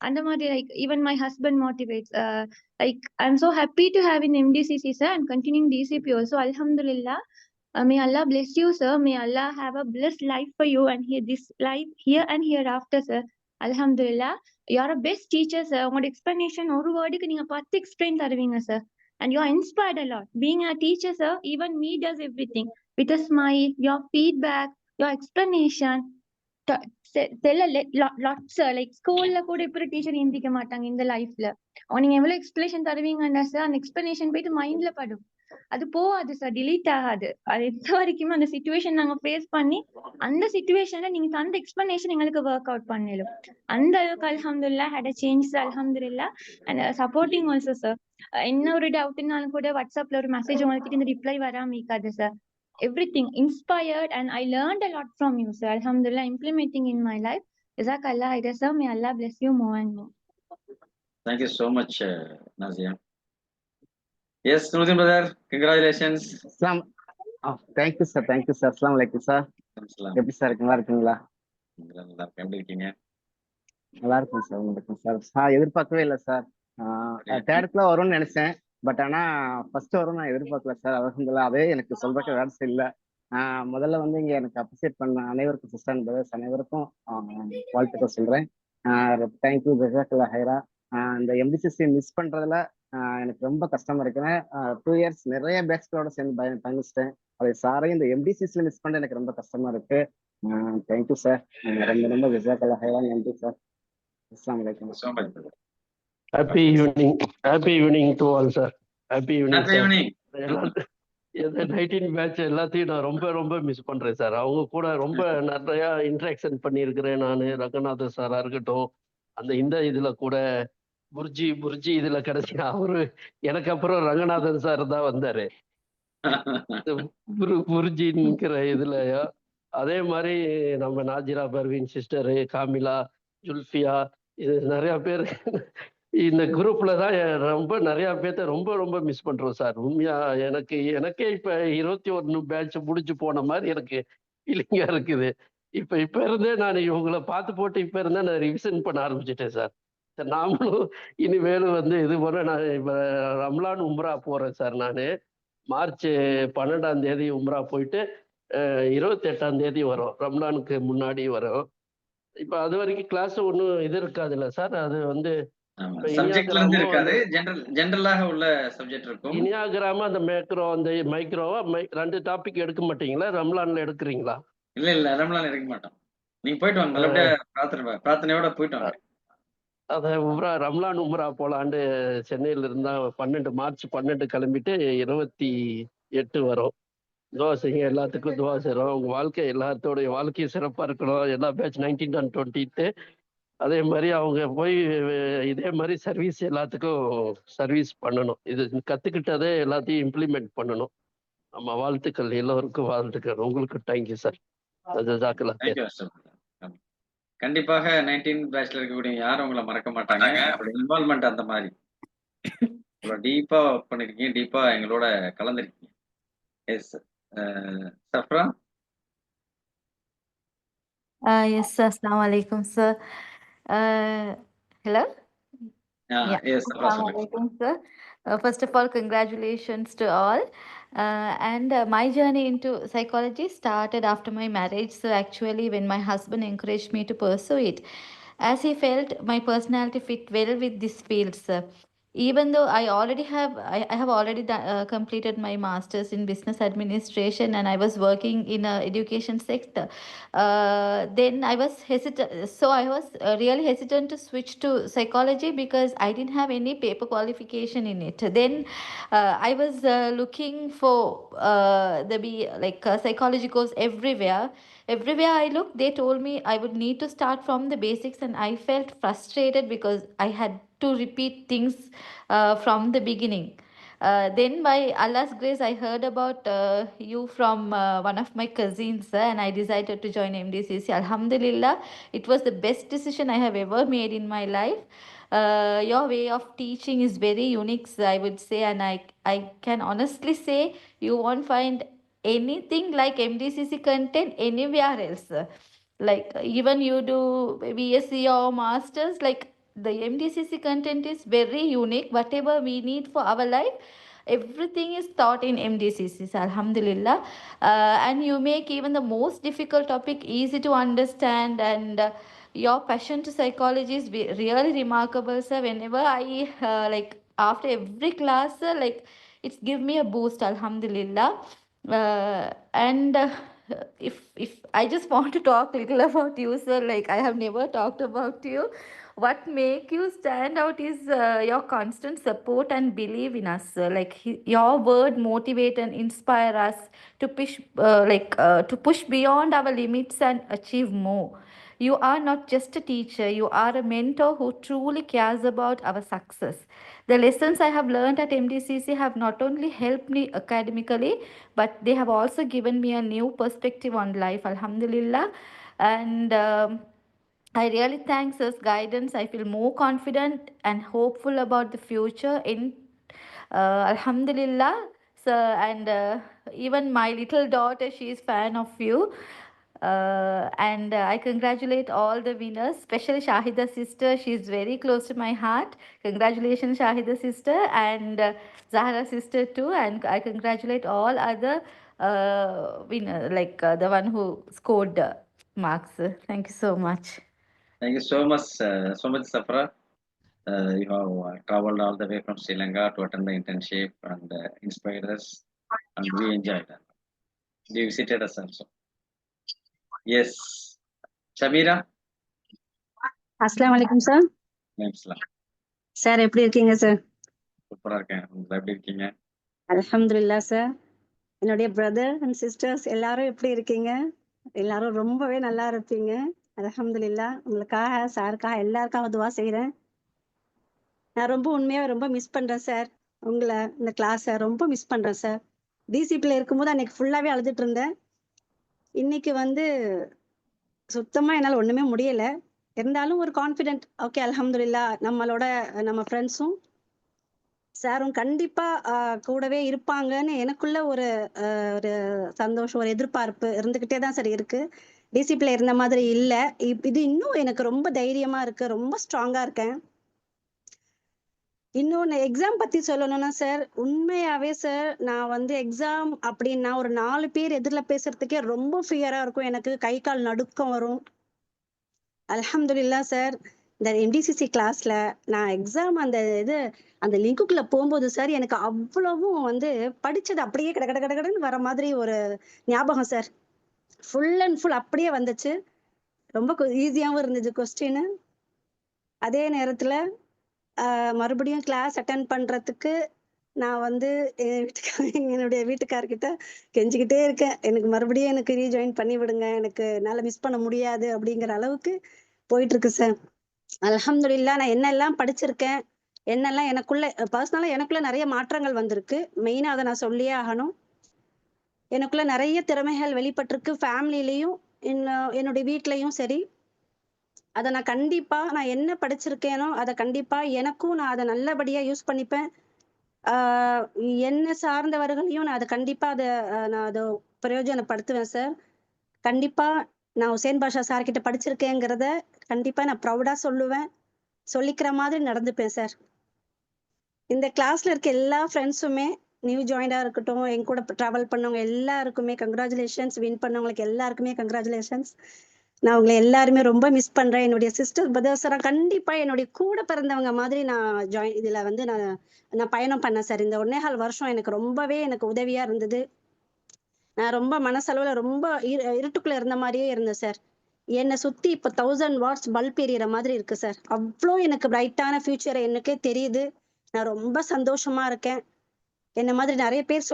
And like even my husband motivates. Like I'm so happy to have in MDCC, sir, and continuing DCP also. Alhamdulillah. May Allah bless you, sir. May Allah have a blessed life for you and this life here and hereafter, sir. Alhamdulillah. You are a best teacher, sir. Your explanation, oru word ku neenga 10 explain tharuvinga, sir. And you are inspired a lot. Being a teacher, sir, even me does everything. With a smile, your feedback, your explanation. Tell a lot, sir. Like school la kuda ipra teacher indika maatanga in the life la. Neenga evlo explanation tharuvinga sir, and explanation போயிட்டு மைண்ட்ல படும். அது போகாது sir, delete ஆகாது. அது எந்த வரைக்குமே அந்த சிச்சுவேஷன் நாங்க ஃபேஸ் பண்ணி அந்த சிச்சுவேஷன்ல நீங்க தந்த எக்ஸ்பிளனேஷன் எங்களுக்கு ஒர்க் அவுட் பண்ணிடும். அந்த அளவுக்கு அல்ஹம்துலில்லா ஹேட் அ சேஞ்ச் அல்ஹம்துலில்லா. And supporting also sir. என்ன ஒரு டவுட்னாலும் கூட வாட்ஸ்அப்ல ஒரு மெசேஜ் உங்களுக்கு இந்த ரிப்ளை வராம இருக்காது sir. Everything inspired and I learned a lot from you, sir. Alhamdulillah, implementing in my life. Jazakallah khair, sir. May Allah bless you more and more. Thank you so much, Nazia. Yes, Nuruddin brother, congratulations. Thank you sir, thank you sir. அஸ்ஸலாமு அலைக்கும் sir. எப்படி sir நல்லா இருக்கீங்களா? நல்லா இருக்கேன். எப்படி இருக்கீங்க? நல்லா இருக்கும் சார். உங்களுக்கு சார் எதிர்பார்க்கவே இல்லை சார். தேர்ட்ல வரும்னு நினைச்சேன், பட் ஆனா ஃபர்ஸ்ட் வரும் நான் எதிர்பார்க்கல சார். அல்ஹம்துலில்லாஹ். அதே எனக்கு சொல்றதுக்கு வேலை இல்லை. முதல்ல வந்து இங்க எனக்கு அப்ரிசியேட் பண்ண அனைவருக்கும், சிஸ்டர் அண்ட் பிரதர்ஸ் அனைவருக்கும் வாழ்த்துக்கள் சொல்றேன். தேங்க்யூ, ஜஸாக்கல்லாஹ் ஹைரா. இந்த எம்டிசிசி மிஸ் பண்றதுல எனக்கு ரொம்ப கஷ்டமா இருக்குன்னு 2 years நிறைய பேட்ச்களோட சேர்ந்து பயணிச்சிட்டேன். அதை சாரையும் இந்த எம்டிசிசில மிஸ் பண்ண எனக்கு ரொம்ப கஷ்டமா இருக்கு. Thank you sir. ரொம்ப ரொம்ப ஜஸாக்கல்லாஹ் ஹைரா. நன்றி சார். அஸ்ஸலாமு அலைக்கும். Happy evening to all sir. Happy evening sir. 19 batch எல்லாத்தையும் நான் ரொம்ப ரொம்ப மிஸ் பண்றேன் சார். அவங்க கூட ரொம்ப நிறைய இன்ட்ராக்ஷன் பண்ணியிருக்கிறேன் நான். ரங்கநாதன் சாரா இருக்கட்டும், இந்த இதுல கூட புர்ஜி இதுல கடைசியா அவரு எனக்கு அப்புறம் ரங்கநாதன் சார் தான் வந்தாரு புர்ஜின்கிற இதுல. அதே மாதிரி நம்ம நாஜிரா பர்வீன் சிஸ்டரு, காமிலா, ஜுல்ஃபியா, இது நிறைய பேர் இந்த குரூப்ல தான் ரொம்ப நிறைய பேர்த்த ரொம்ப ரொம்ப மிஸ் பண்றோம் சார். உண்மையா எனக்கே இப்ப 21 பேட்ச் முடிச்சு போன மாதிரி எனக்கு ஃபீலிங்கா இருக்குது. இப்ப இருந்தே நான் இவங்களை பார்த்து போட்டு இப்ப இருந்தே நான் ரிவிஷன் பண்ண ஆரம்பிச்சிட்டேன் சார். நாமளும் இனிமேலும் வந்து இது போல நான் இப்ப ரம்லான் உம்ரா போறேன் சார். நான் மார்ச் 12ஆம் தேதி உம்ரா போயிட்டு 28ஆம் தேதி வரும், ரம்லானுக்கு முன்னாடி வரும். இப்ப அது வரைக்கும் கிளாஸ் ஒன்றும் இது இருக்காதுல்ல சார். அது வந்து ஜெனரலாக உள்ள சப்ஜெக்ட் இருக்கும். இனியாகிராம அந்த மேக்ரோ அந்த மைக்ரோவா 2 டாபிக் எடுக்க மாட்டீங்களா? ரம்லான்ல எடுக்கிறீங்களா? இல்ல ரம்லான் எடுக்க மாட்டோம். நீங்க போயிட்டு வாங்க, நல்லபடியா பிரார்த்தனையோட போயிட்டு வாங்க. அத ரம்லான் உம்ரா போலாண்டு சென்னையில இருந்தா மார்ச் 12 கிளம்பிட்டு 28 வரும். துவா செய்யுங்க, எல்லாத்துக்கும் துவா செய்றோம். உங்க வாழ்க்கை எல்லாத்தோடைய வாழ்க்கையும் சிறப்பா இருக்கணும். எல்லா பேட்ச் 19 and 20 அதே மாதிரி அவங்க போய் இதே மாதிரி சர்வீஸ் எல்லாத்துக்கும் சர்வீஸ் பண்ணணும். இது கத்துக்கிட்டதே எல்லாத்தையும் இம்ப்ளிமெண்ட் பண்ணணும். நம்ம வாழ்த்துக்கள், எல்லோருக்கும் வாழ்த்துக்கள். உங்களுக்கு தேங்க்யூ சார். கண்டிப்பாக 19 பேட்ச்ல இருக்கக்கூடிய யாரும் உங்களை மறக்க மாட்டாங்க. இன்வால்மெண்ட் அந்த மாதிரி டீப்பா ஒர்க் பண்ணிருக்கீங்க, டீப்பா எங்களோட கலந்துருக்கீங்க. Yes Safra. Yes, sir. Assalamu alaikum, sir. Hello? Yes, Assalamu alaikum, sir. First of all, congratulations to all. And my journey into psychology started after my marriage. So actually, when my husband encouraged me to pursue it, as he felt my personality fit well with this field, sir. Even though I have already completed my master's in business administration and I was working in a education sector, then I was hesitant. So I was really hesitant to switch to psychology because I didn't have any paper qualification in it. Then I was looking for psychology course everywhere. Everywhere I looked, they told me I would need to start from the basics, and I felt frustrated because I had to repeat things from the beginning. Then by Allah's grace, I heard about you from one of my cousins, and I decided to join MDCC. Alhamdulillah, it was the best decision I have ever made in my life. Your way of teaching is very unique, I would say, and I can honestly say you won't find anything like MDCC content anywhere else. Like even you do BSc or masters, like the MDCC content is very unique. Whatever we need for our life, everything is taught in MDCC. Alhamdulillah. And you make even the most difficult topic easy to understand, and your passion to psychology is really remarkable, sir. Whenever I after every class, it's give me a boost. Alhamdulillah. And if I just want to talk a little about you, sir, like I have never talked about you. What make you stand out is your constant support and belief in us, sir. Your word motivate and inspire us to push beyond our limits and achieve more. You are not just a teacher, you are a mentor who truly cares about our success. The lessons I have learned at MDCC have not only helped me academically, but they have also given me a new perspective on life. Alhamdulillah. And I really thanks his guidance. I feel more confident and hopeful about the future. In Alhamdulillah, so and even my little daughter, she is fan of you. And I congratulate all the winners, especially Shahida sister. She is very close to my heart. Congratulations, Shahida sister, and Zahra sister too. And I congratulate all other winner, like the one who scored marks. Thank you so much. Thank you so much, Safra. You have traveled all the way from Sri Lanka to attend the internship and inspired us, and we enjoyed that. You visited us also. Yes, Shamira. அஸ்ஸலாமு அலைக்கும் sir. Sir எப்படி இருக்கீங்க sir? சூப்பரா இருக்கேன். எப்படி இருக்கீங்க? அல்ஹம்துலில்லாஹ் sir. என்னுடைய பிரதர் அண்ட் சிஸ்டர்ஸ் எல்லாரும் எப்படி இருக்கீங்க? எல்லாரும் ரொம்பவே நல்லா இருப்பீங்க. அல்ஹம்துலில்லாஹ். உங்களுக்காக சாருக்காக எல்லாருக்காக துவா செய்கிறேன். நான் உண்மையாவே ரொம்ப மிஸ் பண்றேன் சார். உங்களை இந்த கிளாஸை ரொம்ப மிஸ் பண்றேன் சார். டிசிபில இருக்கும்போது அன்னைக்கு ஃபுல்லாவே அழுதுட்டு இருந்தேன். இன்னைக்கு சுத்தமா என்னால ஒண்ணுமே முடியல. இருந்தாலும் ஒரு கான்ஃபிடென்ட், ஓகே அல்ஹம்துலில்லாஹ் நம்ம ஃப்ரெண்ட்ஸும் சாரும் கண்டிப்பா கூடவே இருப்பாங்கன்னு எனக்குள்ள ஒரு சந்தோஷம், ஒரு எதிர்பார்ப்பு இருந்துகிட்டே தான் சார் இருக்கு. டிசிப்ளின் இருந்த மாதிரி இல்ல. இது இன்னும் எனக்கு ரொம்ப தைரியமா இருக்கு, ரொம்ப ஸ்ட்ராங்கா இருக்கேன். இன்னொன்னு எக்ஸாம் பத்தி சொல்லணும்னா சார், உண்மையாவே சார் நான் எக்ஸாம் அப்படின்னா ஒரு 4 பேர் எதிரில் பேசுறதுக்கே ரொம்ப ஃபியரா இருக்கும். எனக்கு கை கால் நடுக்கம் வரும். அல்ஹம்துலில்லாஹ் சார், இந்த எம்டிசிசி கிளாஸ்ல நான் எக்ஸாம் அந்த லிங்குக்குள்ள போகும்போது சார் எனக்கு அவ்வளவும் படிச்சது அப்படியே கடன்னு வர மாதிரி ஒரு ஞாபகம் சார். ஃபுல் அண்ட் ஃபுல் அப்படியே வந்துச்சு. ரொம்ப ஈஸியாகவும் இருந்துச்சு கொஸ்டின். அதே நேரத்துல மறுபடியும் கிளாஸ் அட்டென்ட் பண்றதுக்கு நான் என்னுடைய வீட்டுக்காரர்கிட்ட கெஞ்சிக்கிட்டே இருக்கேன். எனக்கு மறுபடியும் ரீஜாயின் பண்ணி விடுங்க, என்னால மிஸ் பண்ண முடியாது அப்படிங்கிற அளவுக்கு போயிட்டு இருக்கு சார். அல்ஹம்துலில்லாஹ். நான் என்னெல்லாம் படிச்சிருக்கேன், என்னெல்லாம் எனக்குள்ள நிறைய மாற்றங்கள் வந்திருக்கு. மெயினா அதை நான் சொல்லியே ஆகணும். எனக்குள்ள நிறைய திறமைகள் வெளிப்பட்டிருக்கு. ஃபேமிலிலையும் என்னுடைய வீட்லயும் சரி. அதை நான் என்ன படிச்சிருக்கேனோ அதை கண்டிப்பா எனக்கும் நான் அதை நல்லபடியா யூஸ் பண்ணிப்பேன். என்ன சார்ந்தவர்களையும் நான் அதை கண்டிப்பா நான் அதை பிரயோஜனப்படுத்துவேன் சார். கண்டிப்பா நான் ஹுசைன் பாஷா சார் கிட்ட படிச்சிருக்கேங்கிறத கண்டிப்பா நான் ப்ரௌடா சொல்லுவேன். சொல்லிக்கிற மாதிரி நடந்துப்பேன் சார். இந்த கிளாஸ்ல இருக்க எல்லா ஃப்ரெண்ட்ஸுமே நியூ ஜாயிண்டா இருக்கட்டும், என் கூட டிராவல் பண்ணவங்க எல்லாருக்குமே கங்க்ராச்சுலேஷன்ஸ். வின் பண்ணவங்களுக்கு எல்லாருக்குமே கங்க்ராச்சுலேஷன்ஸ். நான் உங்களை எல்லாருமே ரொம்ப மிஸ் பண்றேன். என்னுடைய சிஸ்டர் பிரதர்ஸரா கண்டிப்பா என்னுடைய கூட பிறந்தவங்க மாதிரி நான் இதுல நான் பயணம் பண்ணேன் சார். இந்த 1.25 வருஷம் எனக்கு உதவியா இருந்தது. நான் ரொம்ப மனசளவுல ரொம்ப இருட்டுக்குள்ள இருந்த மாதிரியே இருந்தேன் சார். என்னை சுத்தி இப்ப 1000 வாட்ஸ் பல்ப் எரியற மாதிரி இருக்கு சார். அவ்வளோ எனக்கு பிரைட்டான ஃபியூச்சர் எனக்கே தெரியுது. நான் ரொம்ப சந்தோஷமா இருக்கேன். என்ன மாதிரி நிறைய பேர்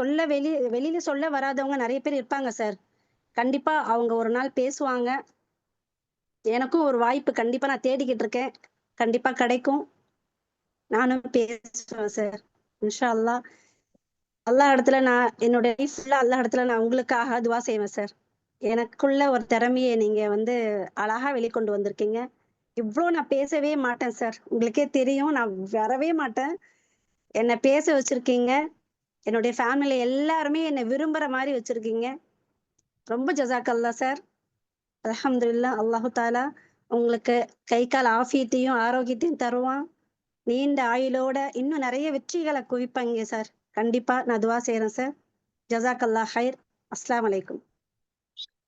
வெளியில சொல்ல வராதவங்க நிறைய பேர் இருப்பாங்க சார். கண்டிப்பா அவங்க ஒரு நாள் பேசுவாங்க. எனக்கும் ஒரு வாய்ப்பு கண்டிப்பா நான் தேடிக்கிட்டு இருக்கேன். கண்டிப்பா கிடைக்கும். நானும் பேசுவேன் சார் இன்ஷா அல்லாஹ். அல்லாஹ் இடத்துல நான் என்னோட லைஃப்ல அல்லாஹ் இடத்துல நான் உங்களுக்காக துவா செய்வேன் சார். எனக்குள்ள ஒரு திறமையை நீங்க அழகா வெளிக்கொண்டு வந்திருக்கீங்க. இவ்வளோ நான் பேசவே மாட்டேன் சார். உங்களுக்கே தெரியும், நான் வரவே மாட்டேன். என்னை பேச வச்சிருக்கீங்க. என்னுடைய ஃபேமிலி எல்லாருமே என்னை விரும்புற மாதிரி வச்சிருக்கீங்க. ரொம்ப ஜஸாக்கல்லா சார். அல்ஹம்துலில்லாஹ். அல்லாஹு தாலா உங்களுக்கு கை கால் ஆஃபியத்தையும் ஆரோக்கியத்தையும் தருவான். நீண்ட ஆயுளோட இன்னும் நிறைய வெற்றிகளை குவிப்பாங்க சார். கண்டிப்பா நான் துவா செய்யறேன் சார். ஜஸாக்கல்லா ஹைர். அஸ்ஸலாமு அலைக்கும்.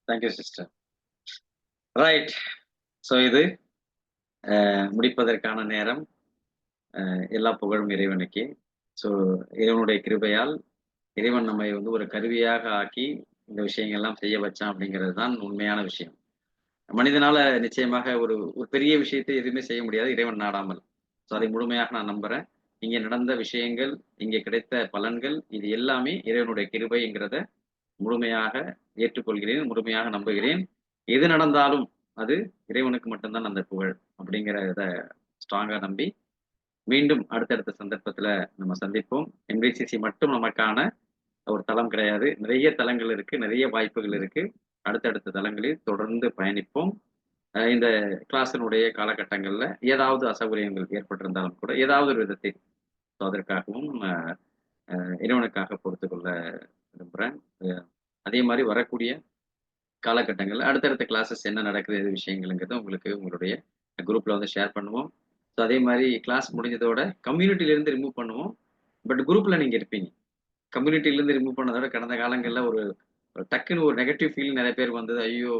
Thank you sister. ரைட். ஸோ இது முடிப்பதற்கான நேரம். எல்லா புகழும் இறைவனுக்கு. ஸோ இறைவனுடைய கிருபையால் இறைவன் நம்மை ஒரு கருவியாக ஆக்கி இந்த விஷயங்கள்லாம் செய்ய வச்சான் அப்படிங்கிறது தான் உண்மையான விஷயம். மனிதனால நிச்சயமாக ஒரு பெரிய விஷயத்தை எதுவுமே செய்ய முடியாது இறைவன் நாடாமல். ஸோ அதை முழுமையாக நான் நம்புறேன். இங்கே நடந்த விஷயங்கள், இங்கே கிடைத்த பலன்கள், இது எல்லாமே இறைவனுடைய கிருபைங்கிறத முழுமையாக ஏற்றுக்கொள்கிறேன், முழுமையாக நம்புகிறேன். எது நடந்தாலும் அது இறைவனுக்கு மட்டும்தான் அந்த புகழ் அப்படிங்கிறத ஸ்ட்ராங்கா நம்பி மீண்டும் அடுத்தடுத்த சந்தர்ப்பத்துல நம்ம சந்திப்போம். எம்டிசிசி மட்டும் நமக்கான ஒரு தளம் கிடையாது. நிறைய தளங்கள் இருக்கு, நிறைய வாய்ப்புகள் இருக்கு. அடுத்தடுத்த தளங்களில் தொடர்ந்து பயணிப்போம். இந்த கிளாஸினுடைய காலகட்டங்கள்ல ஏதாவது அசௌகரியங்கள் ஏற்பட்டிருந்தாலும் கூட ஏதாவது ஒரு விதத்தில் அதற்காகவும் இறைவனுக்காக பொறுத்துக்கொள்ள விரும்புகிறேன். அதே மாதிரி வரக்கூடிய காலகட்டங்கள்ல அடுத்தடுத்த கிளாஸஸ் என்ன நடக்குது எது விஷயங்கள்ங்கிறத உங்களுக்கு உங்களுடைய குரூப்ல வந்து ஷேர் பண்ணுவோம். ஸோ அதே மாதிரி கிளாஸ் முடிஞ்சதோட கம்யூனிட்டிலேருந்து ரிமூவ் பண்ணுவோம். பட் குரூப்ல நீங்க இருப்பீங்க. கம்யூனிட்டிலேருந்து ரிமூவ் பண்ணதோட கடந்த காலங்களில் ஒரு டக்குன்னு ஒரு நெகட்டிவ் ஃபீல் நிறைய பேர் வந்தது. ஐயோ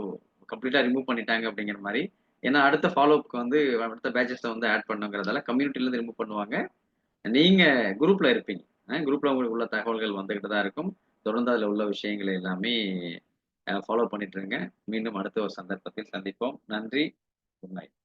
கம்ப்ளீட்டா ரிமூவ் பண்ணிட்டாங்க அப்படிங்கிற மாதிரி. ஏன்னா அடுத்த ஃபாலோஅப்க்கு வந்து அடுத்த பேட்சஸை வந்து ஆட் பண்ணுங்கிறதால கம்யூனிட்டிலேருந்து ரிமூவ் பண்ணுவாங்க. நீங்க குரூப்ல இருப்பீங்க. குரூப்ல உங்களுக்கு உள்ள தகவல்கள் வந்துகிட்டு தான் இருக்கும். தொடர்ந்து அதில் உள்ள விஷயங்களை எல்லாமே ஃபாலோ பண்ணிட்டு இருங்க. மீண்டும் அடுத்த ஒரு சந்தர்ப்பத்தில் சந்திப்போம். நன்றி. Good night.